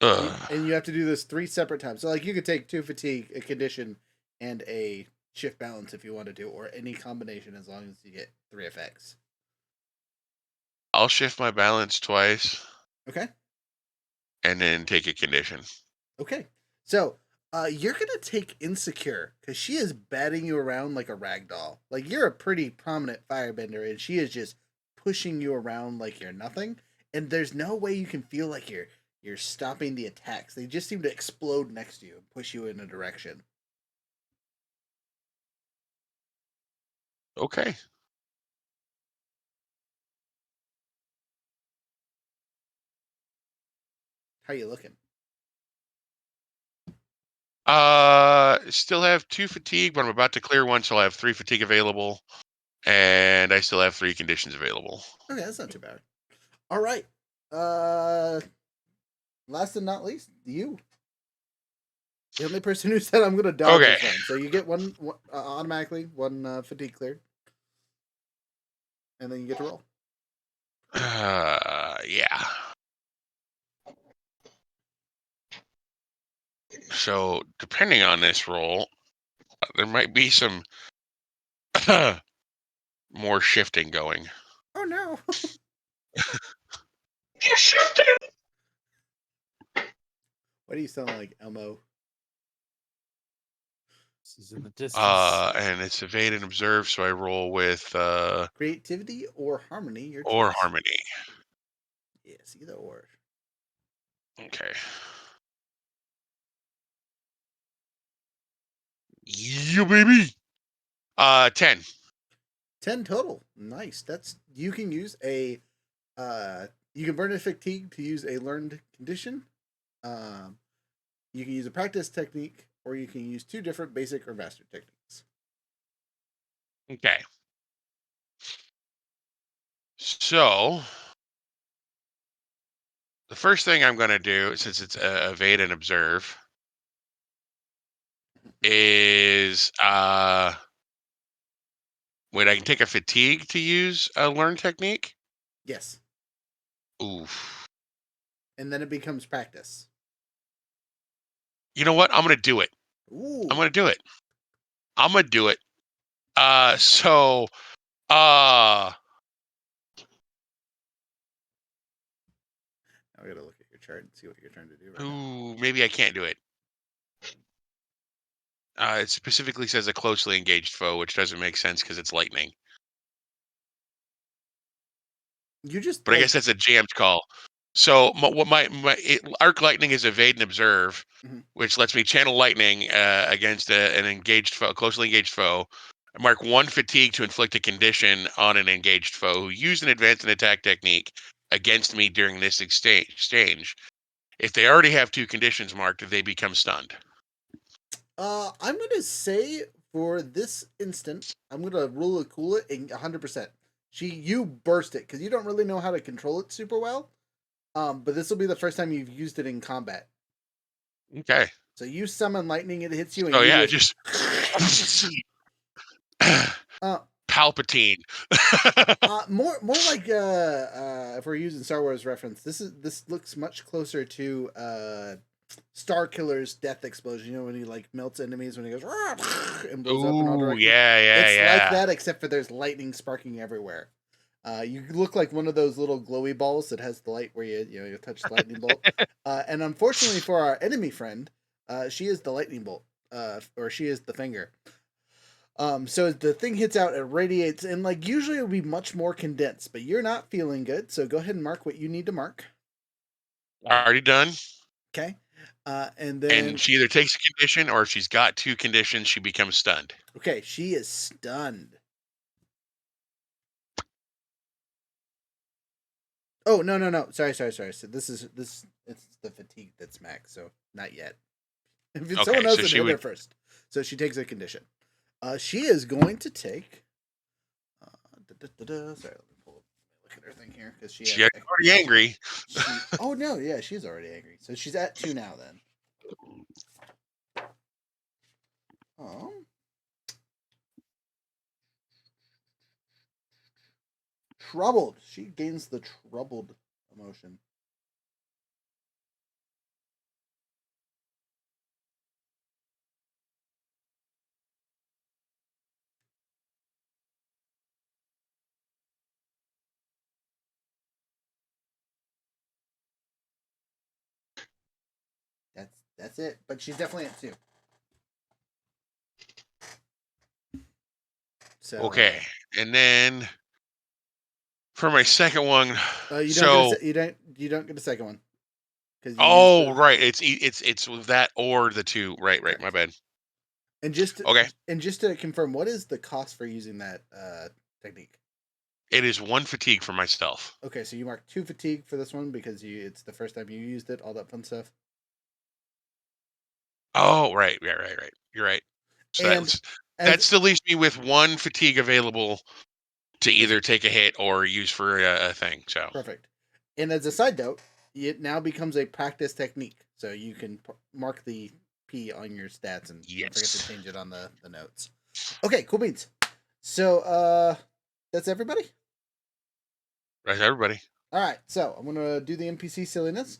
Ugh. And you have to do this 3 separate times. So like you could take 2 fatigue, a condition, and a shift balance if you wanted to, or any combination as long as you get 3 effects. I'll shift my balance twice. Okay. And then take a condition. Okay. So you're gonna take Insecure because she is batting you around like a rag doll. Like you're a pretty prominent firebender, and she is just pushing you around like you're nothing. And there's no way you can feel like you're stopping the attacks. They just seem to explode next to you and push you in a direction. Okay. How you looking? Still have 2 fatigue, but I'm about to clear 1, so I have 3 fatigue available. And I still have 3 conditions available. Okay, that's not too bad. All right. Last and not least, you. The only person who said I'm gonna dodge Okay. this one. So you get one automatically, 1 fatigue cleared. And then you get to roll. Yeah. So, depending on this roll, there might be some more shifting going. Oh no. You shifted! Why do you sound like Elmo? This is in the distance. And it's evade and observe, so I roll with Creativity or harmony, your or choice. harmony. Yes, either or. Okay. Yeah, baby. 10. 10 total. Nice. That's you can use a you can burn a fatigue to use a learned condition. You can use a practice technique, or you can use 2 different basic or master techniques. Okay. So, the first thing I'm going to do, since it's evade and observe, is wait, I can take a fatigue to use a learn technique? Yes. Oof. And then it becomes practice. You know what? I'm going to do it. Ooh. I'm going to do it. I'm gonna do it. So, I gotta look at your chart and see what you're trying to do right now. ooh, maybe I can't do it. It specifically says a closely engaged foe, which doesn't make sense because it's lightning. You just But I guess that's a jammed call. So arc lightning is evade and observe, Mhm. which lets me channel lightning against an engaged foe, closely engaged foe. I mark 1 fatigue to inflict a condition on an engaged foe who used an advanced attack technique against me during this exchange. If they already have 2 conditions marked, they become stunned. I'm gonna say for this instant, I'm gonna rule it cool it in 100%. You burst it because you don't really know how to control it super well. But this will be the first time you've used it in combat. Okay. So you summon lightning, it hits you, and Oh you yeah, just uh, Palpatine. more like if we're using Star Wars reference, this looks much closer to Star Killer's death explosion. You know when he like melts enemies when he goes and blows up in all Ooh, directions. yeah. It's like that, except for there's lightning sparking everywhere. You look like one of those little glowy balls that has the light where you touch the lightning bolt. And unfortunately for our enemy friend, she is the lightning bolt, or she is the finger. So the thing hits out, it radiates, and like usually it would be much more condensed, but you're not feeling good, so go ahead and mark what you need to mark. Already done. Okay. And And then she either takes a condition or if she's got 2 conditions, she becomes stunned. okay, she is stunned. Oh no. Sorry. So this it's the fatigue that's max, so not yet. If it's someone Okay, else so that she hit her would. first. So she takes a condition. She is going to take sorry, let me look at her thing here because she She's already angry. oh no, yeah, she's already angry. So she's at 2 now then. Troubled. She gains the troubled emotion. That's it. But she's definitely at 2. So Okay, and then for my second one, you don't so get you don't get a second one because you used oh the right, it's with that or the 2. Right, my correct. bad. And Okay, just to confirm, what is the cost for using that technique? it is 1 fatigue for myself. Okay, so you mark 2 fatigue for this one because it's the first time you used it, all that fun stuff. Oh right. You're right. So And that as still leaves me with 1 fatigue available to as either take a hit or use for a thing. So perfect. And as a side note, it now becomes a practice technique, so you can mark the P on your stats and don't forget to yes, change it on the notes. Okay, cool beans. So that's everybody. right, everybody. All right, so I'm gonna do the NPC silliness.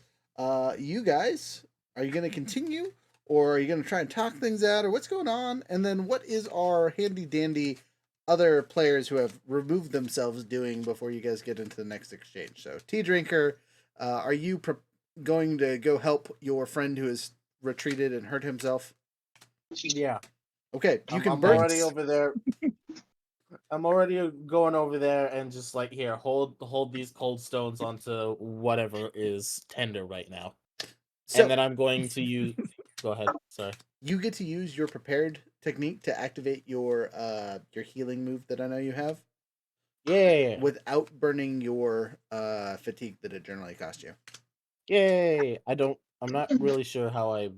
You guys, are you gonna continue, or are you gonna try and talk things out, or what's going on? And then what is our handy dandy other players who have removed themselves doing before you guys get into the next exchange? So Tea Drinker, are you going to go help your friend who has retreated and hurt himself? Yeah. Okay, you can I'm burst. already over there. I'm already going over there and just like here, hold these cold stones onto whatever is tender right now. So And then I'm going to use go ahead. Sorry. you get to use your prepared technique to activate your healing move that I know you have. Yeah. Without burning your fatigue that it generally costs you. Yay. I'm not really sure how I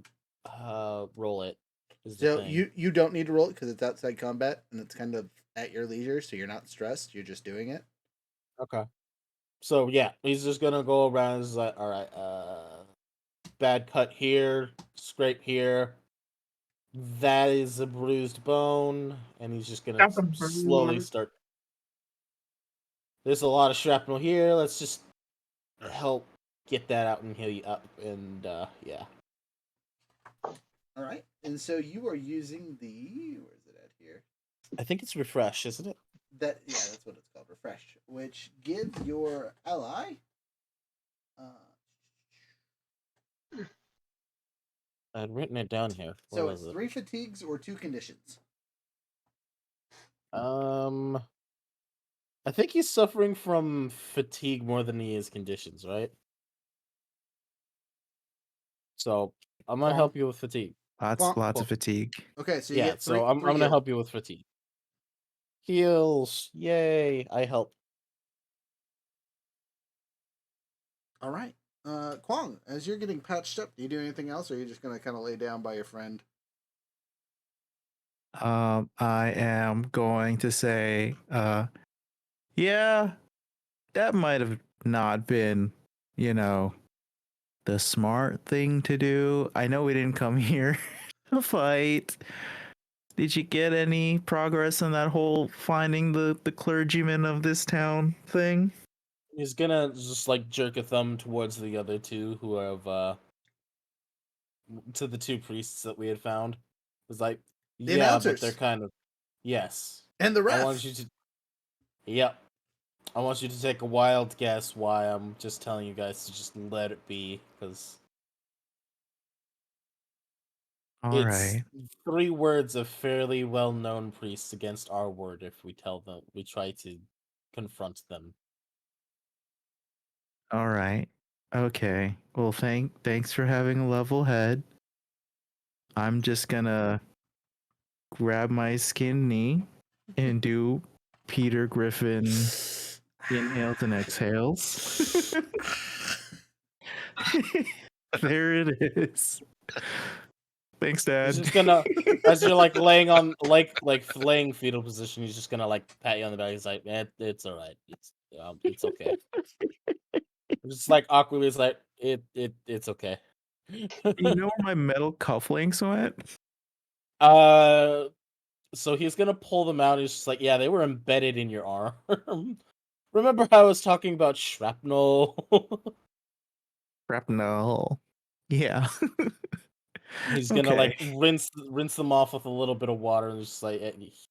roll it is the So thing. you don't need to roll it because it's outside combat and it's kind of at your leisure, so you're not stressed. You're just doing it. Okay. So yeah, he's just gonna go around. He's like, all right, bad cut here, scrape here. That is a bruised bone, and he's just gonna That's a slowly burn. start. There's a lot of shrapnel here. Let's just help get that out and heal you up. And yeah. All right, and so you are using the where is it at I think it's refresh, isn't it? That's what it's called, refresh, which gives your ally. I'd written it down here. Where So was it's it? 3 fatigues or 2 conditions. I think he's suffering from fatigue more than he is conditions, right? So I'm gonna Quang. help you with fatigue. Lots of fatigue. Okay, so you Yeah, get so 3. I'm gonna heal. help you with fatigue. Heals, yay! I help. All right, Quang. As you're getting patched up, do you do anything else, or are you just gonna kind of lay down by your friend? I am going to say, yeah, that might have not been, the smart thing to do. I know we didn't come here to fight. Did you get any progress on that whole finding the clergyman of this town thing? He's gonna just like jerk a thumb towards the other two who have to the 2 priests that we had found. It's like, The yeah, but they're announcers kind of yes. and the I ref. want you to Yep. I want you to take a wild guess why I'm just telling you guys to just let it be, because All it's right. 3 words of fairly well-known priests against our word if we try to confront them. All right. Okay. Well, thanks for having a level head. I'm just gonna grab my skin knee and do Peter Griffin inhales and exhales. There it is. Thanks, He's Dad. just gonna, as you're like laying on laying fetal position, he's just gonna like pat you on the back. He's like, it's all right. It's okay. Just like awkwardly, it's like it's okay. You know where my metal cufflinks went? So he's gonna pull them out. He's just like, yeah, they were embedded in your arm. Remember how I was talking about shrapnel? Shrapnel. Yeah. He's gonna like Okay. rinse them off with a little bit of water and just like,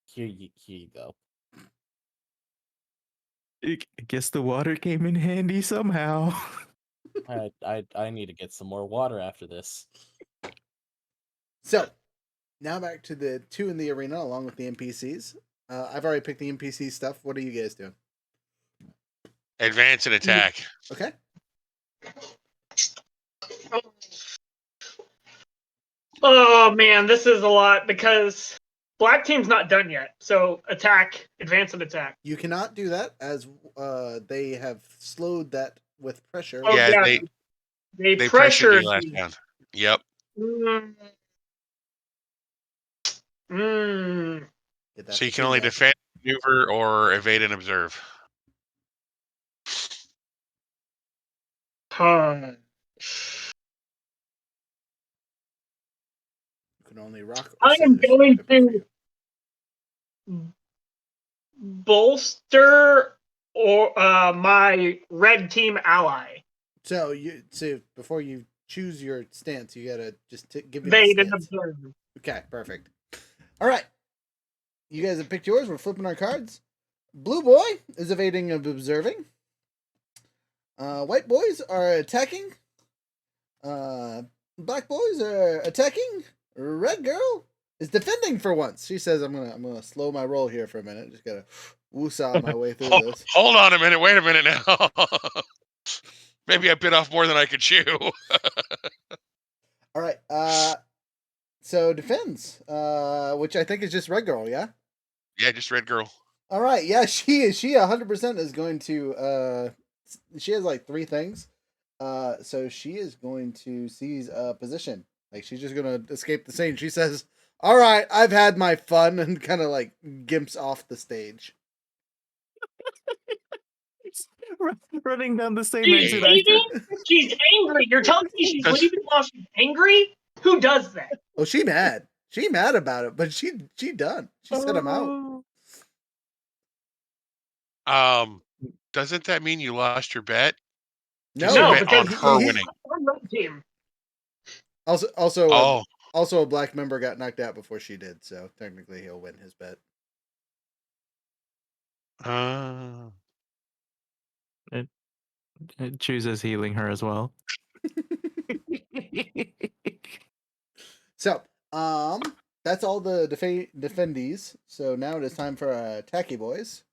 here you go. I guess the water came in handy somehow. I need to get some more water after this. So now back to the 2 in the arena, along with the NPCs. I've already picked the NPC stuff. What are you guys doing? Advance and attack. Okay. Oh man, this is a lot because black team's not done yet. So attack, advance and attack. You cannot do that as they have slowed that with pressure. Oh Yeah, yeah, they they pressured you pressured last me. round. Yep. Mm. Mm. Get that So you can fatigue only up. defend, maneuver, or evade and observe. Huh. You can only rock or I sit am if going for you. to bolster or my red team ally. So before you choose your stance, you gotta just give me the Evade and stance. observe. Okay, perfect. All right, you guys have picked yours. We're flipping our cards. Blue boy is evading and observing. White boys are attacking. Black boys are attacking. Red girl is defending for once. She says, "I'm gonna slow my roll here for a minute. Just gotta woosaw my way through this." Hold on a minute. Wait a minute now. Maybe I bit off more than I could chew. All right. So defends. Which I think is just red girl. Yeah. Yeah, just red girl. All right. Yeah. She 100% is going to. She has like 3 things. So she is going to seize a position. Like she's just gonna escape the scene. She says, "All right, I've had my fun," and kind of like gimps off the stage. Running down the same She's exit I leaving? took. She's angry. You're telling me she's Because leaving while she's angry? Who does that? Oh, she mad. She mad about it, but she done. She set him out. doesn't that mean you lost your bet? Because you No, No, bet because on her he's winning. on red team. also Oh, also a black member got knocked out before she did, so technically he'll win his bet. Uh, It chooses healing her as well. So, that's all the defendees. So now it is time for our attacky boys.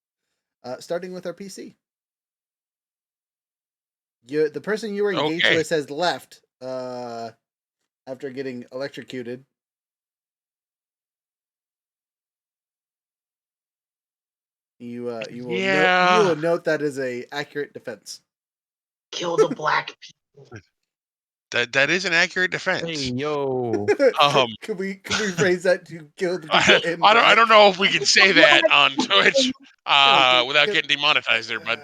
Starting with our PC. The person you were engaged Okay. with has left. After getting electrocuted. You will Yeah. you will note that is a accurate defense. Kill the black people. That is an accurate Hey, defense. yo. Can we phrase that to kill the people in I black? don't know if we can say that on Twitch Okay, without good. getting demonetized there, bud.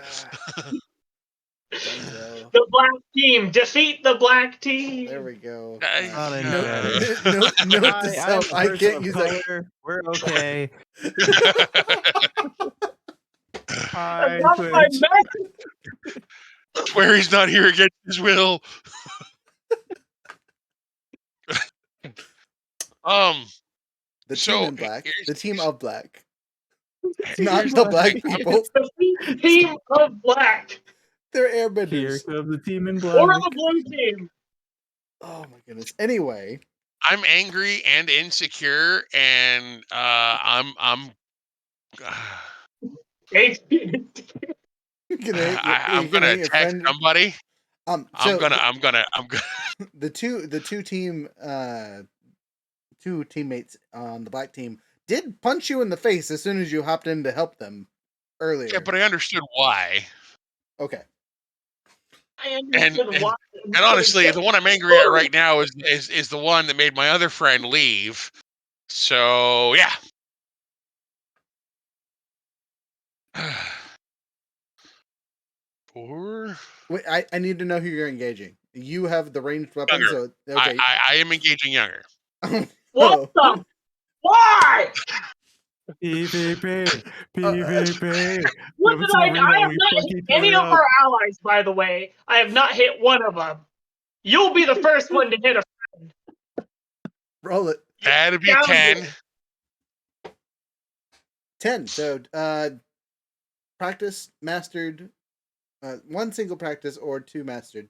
Dunzo. The black team. Defeat the black team. There we go. Not any Note better. note to I'm self. a I person can't of use that. color. We're okay. That's Hi, not my Twitch. message. Swear he's not here against his will. The So, team in black. here's- The team of black. here's Not the black. black people. Defeat the team of black. They're Here airbenders. comes the team in Or black. the blue team. Oh my goodness. Anyway, I'm angry and insecure, and I'm you're gonna hit I'm you're gonna gonna hit your attack friend. somebody. So I'm gonna the two teammates on the black team did punch you in the face as soon as you hopped in to help them earlier. yeah, but I understood why. Okay. I understood why. And honestly, the one I'm angry at right now is the one that made my other friend leave. So yeah. Four. Wait, I need to know who you're engaging. You have the ranged weapon, Younger. so okay. I am engaging younger. What the? Why? PvP. PvP. What If did it's I? over, I then have we not fuck hit each any other of up. our allies, by the way. I have not hit one of them. You'll be the first one to hit a Roll it. That'd be Down 10. here. 10. So practice mastered, one single practice or two mastered.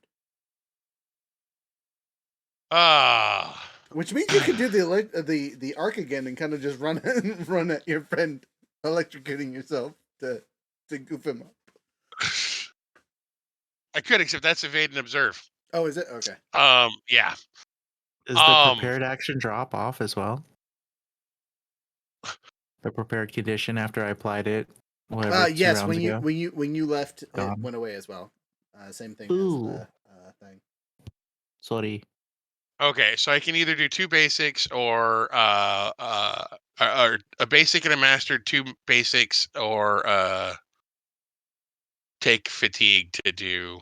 Ah. Which means you could do the arc again and kind of just run run at your friend, electrocuting yourself to goof him up. I could, except that's evade and observe. Oh, is it? Okay. Yeah. Does the prepared action drop off as well? The prepared condition after I applied it, whatever. Yes. 2 rounds ago? When you left, it Gone. went away as well. Same thing Ooh. as the thing. Sorry. Okay, so I can either do two basics or a basic and a mastered, two basics, or take fatigue to do.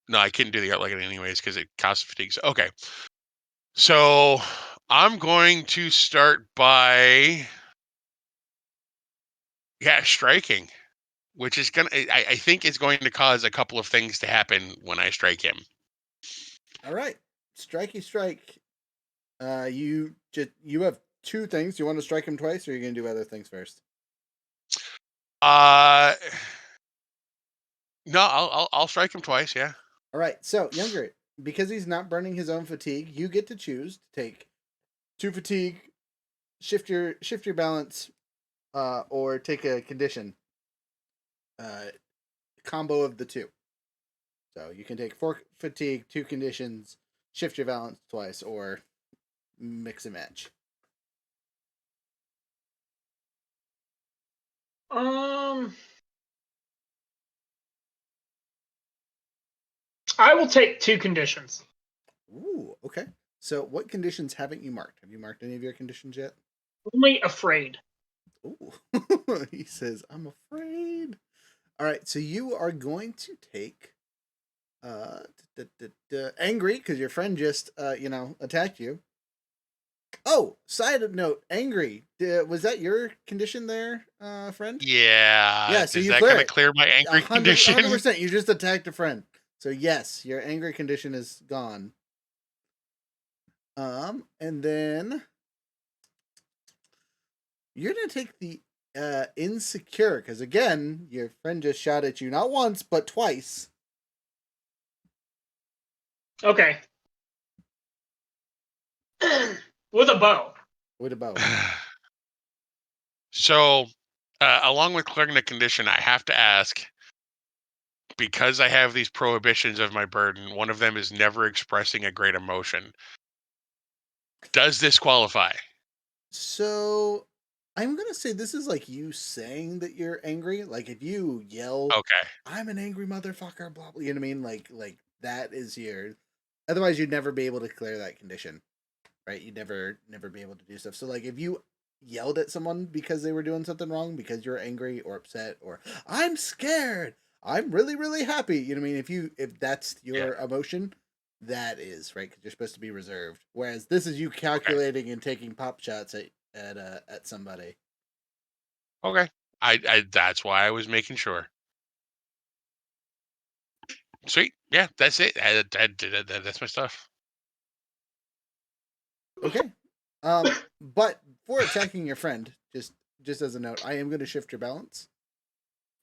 No, I couldn't do the art like it anyways because it costs fatigue. So, okay, so I'm going to start by striking, which is I think is going to cause a couple of things to happen when I strike him. All right, strikey strike. You have two things. You want to strike him twice, or are you gonna do other things first? No, I'll strike him twice. Yeah. All right. So younger, because he's not burning his own fatigue, you get to choose to take two fatigue, shift your balance, or take a condition. Combo of the two. So you can take 4 fatigue, 2 conditions, shift your balance twice, or mix and match. I will take 2 conditions. Ooh, okay. So what conditions haven't you marked? Have you marked any of your conditions yet? Only afraid. Ooh. He says, I'm afraid. All right, so you are going to take angry because your friend just attacked you. Oh, side note, angry. Was that your condition there, friend? Yeah. Yeah, so is you that clear gonna it. clear my angry condition? 100%. You just attacked a friend. So yes, your angry condition is gone. And then you're gonna take the insecure, because again, your friend just shot at you not once but twice. Okay. With a bow. With a bow. So, along with clearing the condition, I have to ask, because I have these prohibitions of my burden, one of them is never expressing a great emotion. Does this qualify? So I'm gonna say this is like you saying that you're angry. Like if you yell, Okay. "I'm an angry motherfucker," blah blah. You know what I mean? Like that is your. Otherwise, you'd never be able to clear that condition, right? You'd never be able to do stuff. So like if you yelled at someone because they were doing something wrong, because you're angry or upset, or I'm scared, I'm really happy. You know what I mean? If that's Yeah. your emotion, that is right, because you're supposed to be reserved. Whereas this is you Okay. calculating and taking pop shots at somebody. Okay. I that's why I was making sure. Sweet. Yeah, that's it. That's my stuff. Okay. But for attacking your friend, just as a note, I am going to shift your balance.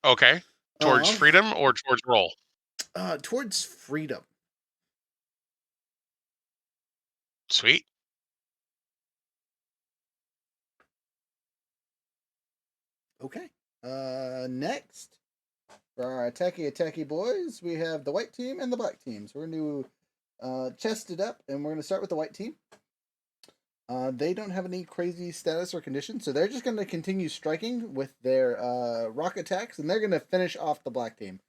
Okay. Towards Um, freedom or towards roll? Towards freedom. Sweet. Okay. Next for our attacky boys, we have the white team and the black team. So we're going to chest it up, and we're going to start with the white team. They don't have any crazy status or condition, so they're just going to continue striking with their rock attacks, and they're going to finish off the black team.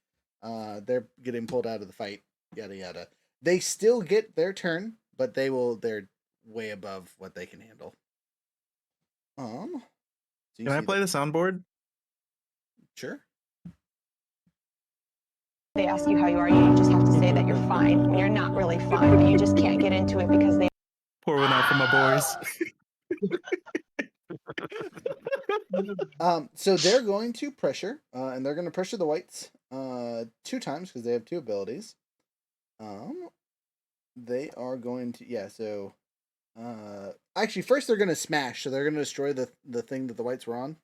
They're getting pulled out of the fight, yada yada. They still get their turn, but they're way above what they can handle. So Can I play the soundboard? Sure. They ask you how you are, you just have to say that you're fine when you're not really fine, but you just can't get into it because they. Pour one out for my boys. So they're going to pressure, and they're going to pressure the whites 2 times because they have 2 abilities. They are going to So, actually, first they're going to smash. So they're going to destroy the thing that the whites were on.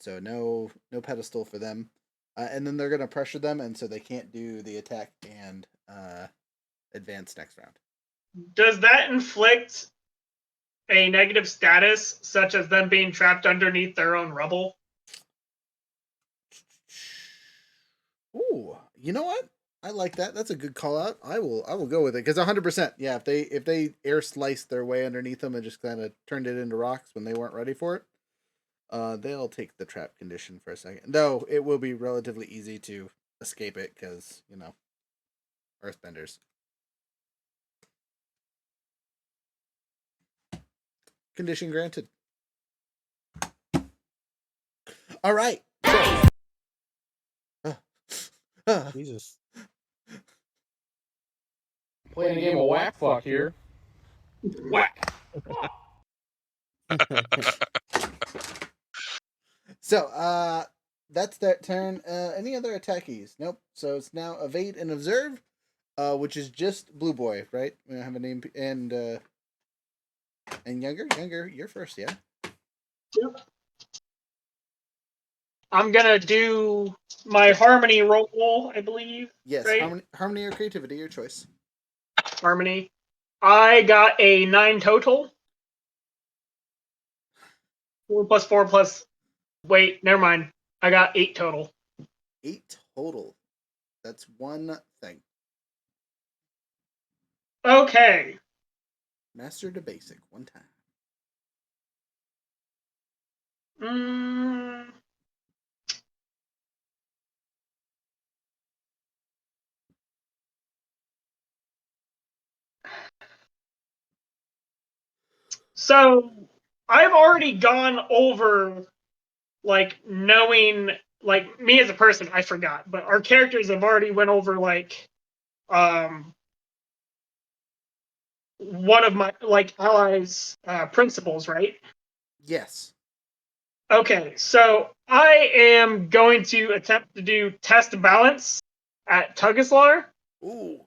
So no pedestal for them. And then they're going to pressure them, and so they can't do the attack and advance next round. Does that inflict a negative status, such as them being trapped underneath their own rubble? Ooh, you know what? I like that. That's a good call out. I will go with it because 100%. Yeah, if they air sliced their way underneath them and just kind of turned it into rocks when they weren't ready for it, they'll take the trap condition for a second. Though it will be relatively easy to escape it because earthbenders. Condition granted. All right. Jesus. Playing a game of whack fuck here. Whack. So, that's that turn. Any other attackies? Nope. So it's now evade and observe, which is just Blue Boy, right? We don't have a name. And younger, you're first, yeah. Yep. I'm gonna do my harmony roll, I believe. Yes, right? harmony or creativity, your choice. Harmony. I got a 9 total. 4 plus 4 plus. Wait, never mind. I got 8 total. 8 total. That's one thing. Okay. Master to basic one time. So I've already gone over, like, knowing, like, me as a person, I forgot, but our characters have already went over, like, one of my, like, allies' principles, right? Yes. Okay, so I am going to attempt to do test balance at Tugislar. Ooh.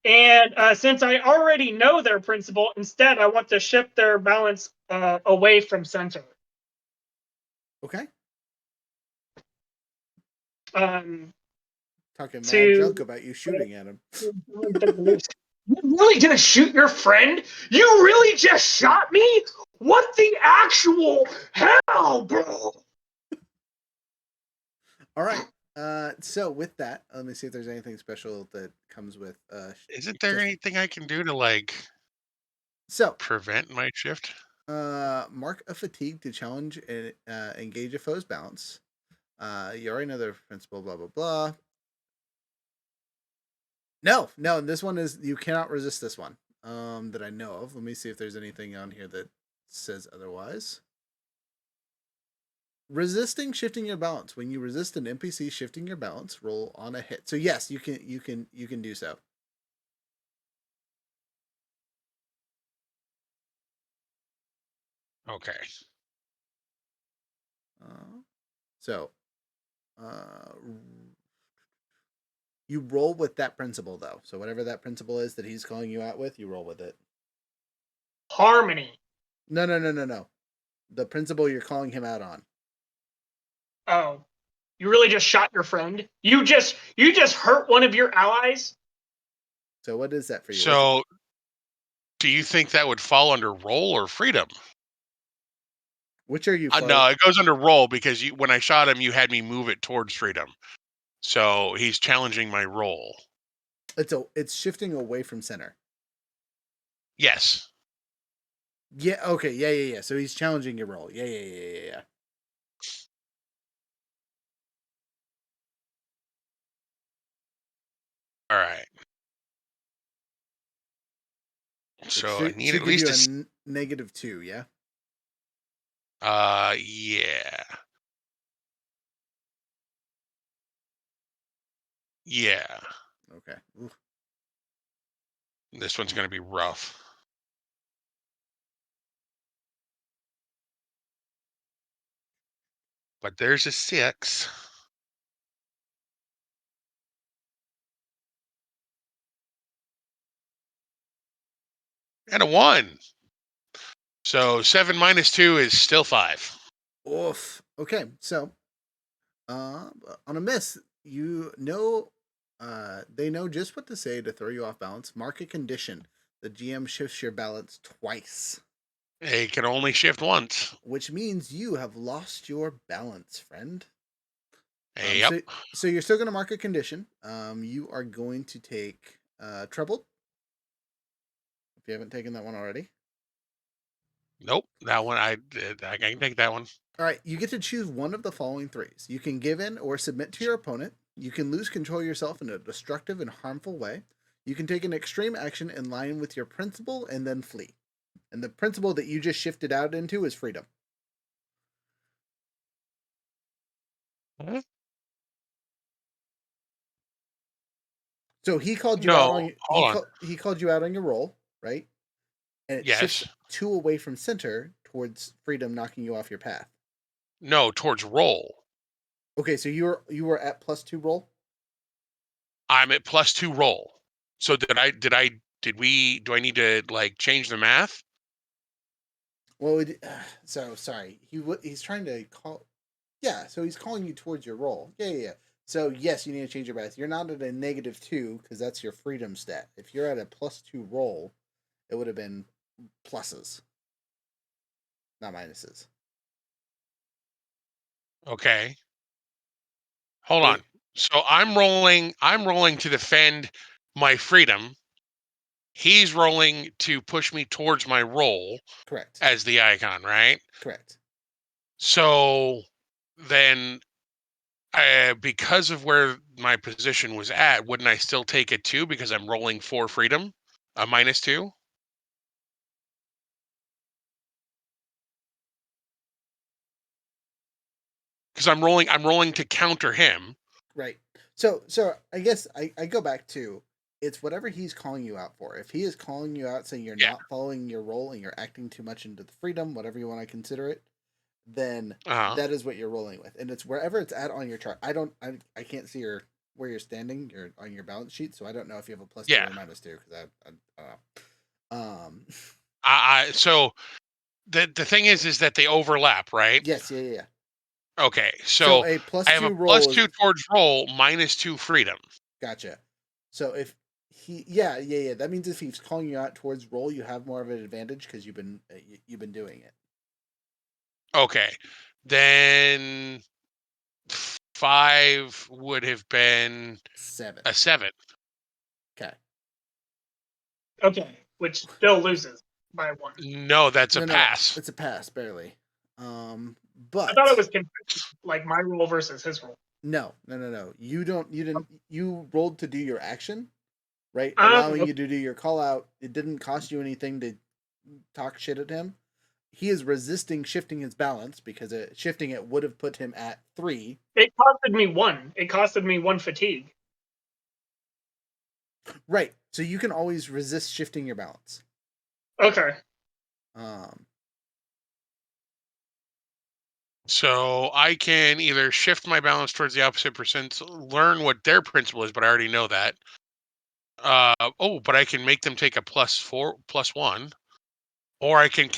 And since I already know their principle, instead I want to shift their balance away from center. Okay. Um, Talking mad to junk about you shooting at him. You really gonna shoot your friend? You really just shot me? What the actual hell, bro? All right. So with that, let me see if there's anything special that comes with Isn't there just- anything I can do to like So prevent my shift? mark a fatigue to challenge and engage a foe's balance. You already know the principle, blah blah blah. No, this one is you cannot resist this one. That I know of. Let me see if there's anything on here that says otherwise. Resisting shifting your balance. When you resist an NPC shifting your balance, roll on a hit. So yes, you can do so. Okay. So you roll with that principle though. So whatever that principle is that he's calling you out with, you roll with it. Harmony. No. The principle you're calling him out on. Oh, you really just shot your friend? You just hurt one of your allies? So what is that for you? So, do you think that would fall under roll or freedom? Which are you? No, it goes under roll because when I shot him, you had me move it towards freedom. So he's challenging my roll. It's shifting away from center. Yes. Yeah. Okay. Yeah. So he's challenging your roll. Yeah. All right. So I need should at give you least a -2. Yeah. Yeah. Yeah. Okay. Oof. This one's going to be rough. But there's a 6. And a 1. So 7 minus 2 is still 5. Oof. Okay. So, on a miss, they know just what to say to throw you off balance. Mark a condition. The GM shifts your balance twice, It can only shift once. which means you have lost your balance, friend. Yep. So you're still going to mark a condition. You are going to take troubled. If you haven't taken that one already. Nope. That one I can take that one. All right, you get to choose one of the following 3s. You can give in or submit to your opponent. You can lose control of yourself in a destructive and harmful way. You can take an extreme action in line with your principle and then flee. And the principle that you just shifted out into is freedom. Hmm? So he called you No, out on hold on. he called you out on your roll, right? And it shifts Yes. 2 away from center towards freedom, knocking you off your path. No, towards roll. Okay, so you were at +2 roll. I'm at +2 roll. So do I need to like change the math? Well, so sorry. He's trying to call. Yeah, so he's calling you towards your roll. Yeah. So yes, you need to change your math. You're not at a -2 because that's your freedom stat. If you're at a +2 roll, it would have been pluses, not minuses. Okay. Hold But on. So I'm rolling to defend my freedom. He's rolling to push me towards my roll correct. as the icon, right? Correct. So then because of where my position was at, wouldn't I still take a 2 because I'm rolling for freedom? A -2? Because I'm rolling to counter him. Right. So I guess I go back to it's whatever he's calling you out for. If he is calling you out saying you're Yeah. not following your role and you're acting too much into the freedom, whatever you want to consider it, then Uh-huh. that is what you're rolling with. And it's wherever it's at on your chart. I can't see where you're standing. You're on your balance sheet, so I don't know if you have a +2 Yeah. or -2 because I don't know. So the thing is that they overlap, right? Yes, yeah. Okay, So so a plus I have 2 a roll +2 towards roll, -2 freedom. Gotcha. So if yeah. That means if he's calling you out towards roll, you have more of an advantage because you've been doing it. Okay, then 5 would have been 7. a 7. Okay. Okay, which still loses by 1. No, that's a No, pass. it's a pass barely. I But thought it was like my roll versus his roll. no. You didn't. You rolled to do your action, right? Oh, Allowing okay. you to do your call out. It didn't cost you anything to talk shit at him. He is resisting shifting his balance because shifting it would have put him at 3. It costed me 1. It costed me 1 fatigue. Right. So you can always resist shifting your balance. Okay. So I can either shift my balance towards the opposite percent, learn what their principle is, but I already know that. But I can make them take a +1, or I can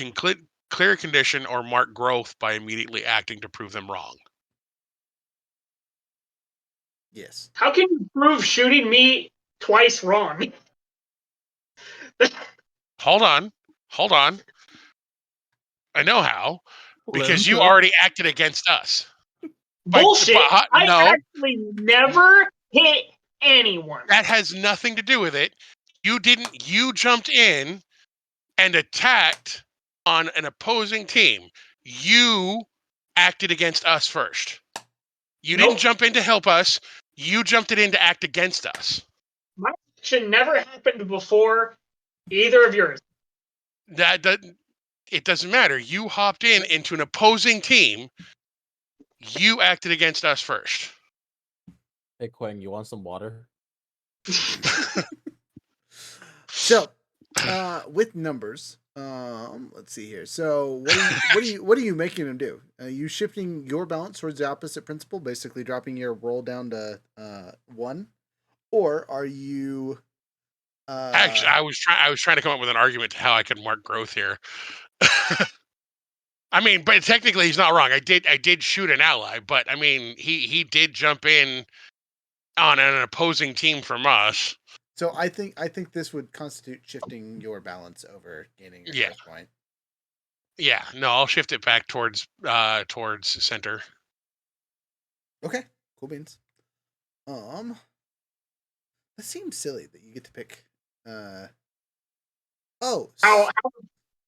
clear a condition or mark growth by immediately acting to prove them wrong. Yes. How can you prove shooting me twice wrong? Hold on. I know how, Let him because you cook. already acted against us. Bullshit! I No, actually never hit anyone. that has nothing to do with it. You didn't. You jumped in and attacked on an opposing team. You acted against us first. You didn't Nope. jump in to help us. You jumped it in to act against us. My action never happened before either of yours. It doesn't matter. You hopped into an opposing team. You acted against us first. Hey, Quang, you want some water? So, with numbers, let's see here. So, what are you making him do? Are you shifting your balance towards the opposite principle, basically dropping your roll down to 1, or are you? Actually, I was trying to come up with an argument to how I could mark growth here. I mean, but technically he's not wrong. I did shoot an ally, but I mean, he did jump in on an opposing team from us. So I think this would constitute shifting your balance over gaining your first point. Yeah, no, I'll shift it back towards center. Okay, cool beans. That seems silly that you get to pick. Oh,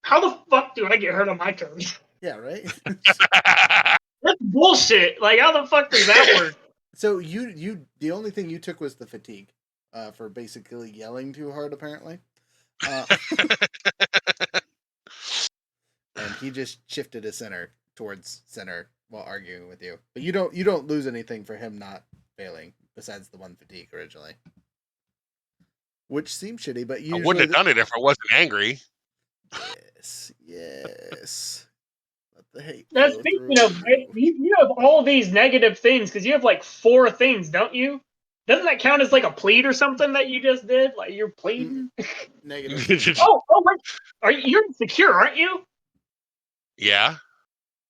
How the fuck do I get hurt on my turn? yeah, right. That's bullshit. Like, how the fuck does that work? So the only thing you took was the fatigue, for basically yelling too hard, apparently. And he just shifted his center towards center while arguing with you. But you don't lose anything for him not failing besides the 1 fatigue originally, which seems shitty. But usually I wouldn't have done it if I wasn't angry. Yes. Let the hate Now, flow speaking through. of, you have all these negative things because you have like 4 things, don't you? Doesn't that count as like a plead or something that you just did? Like you're pleading? Negative. Oh, wait. You're insecure, aren't you? Yeah.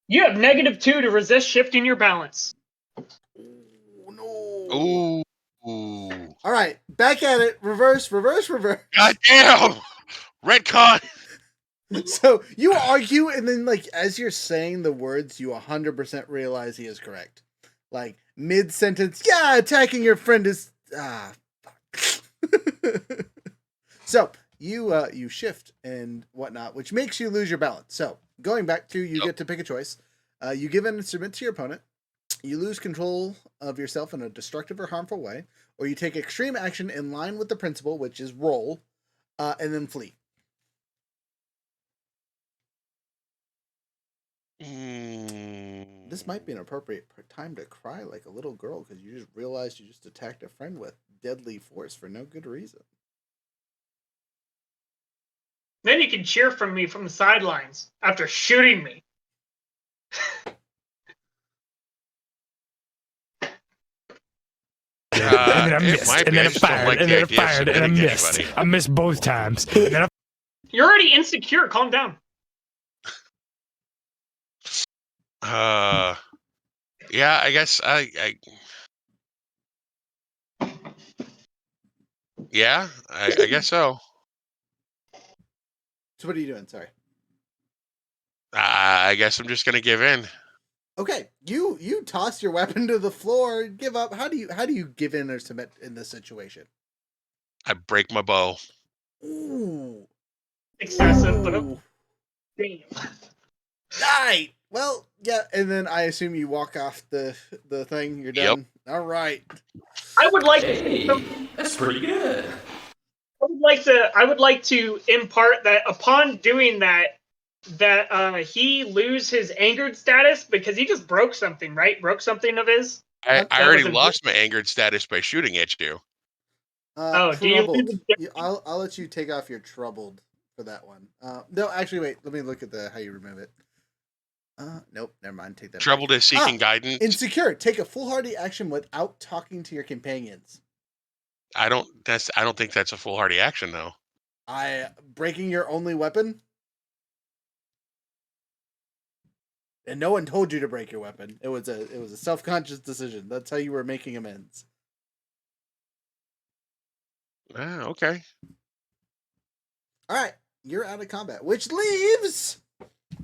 You have -2 to resist shifting your balance. Oh, no. Ooh. All right, back at it. Reverse. God damn! Redcon! So you argue, and then, like, as you're saying the words, you 100% realize he is correct. Like, mid-sentence, yeah, attacking your friend is... fuck. So, you shift and whatnot, which makes you lose your balance. So, going back to, you get to pick a choice. You give an instrument to your opponent. You lose control of yourself in a destructive or harmful way, or you take extreme action in line with the principle, which is roll, and then flee. This might be an appropriate time to cry like a little girl because you just realized you just attacked a friend with deadly force for no good reason. Then you can cheer from me from the sidelines after shooting me. And then I missed, might and be. I then I just don't fired, like and the then I idea of fired, and I submitting missed. anybody. I missed both times. And then You're already insecure. Calm down. Yeah, I guess I guess so. So what are you doing? Sorry. I guess I'm just gonna give in. Okay, you toss your weapon to the floor, give up. How do you give in or submit in this situation? I break my bow. Ooh, Excessive, but ooh. damn. Right. Well, yeah, and then I assume you walk off the thing. You're Yep. done. All right. I would like That's pretty good. I would like to impart that upon doing that he lose his angered status because he just broke something, right? Broke something of his. I That already was a- lost my angered status by shooting at you. Oh, do you lose Troubled. it? I'll let you take off your troubled for that one. No, actually, wait. Let me look at how you remove it. Nope. Never mind. Take that. Troubled back. is seeking guidance. Insecure. Take a foolhardy action without talking to your companions. I don't think that's a foolhardy action though. Breaking your only weapon. And no one told you to break your weapon. It was a self-conscious decision. That's how you were making amends. Okay. All right, you're out of combat, which leaves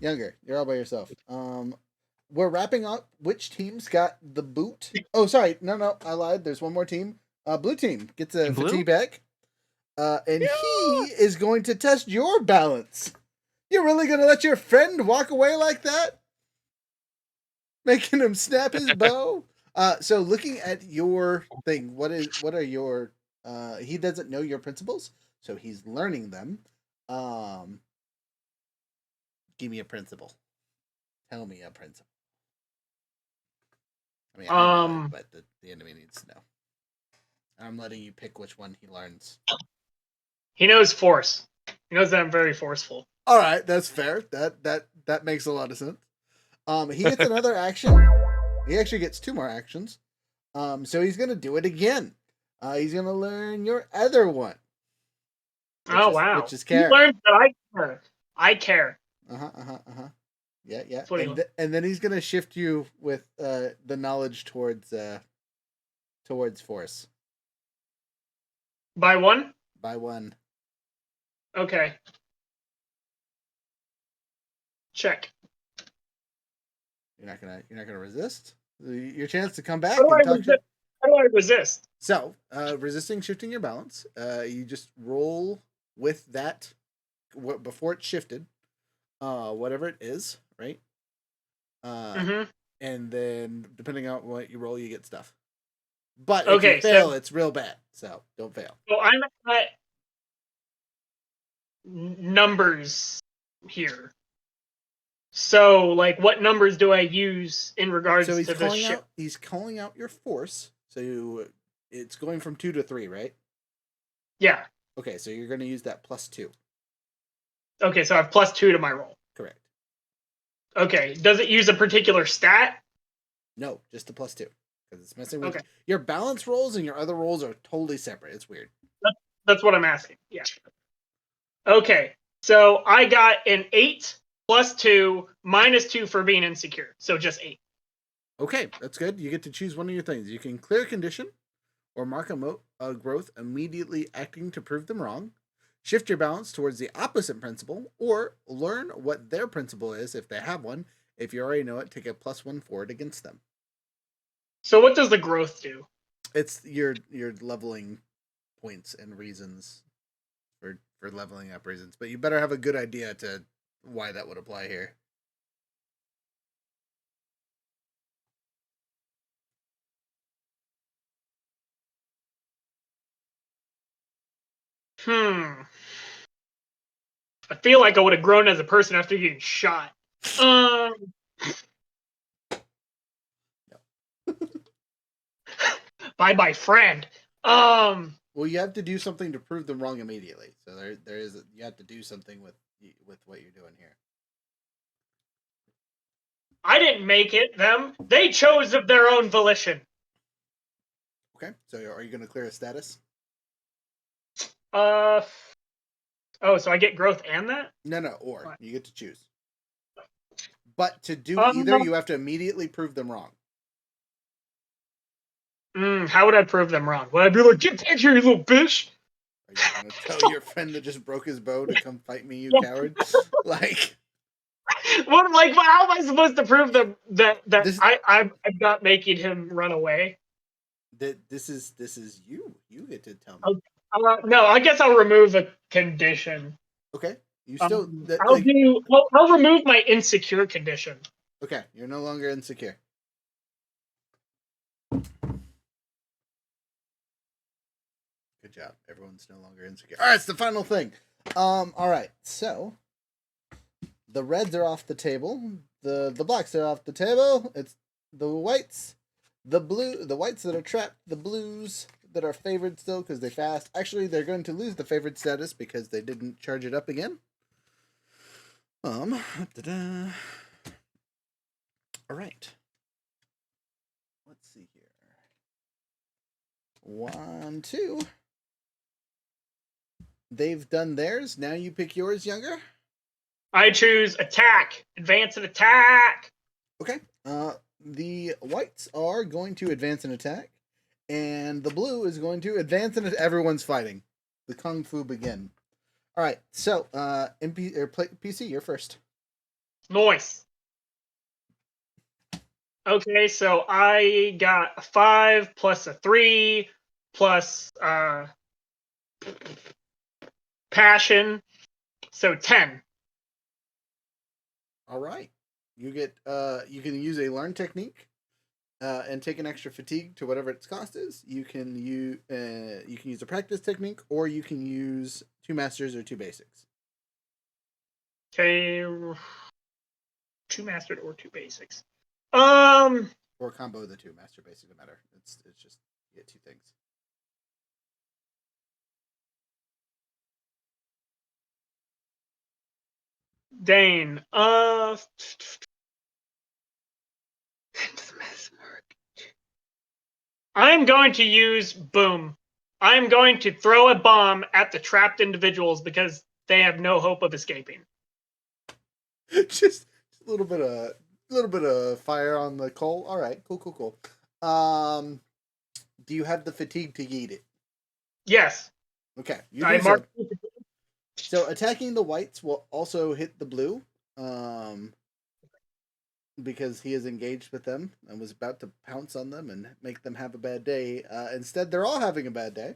Younger. You're all by yourself. We're wrapping up. Which team's got the boot? Oh, sorry. No, I lied. There's one more team. Blue team gets a Blue? fatigue back. And he is going to test your balance. You're really gonna let your friend walk away like that? Making him snap his bow? So looking at your thing, what are your he doesn't know your principles, so he's learning them. Give me a principle. Tell me a principle. I mean, I know it, but the enemy needs to know. I'm letting you pick which one he learns. He knows force. He knows that I'm very forceful. All right, that's fair. That makes a lot of sense. He gets another action. He actually gets 2 more actions. So he's gonna do it again. He's gonna learn your other one. Wow. Which is He care. learned that I care. I care. Yeah. That's what he learned. And then he's gonna shift you with the knowledge towards force. By 1? By 1. Okay. Check. You're not gonna resist. Your chance to come back How do and I talk resist? How do I resist? So, resisting shifting your balance. You just roll with that before it's shifted. Whatever it is, right? And then depending on what you roll, you get stuff. But if you fail, it's real bad. So don't fail. So I'm at numbers here. So, like, what numbers do I use in regards So to this ship? He's calling out your force. So it's going from 2 to 3, right? Yeah. Okay, so you're going to use that +2. Okay, so I have +2 to my roll. Correct. Okay, does it use a particular stat? No, just the +2 because it's messing with your balance rolls, and your other rolls are totally separate. It's weird. That's what I'm asking. Yeah. Okay, so I got an 8 +2 -2 for being insecure, so just 8. Okay, that's good. You get to choose one of your things. You can clear a condition, or mark a growth immediately acting to prove them wrong. Shift your balance towards the opposite principle, or learn what their principle is if they have one. If you already know it, take a +1 forward against them. So what does the growth do? It's your leveling points and reasons for leveling up reasons, but you better have a good idea to why that would apply here. I feel like I would have grown as a person after getting shot. By my friend. Well, you have to do something to prove them wrong immediately. So there is you have to do something with what you're doing here. I didn't make it. They chose of their own volition. Okay, so are you going to clear a status? Oh, so I get growth and that? No, or you get to choose. But to do either, you have to immediately prove them wrong. How would I prove them wrong? Would I be like, get back here, you little bitch? Are you gonna tell your friend that just broke his bow to come fight me, you coward? Like, What? Like, how am I supposed to prove them that This- I'm not making him run away? this is you. You get to tell me. Oh. No, I guess I'll remove a condition. Okay. You still I'll remove my insecure condition. okay. You're no longer insecure. Good job. Everyone's no longer insecure. All right, it's the final thing. All right. So the reds are off the table. The blacks are off the table. It's the whites, the whites that are trapped, the blues that are favored still because they fast. Actually, they're going to lose the favored status because they didn't charge it up again. Da-da. All right. Let's see here. 1, 2. They've done theirs. Now you pick yours, Younger. I choose attack. Advance and attack. Okay. The whites are going to advance and attack, and the blue is going to advance and everyone's fighting. The kung fu begin. All right. So, PC, you're first. Nice. Okay, so I got a 5 plus a 3 plus passion, so 10. All right. You get you can use a learn technique and take an extra fatigue to whatever its cost is. You can use a practice technique, or you can use 2 masters or 2 basics. Okay, 2 mastered or 2 basics. Or combo the 2 master basic, no matter. It's just you get 2 things. Dane. I'm going to use boom. I'm going to throw a bomb at the trapped individuals because they have no hope of escaping. Just a little bit of fire on the coal. All right, cool. Do you have the fatigue to eat it? Yes. Okay, you I do marked. so attacking the whites will also hit the blue, because he is engaged with them and was about to pounce on them and make them have a bad day. Instead, they're all having a bad day.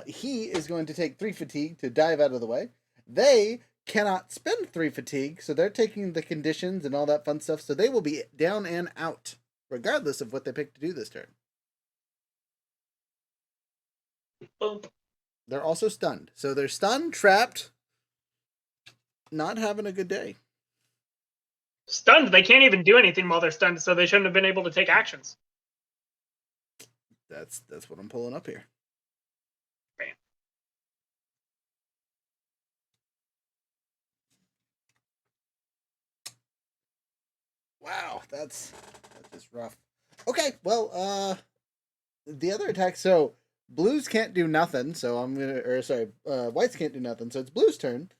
He is going to take 3 fatigue to dive out of the way. They cannot spend 3 fatigue, so they're taking the conditions and all that fun stuff, so they will be down and out, regardless of what they pick to do this turn. Boom. They're also stunned. So they're stunned, trapped, not having a good day. Stunned. They can't even do anything while they're stunned, so they shouldn't have been able to take actions. That's what I'm pulling up here. Bam. Wow, that's just rough. Okay, well, the other attack. So blues can't do nothing. So whites can't do nothing. So it's blue's turn.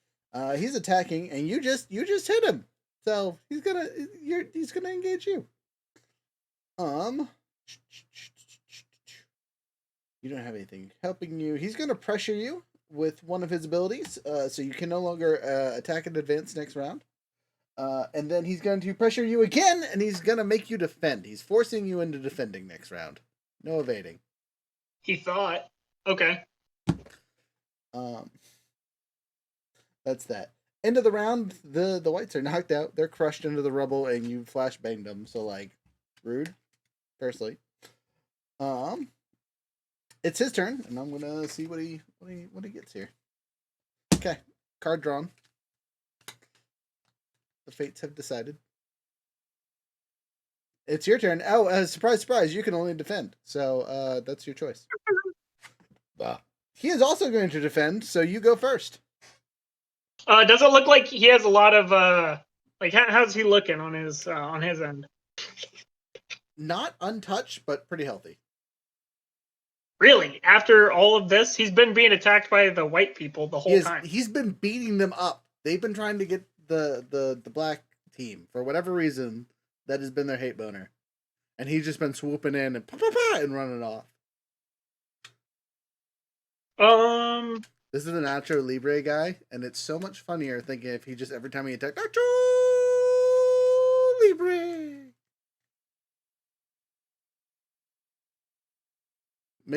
He's attacking, and you just hit him. So he's gonna engage you. You don't have anything helping you. He's gonna pressure you with one of his abilities. So you can no longer attack and advance next round. And then he's going to pressure you again, and he's going to make you defend. He's forcing you into defending next round. No evading. He thought. Okay. That's that. End of the round, the whites are knocked out. They're crushed into the rubble, and you flash banged them. So, like, rude, firstly. It's his turn, and I'm going to see what he gets here. Okay, card drawn. The fates have decided. It's your turn. Oh, surprise, surprise. You can only defend. So that's your choice. He is also going to defend, so you go first. Does it look like he has a lot of how's he looking on his end? Not untouched, but pretty healthy. Really? After all of this, he's been being attacked by the white people the whole time. He's been beating them up. They've been trying to get the black team for whatever reason. That has been their hate boner, and he's just been swooping in and and running off. This is a Nacho Libre guy, and it's so much funnier thinking if he just every time he attacked Nacho Libre.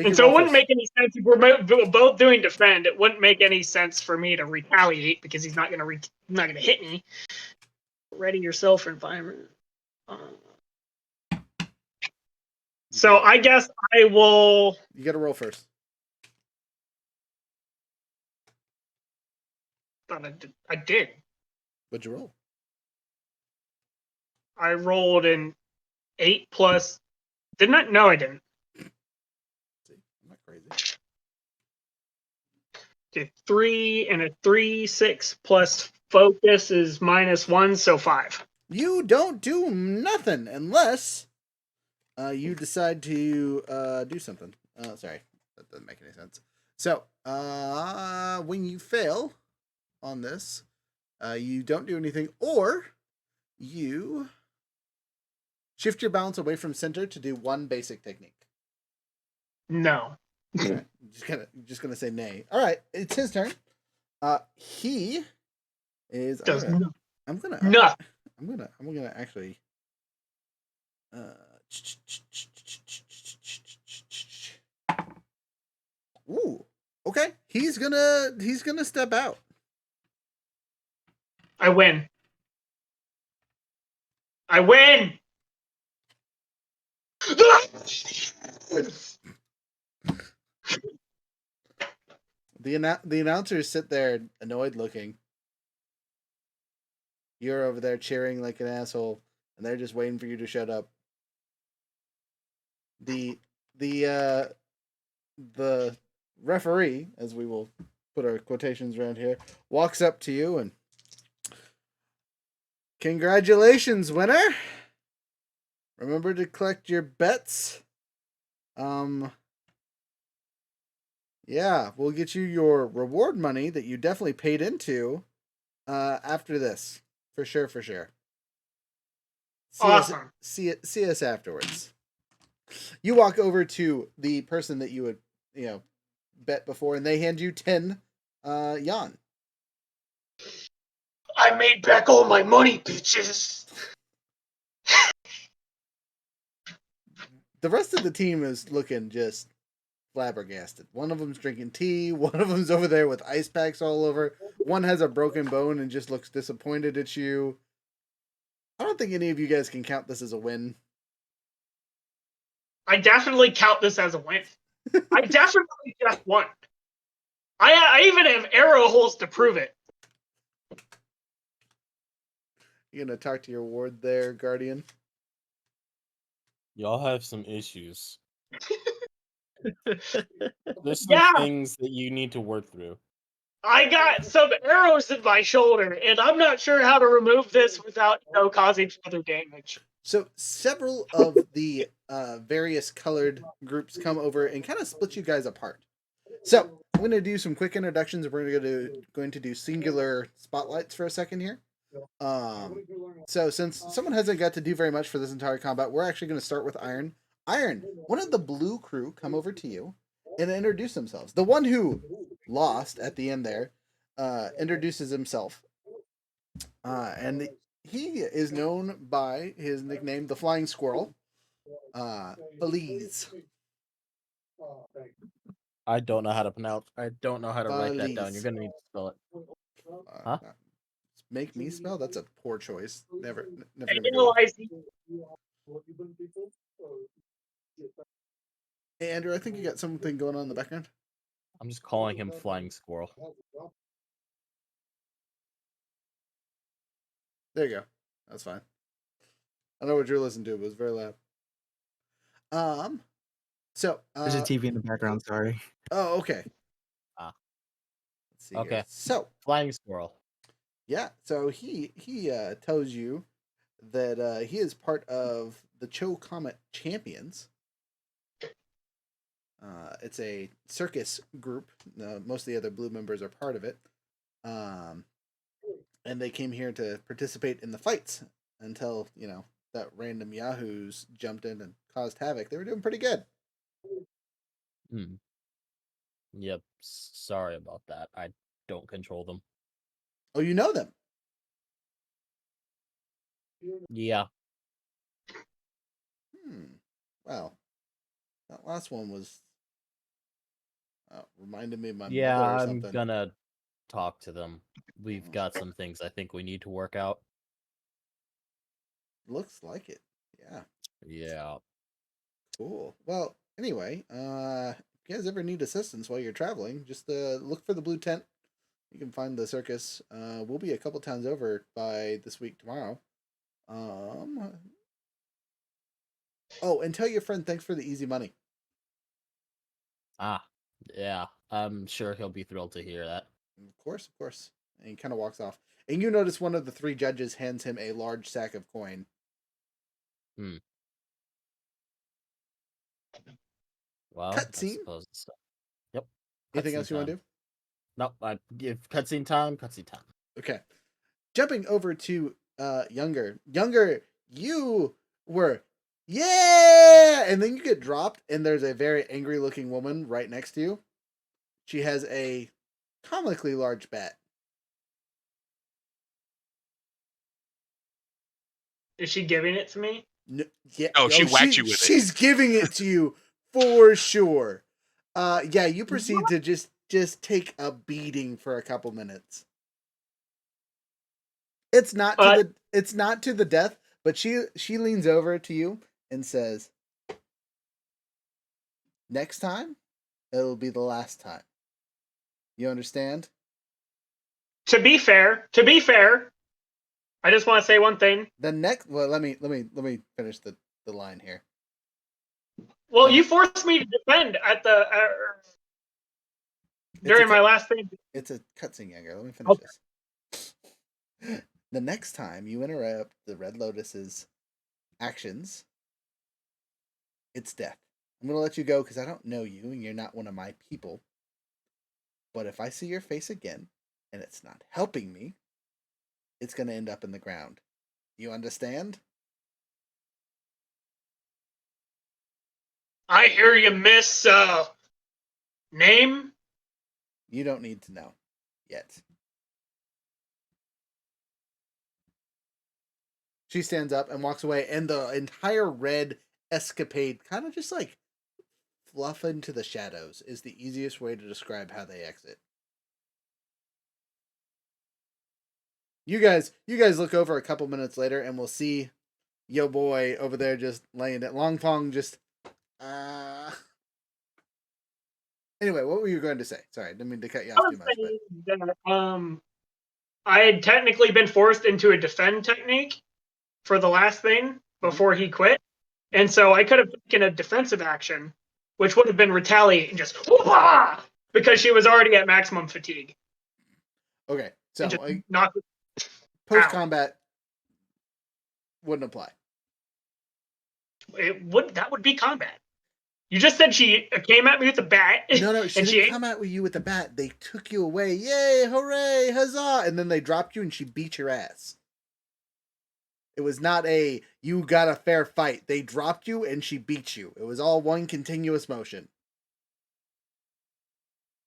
And so it wouldn't make any sense if we're both doing defend. It wouldn't make any sense for me to retaliate because he's not gonna hit me. Ready yourself for environment. So I guess I will. You got to roll first. I did. What'd you roll? I rolled an 8 plus. Didn't I? No, I didn't. See, I'm not crazy. Okay, 3 and a 3, 6 plus focus is -1, so 5. You don't do nothing unless you decide to do something. Sorry, that doesn't make any sense. So, when you fail on this, you don't do anything, or you shift your balance away from center to do one basic technique. No. Right. just gonna say nay. All right, it's his turn. He is. Does I'm gonna actually. Ooh. Okay. He's gonna step out. I win. I win. The announcers sit there annoyed looking. You're over there cheering like an asshole, and they're just waiting for you to shut up. The referee, as we will put our quotations around here, walks up to you and congratulations, winner. Remember to collect your bets. Yeah, we'll get you your reward money that you definitely paid into after this. For sure. Awesome. See us afterwards. You walk over to the person that you would, bet before, and they hand you 10 yan. I made back all my money, bitches. The rest of the team is looking just flabbergasted. One of them's drinking tea. One of them's over there with ice packs all over. One has a broken bone and just looks disappointed at you. I don't think any of you guys can count this as a win. I definitely count this as a win. I definitely just won. I even have arrow holes to prove it. You gonna talk to your ward there, Guardian? Y'all have some issues. There's some things that you need to work through. I got some arrows in my shoulder, and I'm not sure how to remove this without, causing further damage. So several of the various colored groups come over and kind of split you guys apart. So I'm going to do some quick introductions. And we're going to do singular spotlights for a second here. So since someone hasn't got to do very much for this entire combat, we're actually going to start with Iron. Iron, one of the blue crew come over to you and introduce themselves. The one who lost at the end there introduces himself. And he is known by his nickname, the Flying Squirrel. Belize. I don't know how to pronounce. I don't know how to write that down. Belize. You're gonna need to spell it. Huh? Make me spell? That's a poor choice. Never gonna go. Hey, Andrew, I think you got something going on in the background. I'm just calling him Flying Squirrel. There you go. That's fine. I know what you're listening to, but it's very loud. So There's a TV in the background. Sorry. Oh, okay. Let's see. Okay. Here. So Flying Squirrel. Yeah. So he tells you that he is part of the Cho Comet Champions. It's a circus group. Most of the other blue members are part of it. And they came here to participate in the fights until, that random yahoos jumped in and caused havoc, they were doing pretty good. Yep. Sorry about that. I don't control them. Oh, you know them. Yeah. Well, that last one was reminded me of my Yeah, mother or I'm something. gonna talk to them. We've got some things I think we need to work out. Looks like it. Yeah. Yeah. Cool. Well, anyway, if you guys ever need assistance while you're traveling, just look for the blue tent. You can find the circus. We'll be a couple towns over by this week tomorrow. Oh, and tell your friend thanks for the easy money. Ah. Yeah. I'm sure he'll be thrilled to hear that. Of course, of course. And he kind of walks off. And you notice one of the three judges hands him a large sack of coin. Well, Cutscene? I suppose so. Yep. Anything Cutscene else you want to time. do? Nope. I give cutscene time. Cutscene time. Okay. Jumping over to Younger. Younger, you were yeah, and then you get dropped, and there's a very angry looking woman right next to you. She has a comically large bat. Is she giving it to me? No, yeah, Oh, she whacked you with it. She's giving it to you for sure. Yeah, you proceed to just take a beating for a couple minutes. It's not to the death, but she leans over to you and says, "Next time, it'll be the last time. You understand?" To be fair, I just want to say one thing. The next, well, let me finish the line here. Well, you forced me to defend at the during my last thing. It's a cutscene, Younger. Let me finish this. The next time you interrupt the Red Lotus's actions, it's death. I'm gonna let you go because I don't know you and you're not one of my people. But if I see your face again and it's not helping me, it's gonna end up in the ground. You understand? I hear you, Miss name. You don't need to know yet. She stands up and walks away, and the entire red escapade kind of just like fluff into the shadows is the easiest way to describe how they exit. You guys look over a couple minutes later, and we'll see yo boy over there just laying it. Long Fong just Anyway, what were you going to say? Sorry, I didn't mean to cut you off too much. That, I had technically been forced into a defend technique for the last thing before he quit. And so I could have taken a defensive action, which would have been retaliate and just whoop-ah! Because she was already at maximum fatigue. Okay, so not post combat wouldn't apply. That would be combat. You just said she came at me with a bat. No, she didn't come at you with the bat. They took you away. Yay, hooray, huzzah! And then they dropped you and she beat your ass. It was not you got a fair fight. They dropped you and she beat you. It was all one continuous motion.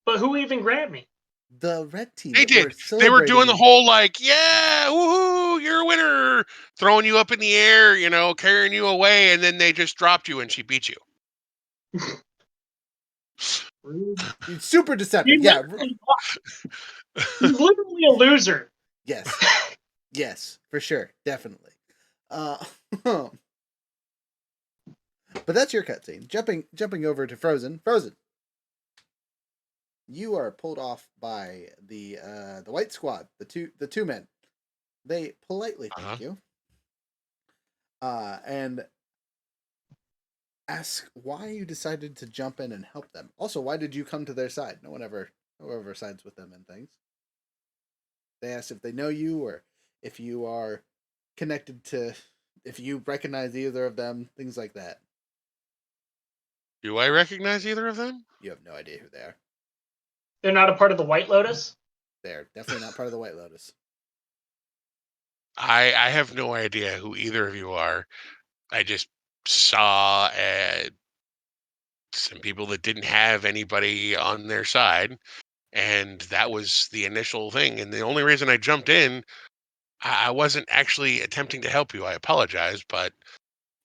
But who even grabbed me? The red team. They did. They were doing the whole yeah, woohoo, you're a winner, throwing you up in the air, carrying you away, and then they just dropped you and she beat you. It's super deceptive. Yeah. He's literally a loser. Yes. Yes, for sure. Definitely. But that's your cutscene. Jumping over to Frozen. Frozen. You are pulled off by the white squad, the two men. They politely thank you. And ask why you decided to jump in and help them. Also, why did you come to their side? No one ever sides with them and things. They ask if they know you or if you are connected to, if you recognize either of them, things like that. Do I recognize either of them? You have no idea who they are. They're not a part of the White Lotus? They're definitely not part of the White Lotus. I have no idea who either of you are. I just saw some people that didn't have anybody on their side, and that was the initial thing. And the only reason I jumped in, I wasn't actually attempting to help you. I apologize, but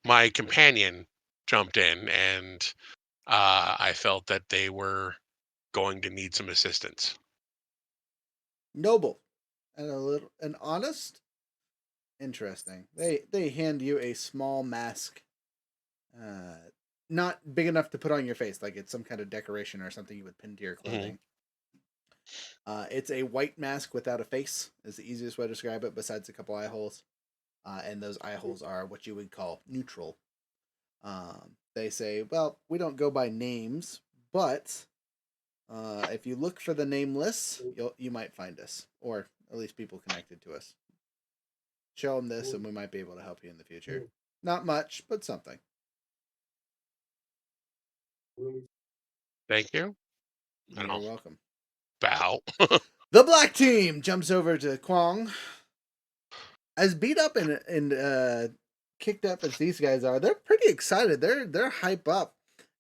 my companion jumped in, and I felt that they were going to need some assistance. Noble and honest. Interesting. They hand you a small mask, not big enough to put on your face, like it's some kind of decoration or something you would pin to your clothing. It's a white mask without a face. Is the easiest way to describe it, besides a couple eye holes. And those eye holes are what you would call neutral. They say, well, we don't go by names, but if you look for the nameless, you might find us, or at least people connected to us. Show them this, and we might be able to help you in the future. Not much, but something. Thank you. You're welcome. Bow. The black team jumps over to Kwong. As beat up and kicked up as these guys are, they're pretty excited. They're hype up.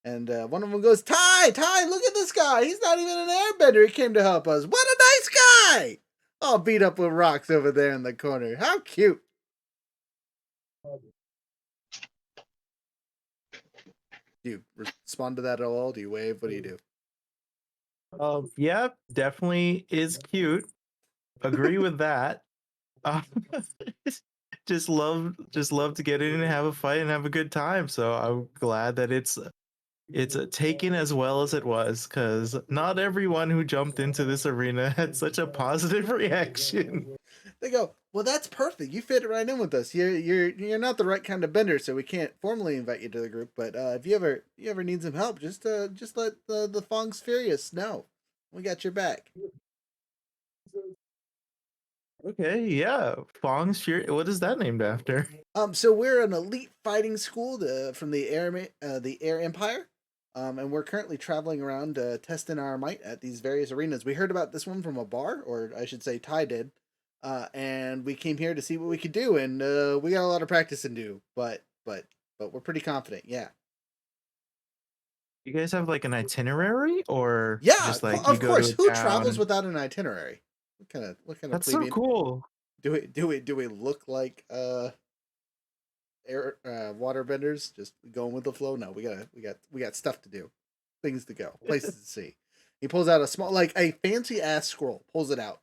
And one of them goes, Ty, look at this guy. He's not even an airbender. He came to help us. What a nice guy. All beat up with rocks over there in the corner. How cute. Do you respond to that at all? Do you wave? What do you do? Yeah, definitely is cute. Agree with that. Uh, just love to get in and have a fight and have a good time. So I'm glad that it's taken as well as it was, because not everyone who jumped into this arena had such a positive reaction. They go, well, that's perfect. You fit right in with us. You're not the right kind of bender, so we can't formally invite you to the group. But if you ever need some help, just let the Fong's Furious know. We got your back. Okay, yeah, Fong's Fury. What is that named after? So we're an elite fighting school from the Air Empire. And we're currently traveling around testing our might at these various arenas. We heard about this one from a bar, or I should say Ty did. And we came here to see what we could do, and we got a lot of practice to do, but we're pretty confident, yeah. You guys have like an itinerary, or Yeah, just like you of go course. to a Who town travels and... without an itinerary? What kind of That's so plebeian? cool. Do we look like air waterbenders just going with the flow? No, we got stuff to do, things to go, places to see. He pulls out a small, like a fancy ass scroll, pulls it out.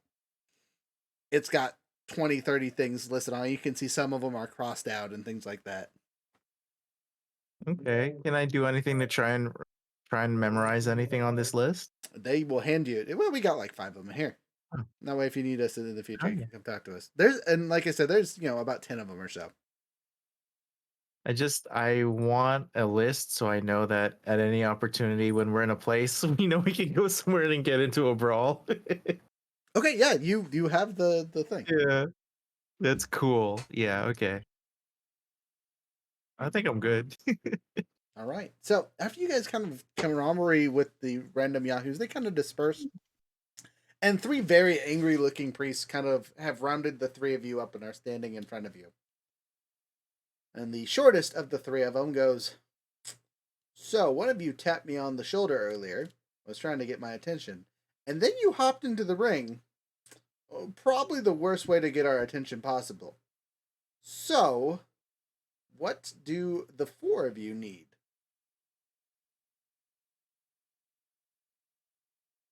It's got 20, 30 things listed on it. You can see some of them are crossed out and things like that. Okay, can I do anything to try and memorize anything on this list? They will hand you it. Well, we got like 5 of them here. Oh. That way, if you need us in the future, you Okay. can come talk to us. And like I said, there's about 10 of them or so. I want a list so I know that at any opportunity when we're in a place, we know we can go somewhere and get into a brawl. Okay, yeah, you have the thing. Yeah, that's cool. Yeah, okay. I think I'm good. All right. So after you guys kind of camaraderie with the random yahoos, they kind of disperse, and 3 very angry-looking priests kind of have rounded the 3 of you up and are standing in front of you. And the shortest of the 3 of them goes, "So one of you tapped me on the shoulder earlier. Was trying to get my attention, and then you hopped into the ring. Probably the worst way to get our attention possible. So, what do the 4 of you need?"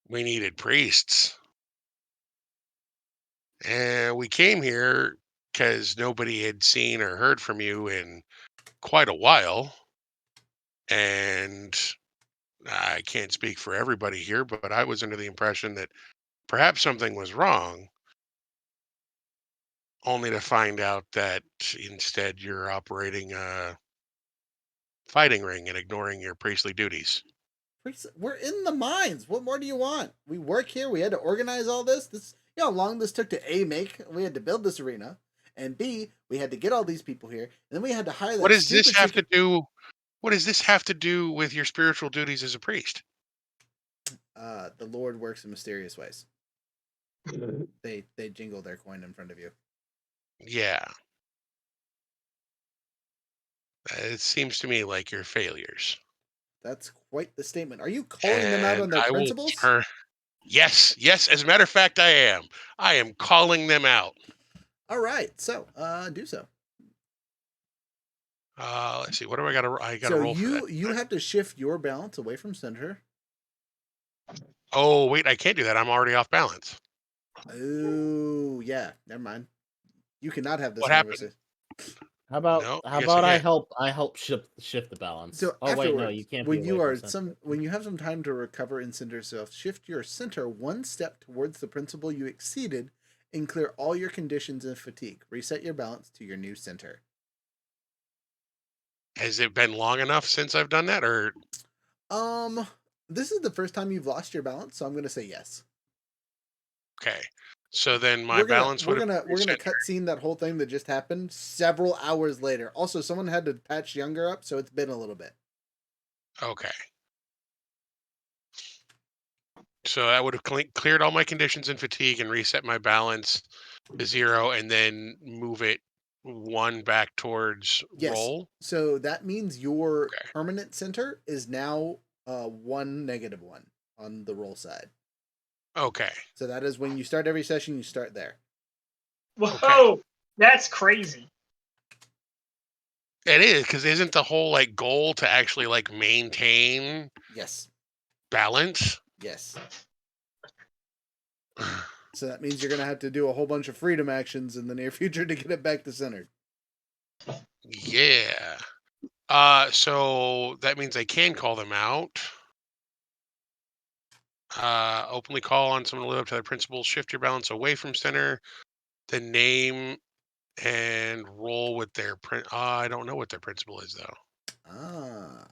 We needed priests. And we came here because nobody had seen or heard from you in quite a while. And I can't speak for everybody here, but I was under the impression that perhaps something was wrong, only to find out that instead you're operating a fighting ring and ignoring your priestly duties. We're in the mines. What more do you want? We work here. We had to organize all this. You know how long this took to A, make. We had to build this arena, and B, we had to get all these people here, and then we had to hire that What does this stupid have to do? What does this have to do with your spiritual duties as a priest? The Lord works in mysterious ways. They jingle their coin in front of you. Yeah. It seems to me like you're failures. That's quite the statement. Are you calling them out on their I will principles? turn. Yes, yes. As a matter of fact, I am. I am calling them out. All right. So, do so. Let's see. What do I got to? I got to So roll for that. you have to shift your balance away from center. Oh wait, I can't do that. I'm already off balance. Oh, yeah. Never mind. You cannot have this What happened? conversation. How about No, how yes, about I I can. help shift the balance? So Oh wait, no, afterwards, you can't be when away you from are center. when you have some time to recover and center yourself, shift your center one step towards the principle you exceeded, and clear all your conditions and fatigue. Reset your balance to your new center. Has it been long enough since I've done that, or Um, this is the first time you've lost your balance, so I'm gonna say yes. okay? So then my balance would have been We're gonna reset. cut scene that whole thing that just happened several hours later. Also, someone had to patch Younger up, so it's been a little bit. Okay. So that would have cleared all my conditions and fatigue and reset my balance to 0, and then move it 1 back towards Yes. roll. So that means your Okay. permanent center is now 1 -1 on the roll side. Okay. So that is when you start every session, you start there. Whoa, Okay. that's crazy. It is, because isn't the whole like goal to actually like maintain Yes. balance? Yes. So that means you're gonna have to do a whole bunch of freedom actions in the near future to get it back to center. Yeah. So that means I can call them out. Openly call on someone to live up to their principles. Shift your balance away from center. Then name and roll with their print. I don't know what their principle is though. Ah.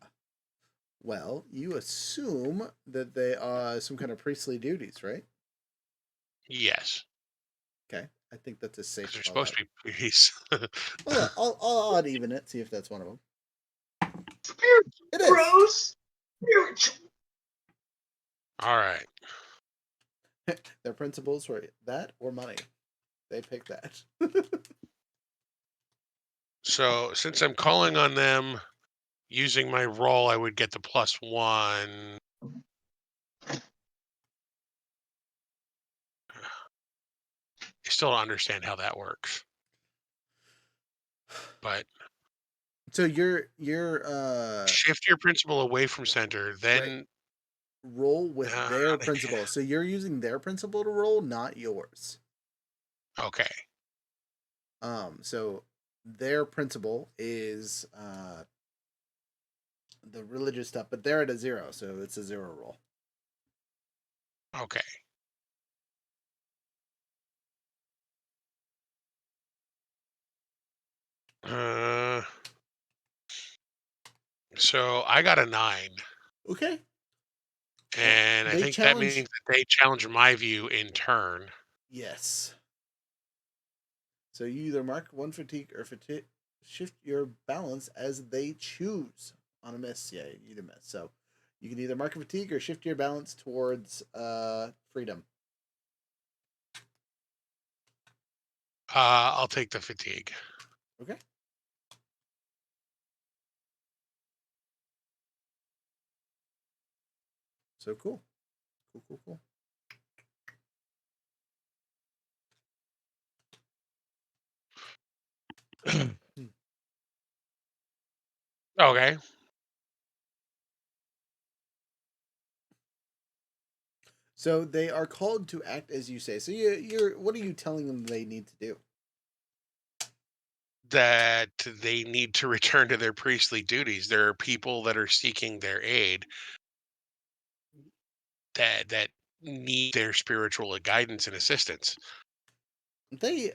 Well, you assume that they are some kind of priestly duties, right? Yes, Okay. I think that's a safe because they're call supposed out. to be priests. Hold on, I'll odd even it, see if that's one of them. Spirit It is. bros. Spiritual. All right. Their principles were that or money. They picked that. So since I'm calling on them using my roll, I would get the +1. I still don't understand how that works, but So your shift your principle away from center. right, Then roll with their uh, principle. So you're using their principle to roll, not yours. okay. So their principle is the religious stuff, but they're at a 0, so it's a 0 roll. Okay. Uh, so I got a 9, Okay. and I They think that challenge. means that they challenge my view in turn. Yes. So you either mark one fatigue or shift your balance as they choose. On a miss, yeah, you'd miss. So you can either mark a fatigue or shift your balance towards freedom. I'll take the fatigue. Okay. So cool. Cool. Okay. So they are called to act as you say. So you're what are you telling them they need to do? That they need to return to their priestly duties. There are people that are seeking their aid that need their spiritual guidance and assistance. They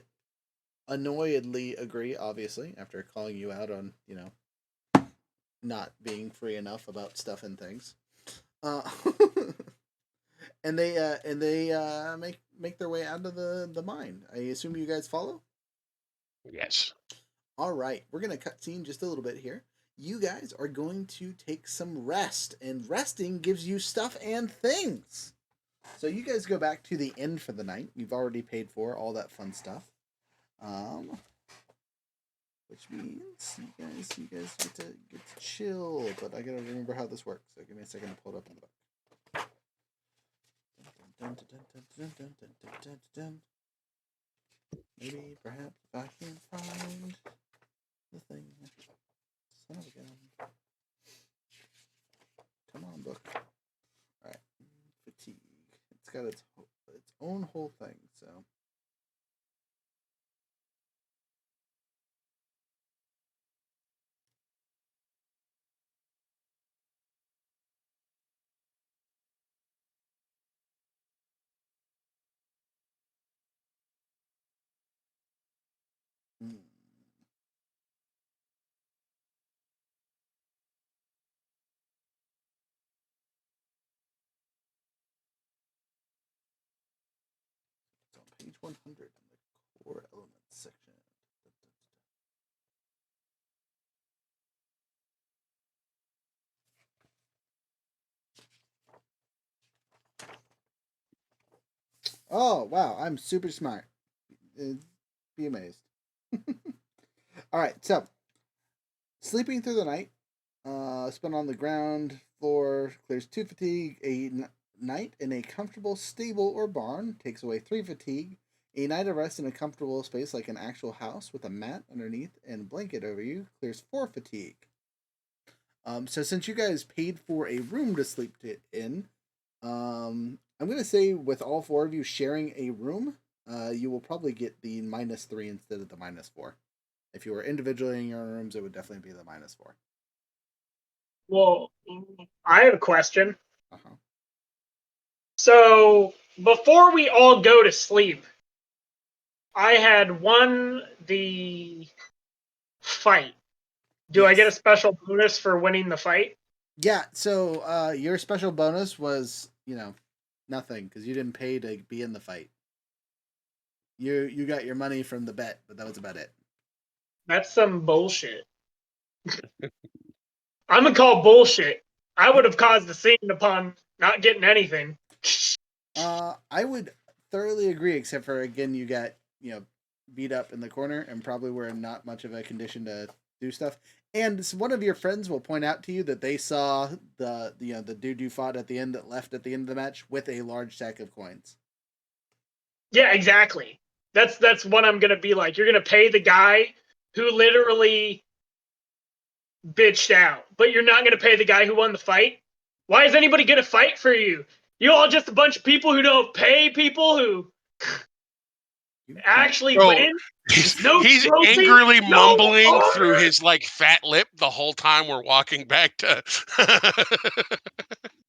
annoyedly agree, obviously, after calling you out on, not being free enough about stuff and things. Uh, and they make their way out of the mine. I assume you guys follow? Yes. All right, we're gonna cut scene just a little bit here. You guys are going to take some rest, and resting gives you stuff and things. So you guys go back to the inn for the night. You've already paid for all that fun stuff. Which means you guys get to chill, but I gotta remember how this works. So give me a second to pull it up in the book. Maybe, perhaps, if I can find the thing. Son of a gun. Come on, book. Alright. Fatigue. It's got its own whole thing, so. It's on page 100 in the core elements section. Oh, wow, I'm super smart. Be amazed. Alright, so sleeping through the night. Spent on the ground floor clears 2 fatigue. A night in a comfortable stable or barn takes away 3 fatigue. A night of rest in a comfortable space like an actual house with a mat underneath and a blanket over you clears 4 fatigue. So since you guys paid for a room to sleep in, I'm going to say with all 4 of you sharing a room, you will probably get the -3 instead of the -4. If you were individually in your rooms, it would definitely be the -4. Well, I have a question. Uh-huh. So before we all go to sleep, I had won the fight. Do I get a special bonus for winning the fight? Yeah, so your special bonus was, nothing, because you didn't pay to be in the fight. You got your money from the bet, but that was about it. That's some bullshit. I'm gonna call bullshit. I would have caused a scene upon not getting anything. I would thoroughly agree, except for, again, you got, beat up in the corner and probably were in not much of a condition to do stuff. And one of your friends will point out to you that they saw the dude you fought at the end that left at the end of the match with a large stack of coins. Yeah, exactly. That's what I'm gonna be like. You're gonna pay the guy who literally bitched out, but you're not gonna pay the guy who won the fight. Why is anybody gonna fight for you? You all just a bunch of people who don't pay people who actually win. No he's trophy, angrily no mumbling honor. through his fat lip the whole time we're walking back to.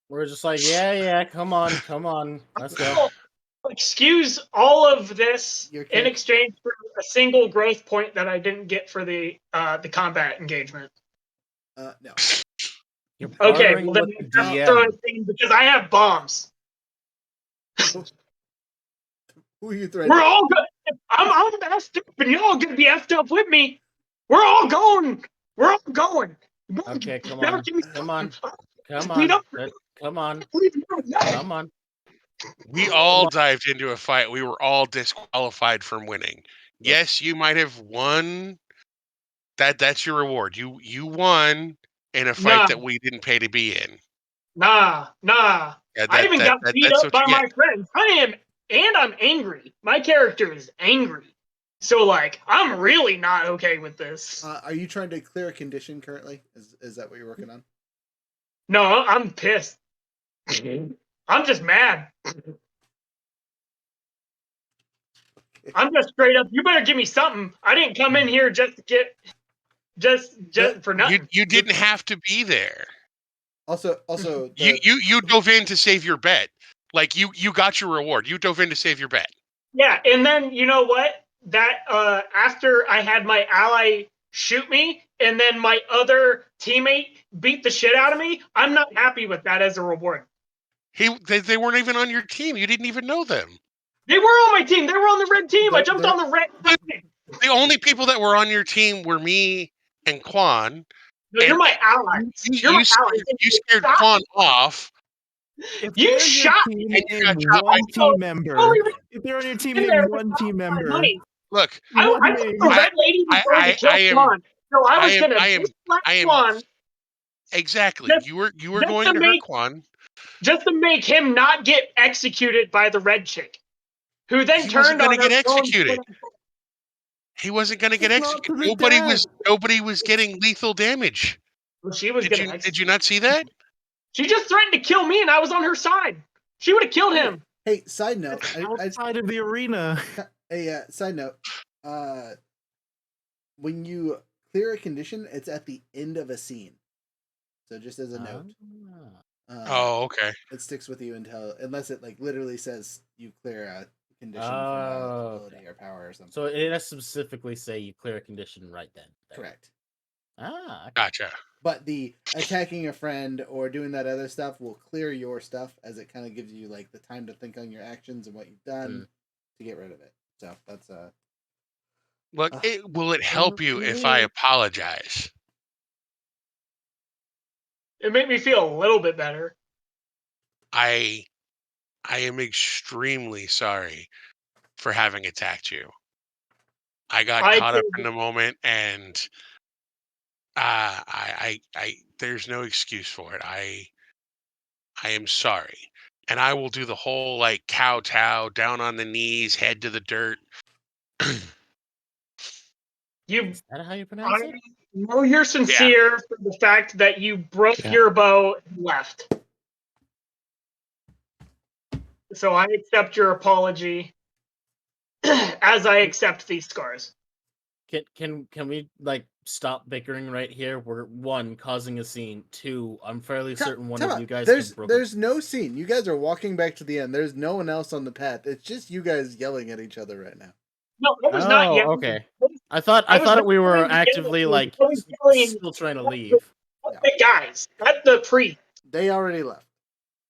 We're just like, yeah, come on, let's go. Excuse all of this Your in exchange for a single growth point that I didn't get for the combat engagement. No. You're Okay, partnering well then with the just throw a DM. thing because I have bombs. Who are you threatening? We're all good. I'm effed up, and y'all gonna be effed up with me. We're all going. We're all going. Okay, come Now on, give me come on, come Speed on, up. come on, come on. We all dived into a fight. We were all disqualified from winning. Yes, you might have won. That's your reward. You won in a fight that we didn't pay to be in. Nah. Yeah, I even got beat that's up what by you my get. friends. I'm angry. My character is angry. So I'm really not okay with this. Are you trying to clear a condition currently? Is that what you're working on? No, I'm pissed. I'm just mad. I'm just straight up. You better give me something. I didn't come in here just to get just for nothing. You didn't have to be there. Also, you dove in to save your bet. You got your reward. You dove in to save your bet. Yeah, and then you know what? That after I had my ally shoot me, and then my other teammate beat the shit out of me, I'm not happy with that as a reward. They weren't even on your team. You didn't even know them. They were on my team. They were on the red team. I jumped on the red team. The only people that were on your team were me and Quan. No, you're my allies. You scared Quan off. You shot me. me. One team member. If they're on your team, name one team member. Look, I thought the I, red lady was going to kill I am, Swan, so I was going to I am, deflect I am Swan exactly. just, You were just going to to hurt make Quan. just to make him not get executed by the red chick, who then He wasn't turned going on to her get phone. executed. He wasn't going to get Not to executed. the death. Nobody was getting lethal damage. Well, she was Did going to you execute. not see that? She just threatened to kill me, and I was on her side. She would have killed him. Hey, side note. Outside of the arena. Hey, side note. When you clear a condition, it's at the end of a scene. So just as a note. Oh, okay. It sticks with you unless it like literally says you clear a condition from Oh, a ability okay. or power or something. So it does specifically say you clear a condition right then. there. Correct. Okay. Gotcha. But the attacking a friend or doing that other stuff will clear your stuff, as it kind of gives you like the time to think on your actions and what you've done to get rid of it. So that's Look, will it help you if I apologize? It made me feel a little bit better. I am extremely sorry for having attacked you. I got caught up in the moment, and I there's no excuse for it. I am sorry, and I will do the whole like kowtow, down on the knees, head to the dirt. You, Is that how you pronounce I it? know you're sincere for the fact that you broke your bow and left. So I accept your apology, as I accept these scars. Can we like stop bickering right here? We're one causing a scene. Two, I'm fairly certain one of you guys has broken. There's no scene. You guys are walking back to the end. There's no one else on the path. It's just you guys yelling at each other right now. No, I was not yet. Okay. I thought we were actively like still trying to leave. The guys, not the priest. They already left.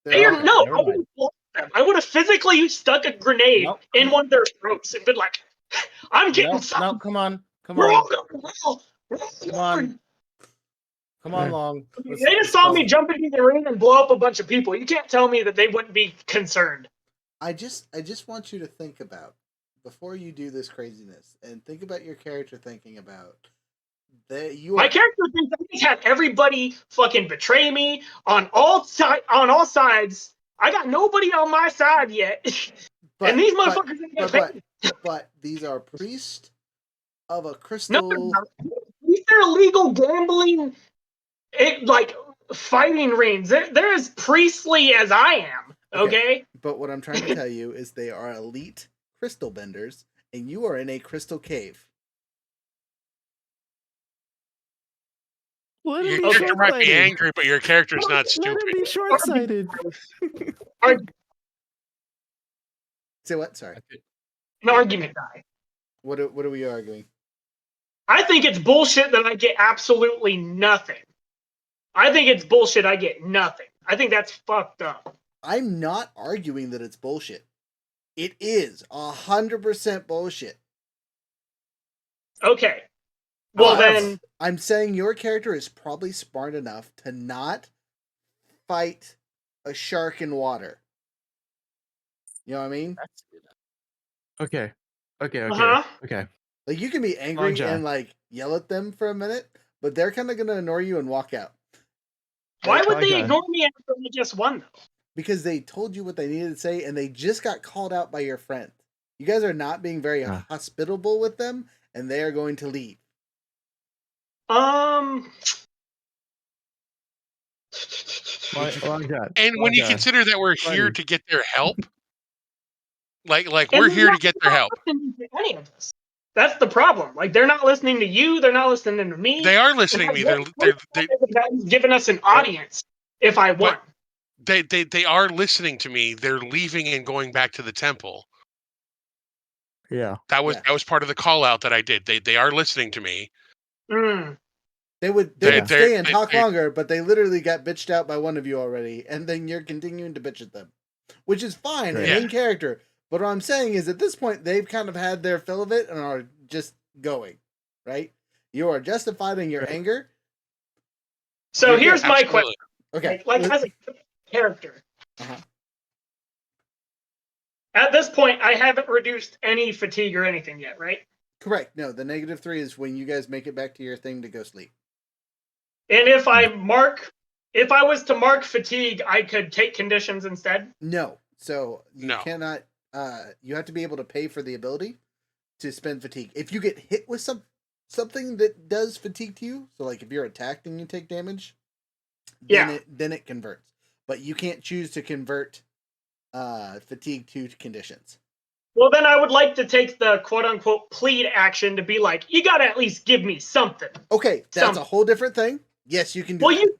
They are Okay, no. never I would have blocked them. I would have physically stuck a grenade in one of their throats and been like, "I'm getting some. No, come on, We're all come on, come on, Long. They just saw me jump into the ring and blow up a bunch of people. You can't tell me that they wouldn't be concerned. I just want you to think about, before you do this craziness, and think about your character thinking about My character thinks I just had everybody fucking betray me on all sides. I got nobody on my side yet, and these motherfuckers ain't gonna pay me. But these are priests of a crystal. No, these are illegal gambling, like fighting rings. They're as priestly as I am. Okay. But what I'm trying to tell you is they are elite crystal benders, and you are in a crystal cave. Your character might be angry, but your character's not stupid. Let him be short-sighted. Say what? Sorry. An argument guy. What are we arguing? I think it's bullshit that I get absolutely nothing. I think it's bullshit I get nothing. I think that's fucked up. I'm not arguing that it's bullshit. It is 100% bullshit. Okay. Well, then I'm saying your character is probably smart enough to not fight a shark in water. You know what I mean? Okay. Like, you can be angry and like yell at them for a minute, but they're kind of going to ignore you and walk out. Why would they ignore me after I just won, though? Because they told you what they needed to say, and they just got called out by your friend. You guys are not being very hospitable with them, and they are going to leave. And when you consider that we're here to get their help, like we're here to get their help. Any of us. That's the problem. Like, they're not listening to you. They're not listening to me. They are listening to me. They're giving us an audience. If I won, they are listening to me. They're leaving and going back to the temple. Yeah, that was part of the call out that I did. They are listening to me. They would stay and talk longer, but they literally got bitched out by one of you already, and then you're continuing to bitch at them, which is fine and in character. But what I'm saying is, at this point, they've kind of had their fill of it and are just going, right? You are justified in your anger. So here's my question. Okay. Like as a character, At this point, I haven't reduced any fatigue or anything yet, right? Correct. No, the -3 is when you guys make it back to your thing to go sleep. And if I was to mark fatigue, I could take conditions instead. No. So you No. cannot. You have to be able to pay for the ability to spend fatigue. If you get hit with something that does fatigue to you, so like if you're attacked and you take damage, then it converts. But you can't choose to convert fatigue to conditions. Well, then I would like to take the quote-unquote plead action to be like, you gotta at least give me something. Okay, that's a whole different thing. Yes, you can do that.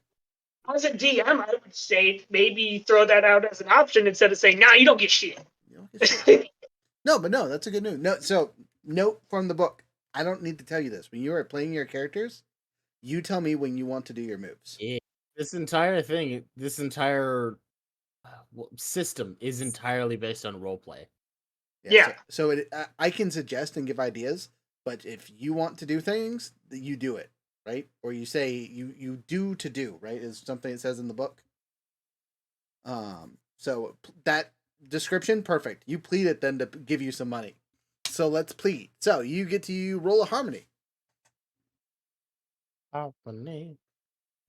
As a DM, I would say maybe throw that out as an option instead of saying, nah, you don't get shit. You don't get shit. No, that's a good news. No, so note from the book. I don't need to tell you this. When you are playing your characters, you tell me when you want to do your moves. Yeah. This entire system is entirely based on roleplay. Yeah. So I can suggest and give ideas, but if you want to do things, you do it, right? Or you say you do to do, right? Is something it says in the book. So that description, perfect. You plead it then to give you some money. So let's plead. So you get to roll a harmony. Harmony.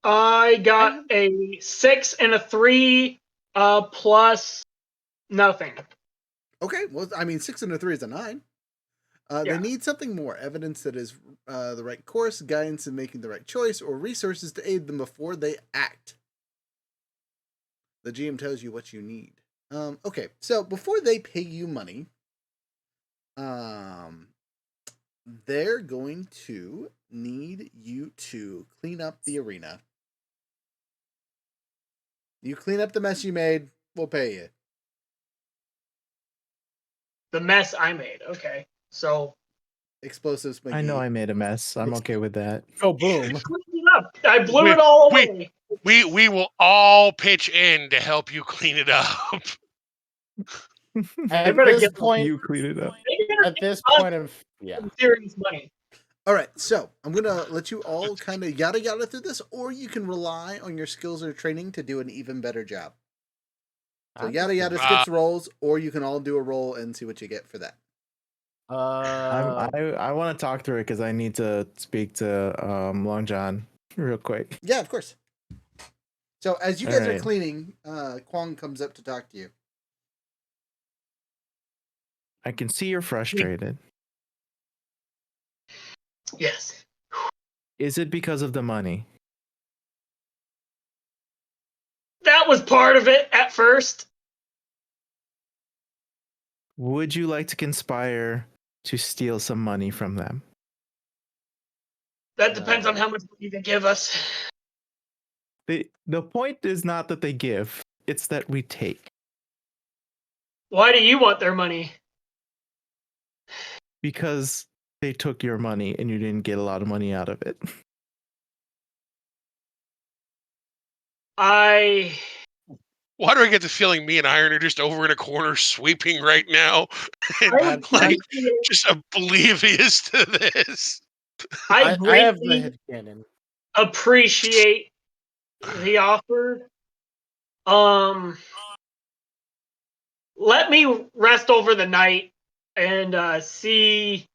I got a 6 and a 3 plus nothing. Okay, well, I mean, 6 and a 3 is a 9. They need something more, evidence that is the right course, guidance in making the right choice, or resources to aid them before they act. The GM tells you what you need. Okay, so before they pay you money, they're going to need you to clean up the arena. You clean up the mess you made, we'll pay you. The mess I made. Okay. So Explosives. I know I made a mess. I'm okay with that. Oh, boom. clean it up. I blew it all away. We will all pitch in to help you clean it up. At better this get point, You clean it up. Serious money. All right, so I'm gonna let you all kind of yada yada through this, or you can rely on your skills or training to do an even better job. So yada yada skips rolls, or you can all do a roll and see what you get for that. I want to talk through it because I need to speak to Long John real quick. Yeah, of course. So as you guys are cleaning, Kwong comes up to talk to you. I can see you're frustrated. Yes. Is it because of the money? That was part of it at first. Would you like to conspire to steal some money from them? That depends on how much money they give us. The point is not that they give, it's that we take. Why do you want their money? Because they took your money and you didn't get a lot of money out of it. Why do I get the feeling me and Iron are just over in a corner sweeping right now? And just oblivious to this. I have the greatly headcanon. appreciate the offer. Let me rest over the night and see,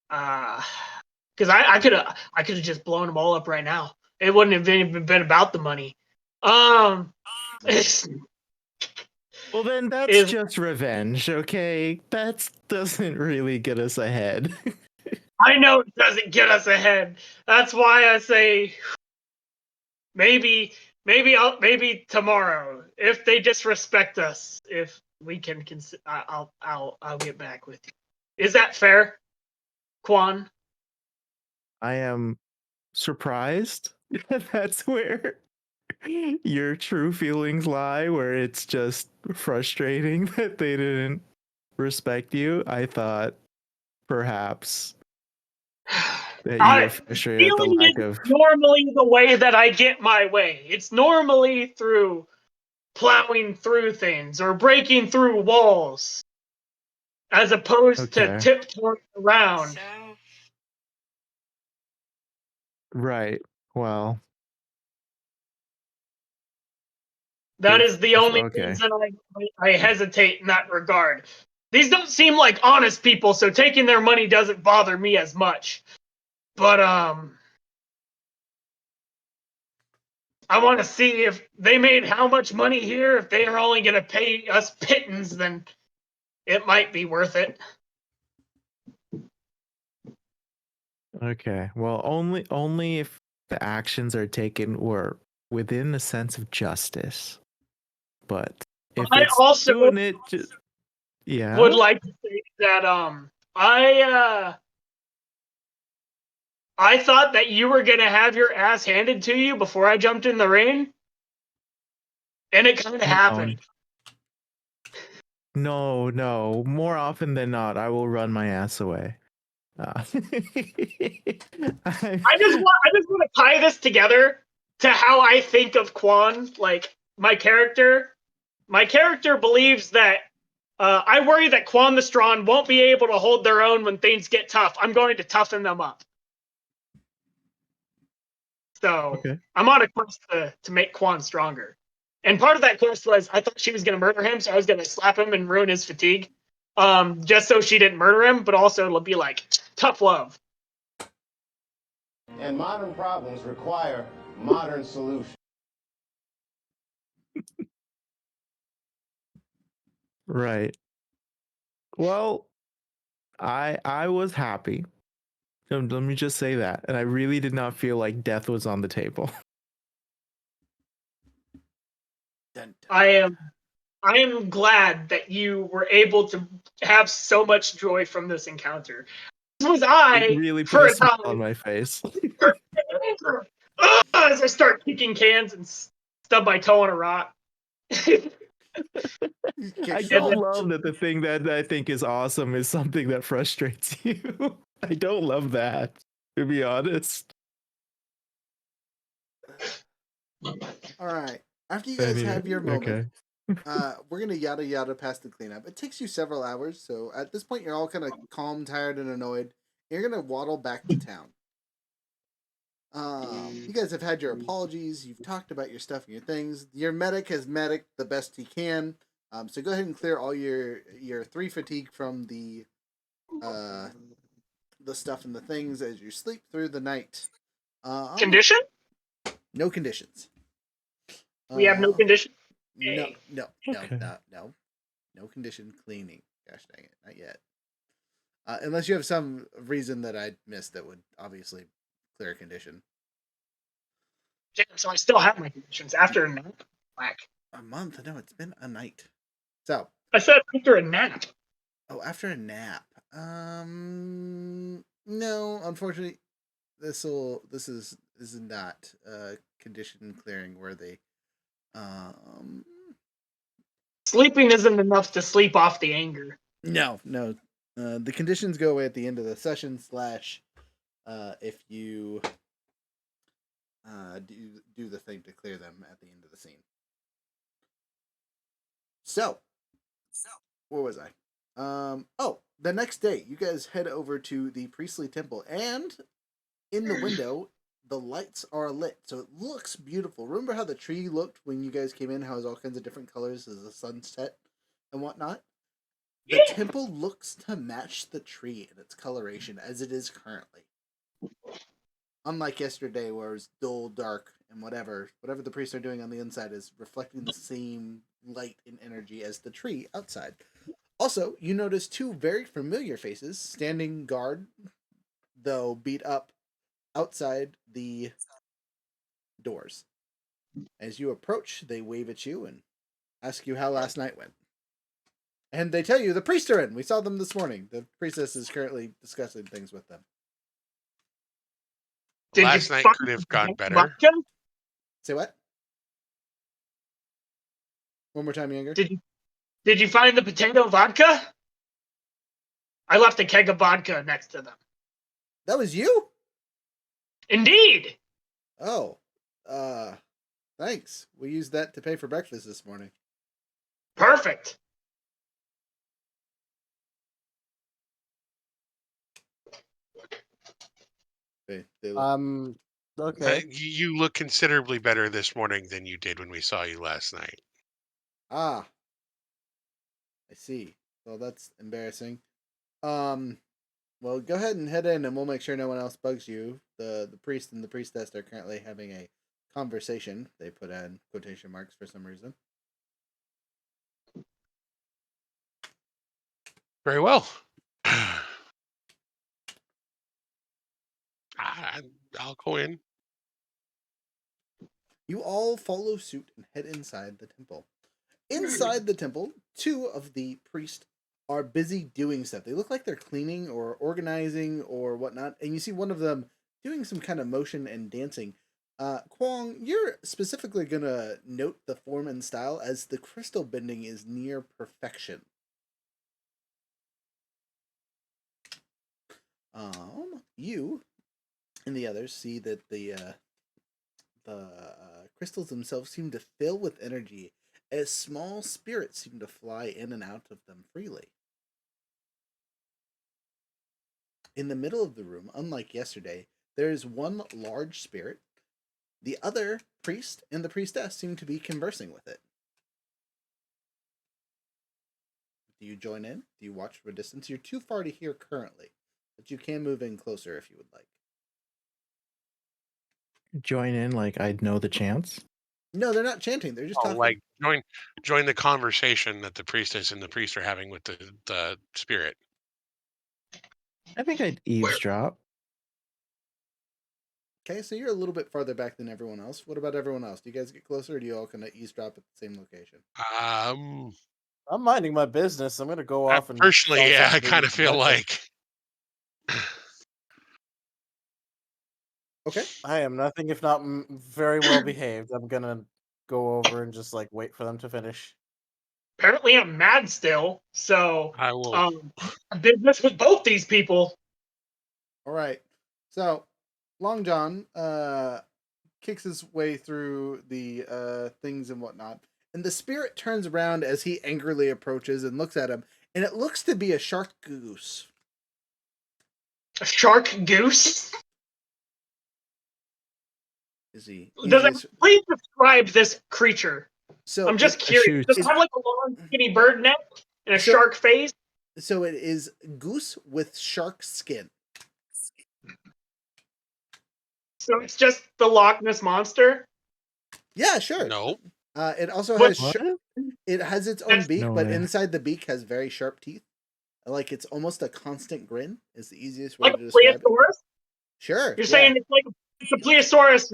because I could have just blown them all up right now. It wouldn't have even been about the money. Well, then that's just revenge, okay? That doesn't really get us ahead. I know it doesn't get us ahead. That's why I say maybe tomorrow, if they disrespect us, if we can I'll get back with you. Is that fair, Quan? I am surprised. That's where your true feelings lie, where it's just frustrating that they didn't respect you. I thought perhaps that you were frustrated at the lack of. Normally the way that I get my way. It's normally through plowing through things or breaking through walls, as opposed to tiptoeing around. Right. Well, that is the only reason I hesitate in that regard. These don't seem like honest people, so taking their money doesn't bother me as much. But I want to see if they made how much money here. If they are only going to pay us pittance, then it might be worth it. Okay. Well, only if the actions are taken or within the sense of justice. But if I it's also doing it, just yeah. would like to say that I thought that you were gonna have your ass handed to you before I jumped in the ring, and it kind of happened. No. More often than not, I will run my ass away. I just want to tie this together to how I think of Quan. Like my character believes that I worry that Quan the Strong won't be able to hold their own when things get tough. I'm going to toughen them up. So Okay. I'm on a quest to make Quan stronger. And part of that quest was I thought she was going to murder him, so I was going to slap him and ruin his fatigue, just so she didn't murder him, but also it'll be like tough love. And modern problems require modern solutions. Right. Well, I was happy. Let me just say that, and I really did not feel like death was on the table. I am glad that you were able to have so much joy from this encounter. This was It really put a smile on my face. As I start kicking cans and stub my toe on a rock. I don't love that the thing that I think is awesome is something that frustrates you. I don't love that, to be honest. All right. After you guys have your moment, okay. we're gonna yada yada past the cleanup. It takes you several hours, so at this point you're all kind of calm, tired, and annoyed. You're gonna waddle back to town. You guys have had your apologies. You've talked about your stuff and your things. Your medic has medic the best he can. So go ahead and clear all your 3 fatigue from the stuff and the things as you sleep through the night. Condition? No conditions. We have no condition. No condition cleaning. Gosh dang it, not yet. Unless you have some reason that I missed that would obviously clear a condition. Damn, so I still have my conditions after a nap. Whack. A month? No, it's been a night. So I said after a nap. Oh, after a nap. No, unfortunately, this is not condition clearing worthy. Sleeping isn't enough to sleep off the anger. No. The conditions go away at the end of the session / if you do the thing to clear them at the end of the scene. So where was I? The next day you guys head over to the priestly temple, and in the window the lights are lit, so it looks beautiful. Remember how the tree looked when you guys came in, how it was all kinds of different colors as the sun set and whatnot? The temple looks to match the tree in its coloration as it is currently. Unlike yesterday where it was dull, dark, and whatever the priests are doing on the inside is reflecting the same light and energy as the tree outside. Also, you notice 2 very familiar faces standing guard, though beat up, outside the doors. As you approach, they wave at you and ask you how last night went. And they tell you the priests are in. We saw them this morning. The priestess is currently discussing things with them. Last night could have gone better. Vodka? Say what? One more time, Younger. Did you find the potato vodka? I left a keg of vodka next to them. That was you? Indeed. Oh. Thanks. We used that to pay for breakfast this morning. Perfect. Okay. You look considerably better this morning than you did when we saw you last night. Ah. I see. So that's embarrassing. Well, go ahead and head in, and we'll make sure no one else bugs you. The priest and the priestess are currently having a conversation. They put in quotation marks for some reason. Very well. I'll go in. You all follow suit and head inside the temple. Inside the temple, two of the priests are busy doing stuff. They look like they're cleaning or organizing or whatnot, and you see one of them doing some kind of motion and dancing. Kwong, you're specifically gonna note the form and style as the crystal bending is near perfection. You and the others see that the crystals themselves seem to fill with energy as small spirits seem to fly in and out of them freely. In the middle of the room, unlike yesterday, there is one large spirit. The other priest and the priestess seem to be conversing with it. Do you join in? Do you watch from a distance? You're too far to hear currently, but you can move in closer if you would like. Join in like I'd know the chants. No, they're not chanting. They're just talking. Like join the conversation that the priestess and the priest are having with the spirit. I think I'd eavesdrop. Okay, so you're a little bit farther back than everyone else. What about everyone else? Do you guys get closer, or do you all kind of eavesdrop at the same location? I'm minding my business. I'm gonna go off and personally, solve yeah, I something kind of feel breakfast. like Okay. I am nothing if not very well behaved. I'm gonna go over and just like wait for them to finish. Apparently, I'm mad still. So, I will. business with both these people. All right. So, Long John kicks his way through the things and whatnot, and the spirit turns around as he angrily approaches and looks at him, and it looks to be a shark goose. A shark goose? Is he? Does it please describe this creature? So I'm just curious. Does it have like a long, skinny bird neck and a shark face? So it is goose with shark skin. So it's just the Loch Ness monster? Yeah, sure. No. It also What? has it has its own beak, No but way. inside the beak has very sharp teeth. Like it's almost a constant grin is the easiest way Like to a describe it. plesiosaurus? Sure. You're saying it's like it's a plesiosaurus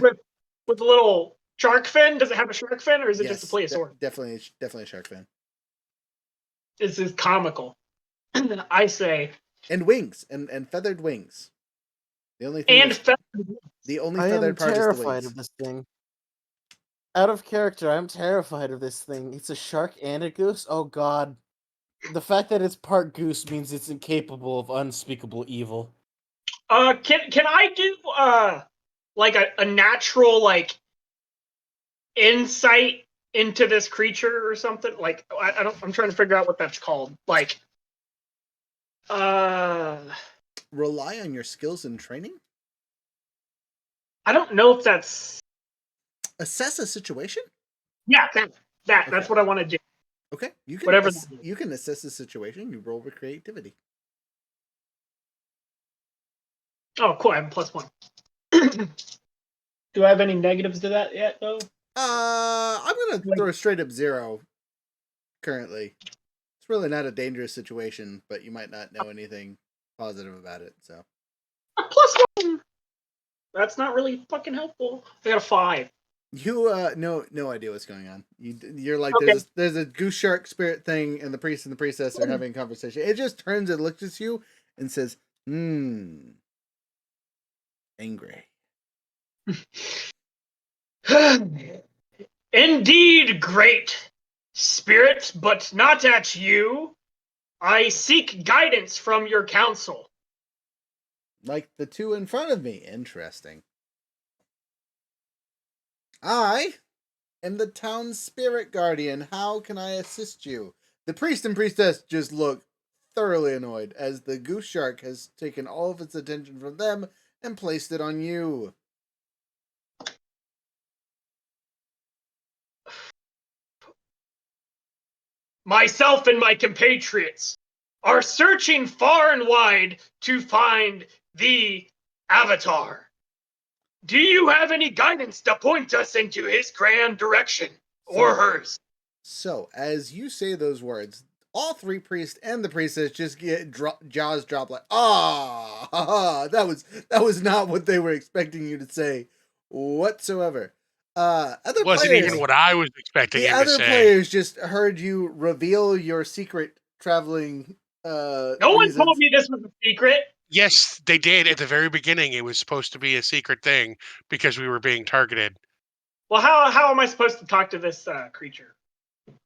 with a little shark fin? Does it have a shark fin, or is it just a plesiosaurus? Definitely a shark fin. This is comical. I say. And wings and feathered wings. The only thing And the only I am feathered part is the terrified wings. of this thing. Out of character, I'm terrified of this thing. It's a shark and a goose. Oh god. The fact that it's part goose means it's incapable of unspeakable evil. Can I do like a natural like insight into this creature or something? Like I don't I'm trying to figure out what that's called. Like rely on your skills and training? I don't know if that's assess a situation? Yeah, that's what I want to do. Okay. You can Whatever you can assess the situation, you roll with creativity. Oh, cool. I have a +1. Do I have any negatives to that yet, though? I'm gonna throw a straight up 0 currently. It's really not a dangerous situation, but you might not know anything positive about it. So A +1. That's not really fucking helpful. I got a 5. you no idea what's going on. You're like Okay. there's a goose shark spirit thing, and the priest and the priestess are having a conversation. It just turns and looks at you and says, angry. Indeed, great spirit, but not at you. I seek guidance from your counsel. Like the two in front of me. Interesting. I am the town's spirit guardian. How can I assist you? The priest and priestess just look thoroughly annoyed as the goose shark has taken all of its attention from them and placed it on you. myself and my compatriots are searching far and wide to find the Avatar. Do you have any guidance to point us into his grand direction or hers? So, as you say those words, all three priests and the priestess just get jaws drop like, that was not what they were expecting you to say whatsoever. Other Wasn't players, even what I was expecting the him to other say. players just heard you reveal your secret traveling No one reasons. told me this was a secret. Yes, they did at the very beginning. It was supposed to be a secret thing because we were being targeted. Well, how am I supposed to talk to this creature?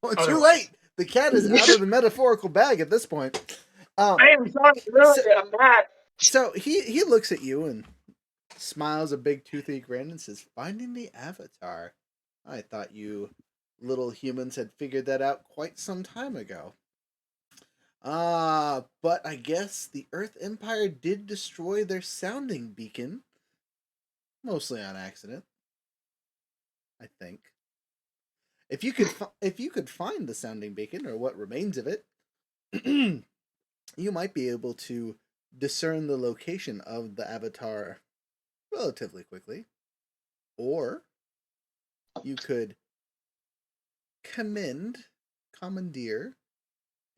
Well, too Otherwise. late. The cat is out of the metaphorical bag at this point. I am sorry, really, I'm mad. So he looks at you and smiles a big toothy grin and says, "Finding the Avatar. I thought you little humans had figured that out quite some time ago. But I guess the Earth Empire did destroy their sounding beacon. Mostly on accident, I think. If you could find the sounding beacon or what remains of it, you might be able to discern the location of the Avatar relatively quickly. Or you could commandeer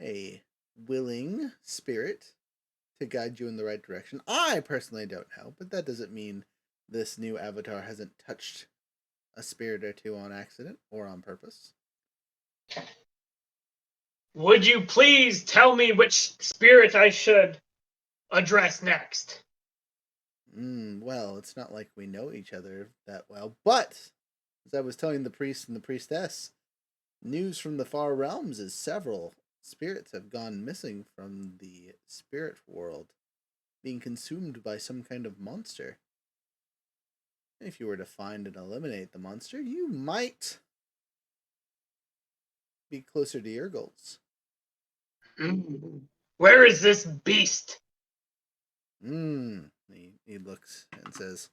a willing spirit to guide you in the right direction. I personally don't know, but that doesn't mean this new Avatar hasn't touched a spirit or two on accident or on purpose. Would you please tell me which spirit I should address next? Well, it's not like we know each other that well, but as I was telling the priest and the priestess, news from the far realms is several spirits have gone missing from the spirit world, being consumed by some kind of monster. If you were to find and eliminate the monster, you might be closer to your goals. Where is this beast? He looks and says,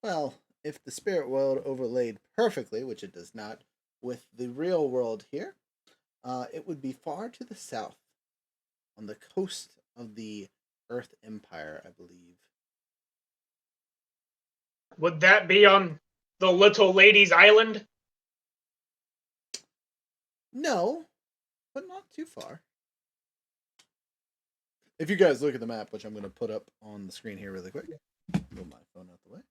well, if the spirit world overlaid perfectly, which it does not, with the real world here, it would be far to the south, on the coast of the Earth Empire, I believe. Would that be on the Little Lady's Island? No, but not too far. If you guys look at the map, which I'm going to put up on the screen here really quick, move my phone out the way.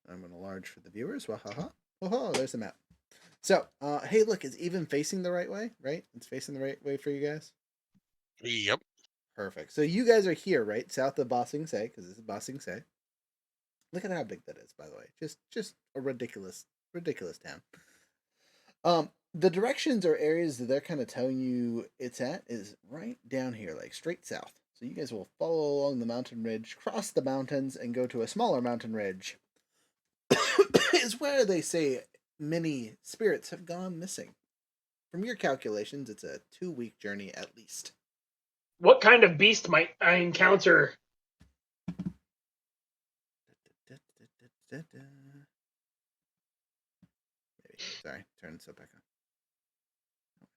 I'm going to large for the viewers. Wahaha. Oh, there's the map. So, hey, look, it's even facing the right way, right? It's facing the right way for you guys? Yep. Perfect. So you guys are here, right? South of Ba Sing Se, because this is Ba Sing Se. Look at how big that is, by the way. Just a ridiculous town. The directions or areas that they're kind of telling you it's at is right down here, like straight south. So you guys will follow along the mountain ridge, cross the mountains, and go to a smaller mountain ridge. Is where they say many spirits have gone missing. From your calculations, it's a 2-week journey at least. What kind of beast might I encounter? Sorry, turn this back on.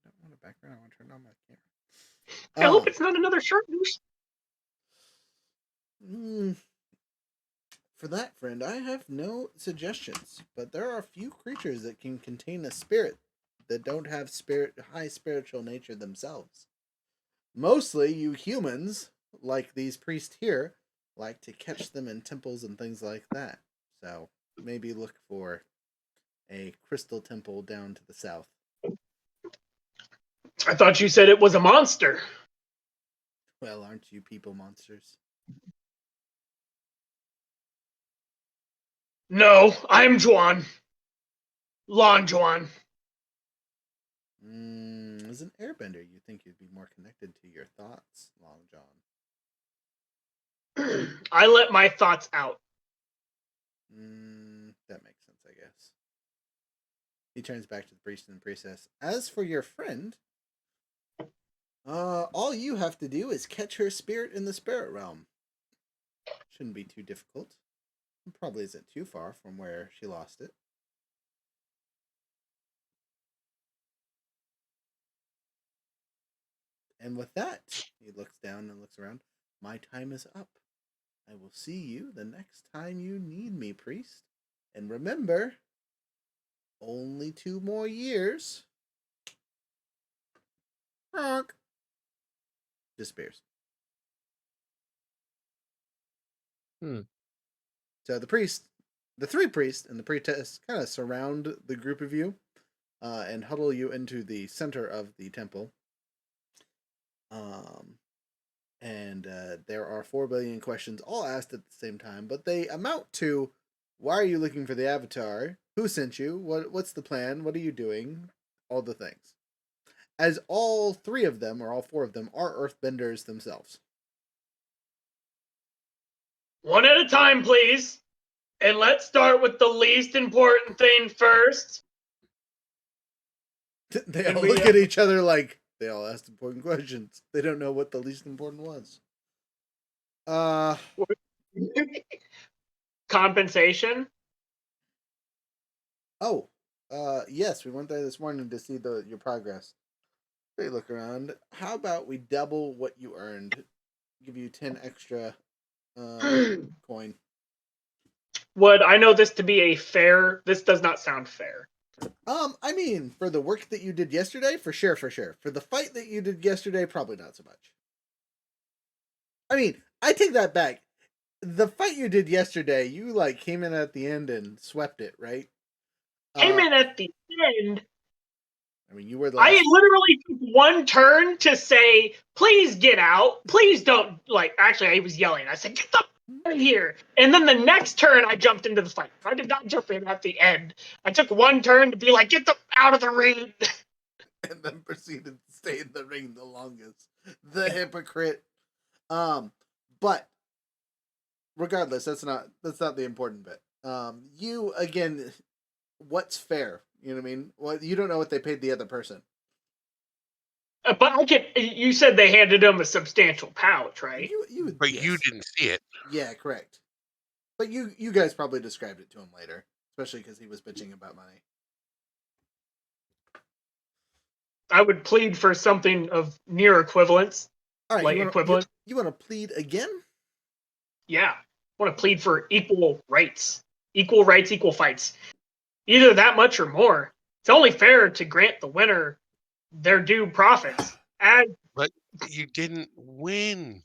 I don't want a background. I want to turn on my camera. I hope it's not another shark noose. For that, friend, I have no suggestions, but there are a few creatures that can contain a spirit that don't have high spiritual nature themselves. Mostly, you humans, like these priests here, like to catch them in temples and things like that. So maybe look for a crystal temple down to the south. I thought you said it was a monster. Well, aren't you people monsters? No, I'm Juan. Lon Juan. As an airbender, you think you'd be more connected to your thoughts, Long John. I let my thoughts out. That makes sense, I guess. He turns back to the priest and the priestess. As for your friend, all you have to do is catch her spirit in the spirit realm. Shouldn't be too difficult. It probably isn't too far from where she lost it. And with that, he looks down and looks around. My time is up. I will see you the next time you need me, priest. And remember, only 2 more years. Honk. Disappears. So the priest, the 3 priests and the priestess kind of surround the group of you and huddle you into the center of the temple. And there are 4 billion questions all asked at the same time, but they amount to: why are you looking for the Avatar? Who sent you? What's the plan? What are you doing? All the things. As all 3 of them, or all 4 of them, are earthbenders themselves. One at a time, please. And let's start with the least important thing first. They And all we, look at each other like they all asked important questions. They don't know what the least important was. Compensation. Oh, yes, we went there this morning to see your progress. They look around. How about we double what you earned? Give you 10 extra coin. Would I know this to be a fair? This does not sound fair. I mean, for the work that you did yesterday, for sure. For the fight that you did yesterday, probably not so much. I mean, I take that back. The fight you did yesterday, you like came in at the end and swept it, right? Came in at the end. I mean, you were the I last. literally took one turn to say, "Please get out. Please don't." Like, actually, I was yelling. I said, "Get the out of here!" And then the next turn, I jumped into the fight. I did not jump in at the end. I took one turn to be like, "Get the out of the ring." And then proceeded to stay in the ring the longest. The hypocrite. But regardless, that's not the important bit. You again, what's fair? You know what I mean? Well, you don't know what they paid the other person. But I get. You said they handed him a substantial pouch, right? But Yes. you didn't see it. Yeah, correct. But you guys probably described it to him later, especially because he was bitching about money. I would plead for something of near equivalence. All right, like equivalent. You want to plead again? Yeah, I want to plead for equal rights, equal fights. Either that much or more. It's only fair to grant the winner their due profits. And But you didn't win.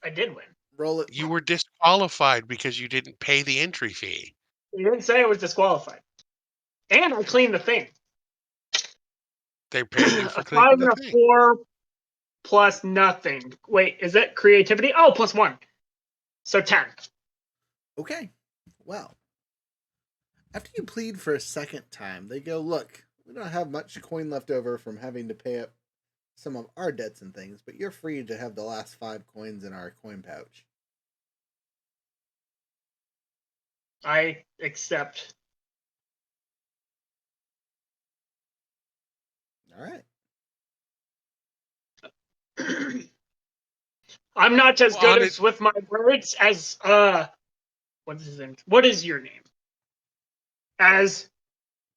I did win. Roll it. You were disqualified because you didn't pay the entry fee. You didn't say I was disqualified. And I cleaned the thing. They paid you for A 5 cleaning and the a thing. 4 plus nothing. Wait, is that creativity? Oh, plus 1. So 10. Okay. Well, after you plead for a second time, they go, look, we don't have much coin left over from having to pay up some of our debts and things, but you're free to have the last 5 coins in our coin pouch. I accept. All right. I'm not as good Well, as with my words as what's his name? What is your name? As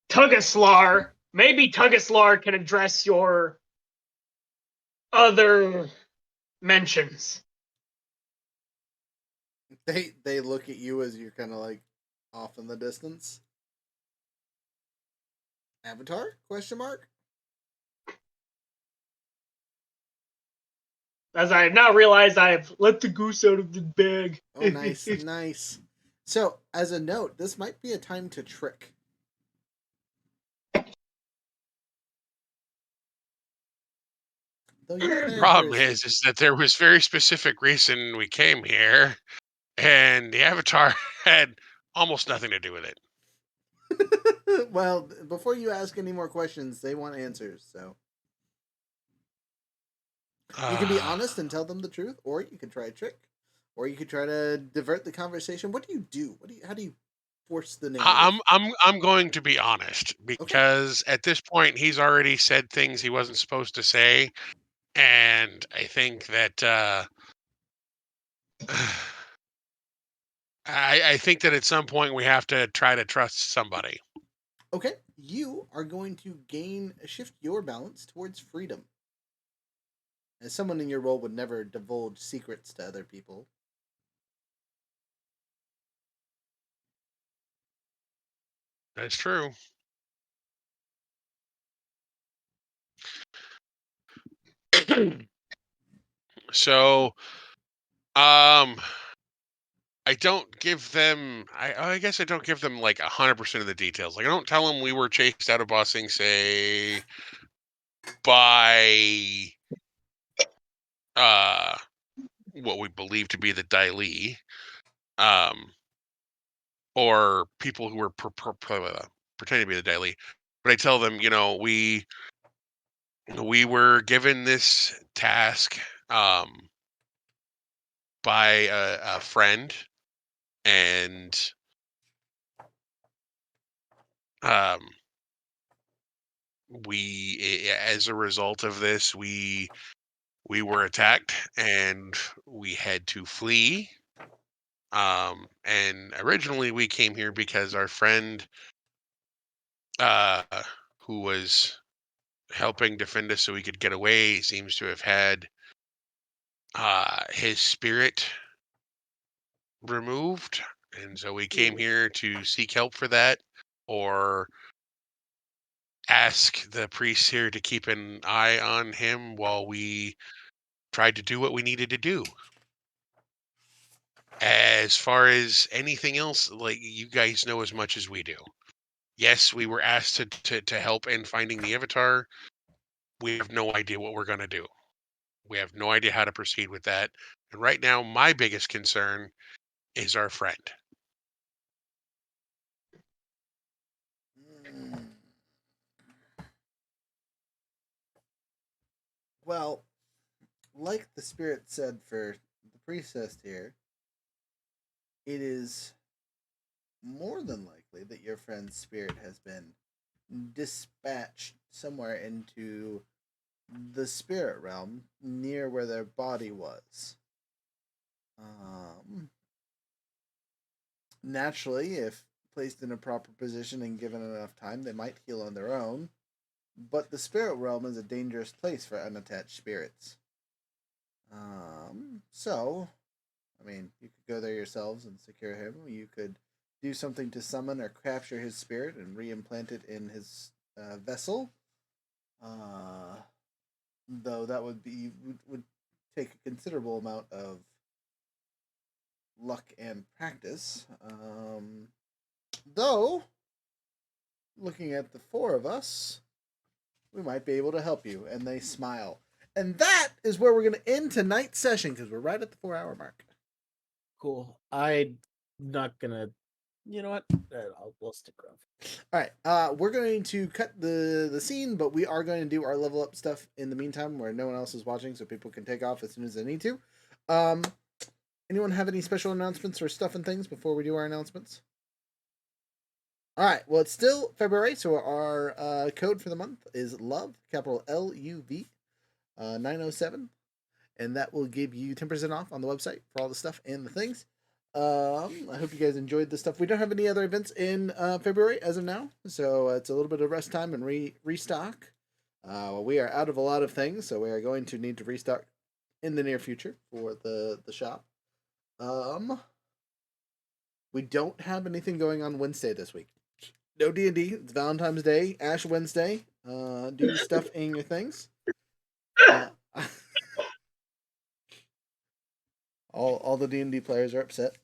Tugaslar. Maybe Tugaslar can address your other mentions. They look at you as you're kind of like off in the distance. Avatar? Question mark? As I have now realized I have let the goose out of the bag. Oh, nice, nice. So, as a note, this might be a time to trick. the problem is that there was very specific reason we came here, and the Avatar had almost nothing to do with it. Well, before you ask any more questions, they want answers, so. You can be honest and tell them the truth, or you can try a trick, or you could try to divert the conversation. What do you do? How do you force the narrative? I'm going to be honest because at this point he's already said things he wasn't supposed to say, and I think that I think that at some point we have to try to trust somebody. Okay, you are going to shift your balance towards freedom. As someone in your role would never divulge secrets to other people. That's true. So, I don't give them. I guess I don't give them like 100% of the details. Like I don't tell them we were chased out of Bossing, say, by uh what we believe to be the Daili, um, or people who were pretending to be the Daily. But I tell them, we were given this task by a friend, and um, as a result of this, we were attacked, and we had to flee. And originally we came here because our friend, uh, who was helping defend us so we could get away, seems to have had his spirit removed, and so we came here to seek help for that, or ask the priests here to keep an eye on him while we tried to do what we needed to do. As far as anything else, like, you guys know as much as we do. Yes, we were asked to help in finding the Avatar. We have no idea what we're going to do. We have no idea how to proceed with that. And right now, my biggest concern is our friend. Well, like the spirit said for the priestess here, it is more than likely that your friend's spirit has been dispatched somewhere into the spirit realm near where their body was. Naturally, if placed in a proper position and given enough time, they might heal on their own. But the spirit realm is a dangerous place for unattached spirits. So, I mean, you could go there yourselves and secure him. You could do something to summon or capture his spirit and reimplant it in his vessel. Though that would take a considerable amount of luck and practice. Though, looking at the four of us, we might be able to help you. And they smile. And that is where we're going to end tonight's session because we're right at the 4-hour mark. Cool. I'm not gonna. You know what? We'll stick around. All right. We're going to cut the scene, but we are going to do our level up stuff in the meantime where no one else is watching, so people can take off as soon as they need to. Anyone have any special announcements or stuff and things before we do our announcements? All right. Well, it's still February, so our code for the month is LOVE, capital LUV, 907, and that will give you 10% off on the website for all the stuff and the things. I hope you guys enjoyed the stuff. We don't have any other events in February as of now, so it's a little bit of rest time and restock. We are out of a lot of things, so we are going to need to restock in the near future for the shop. We don't have anything going on Wednesday this week. No D&D. It's Valentine's Day, Ash Wednesday. Do your stuff and your things. All the D&D players are upset.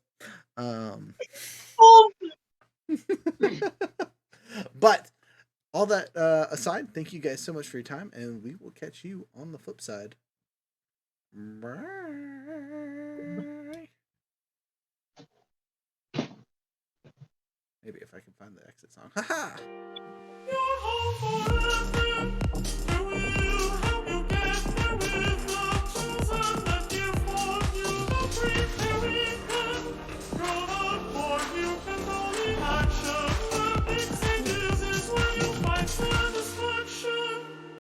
But all that aside, thank you guys so much for your time, and we will catch you on the flip side. Bye. Maybe if I can find the exit song. Haha!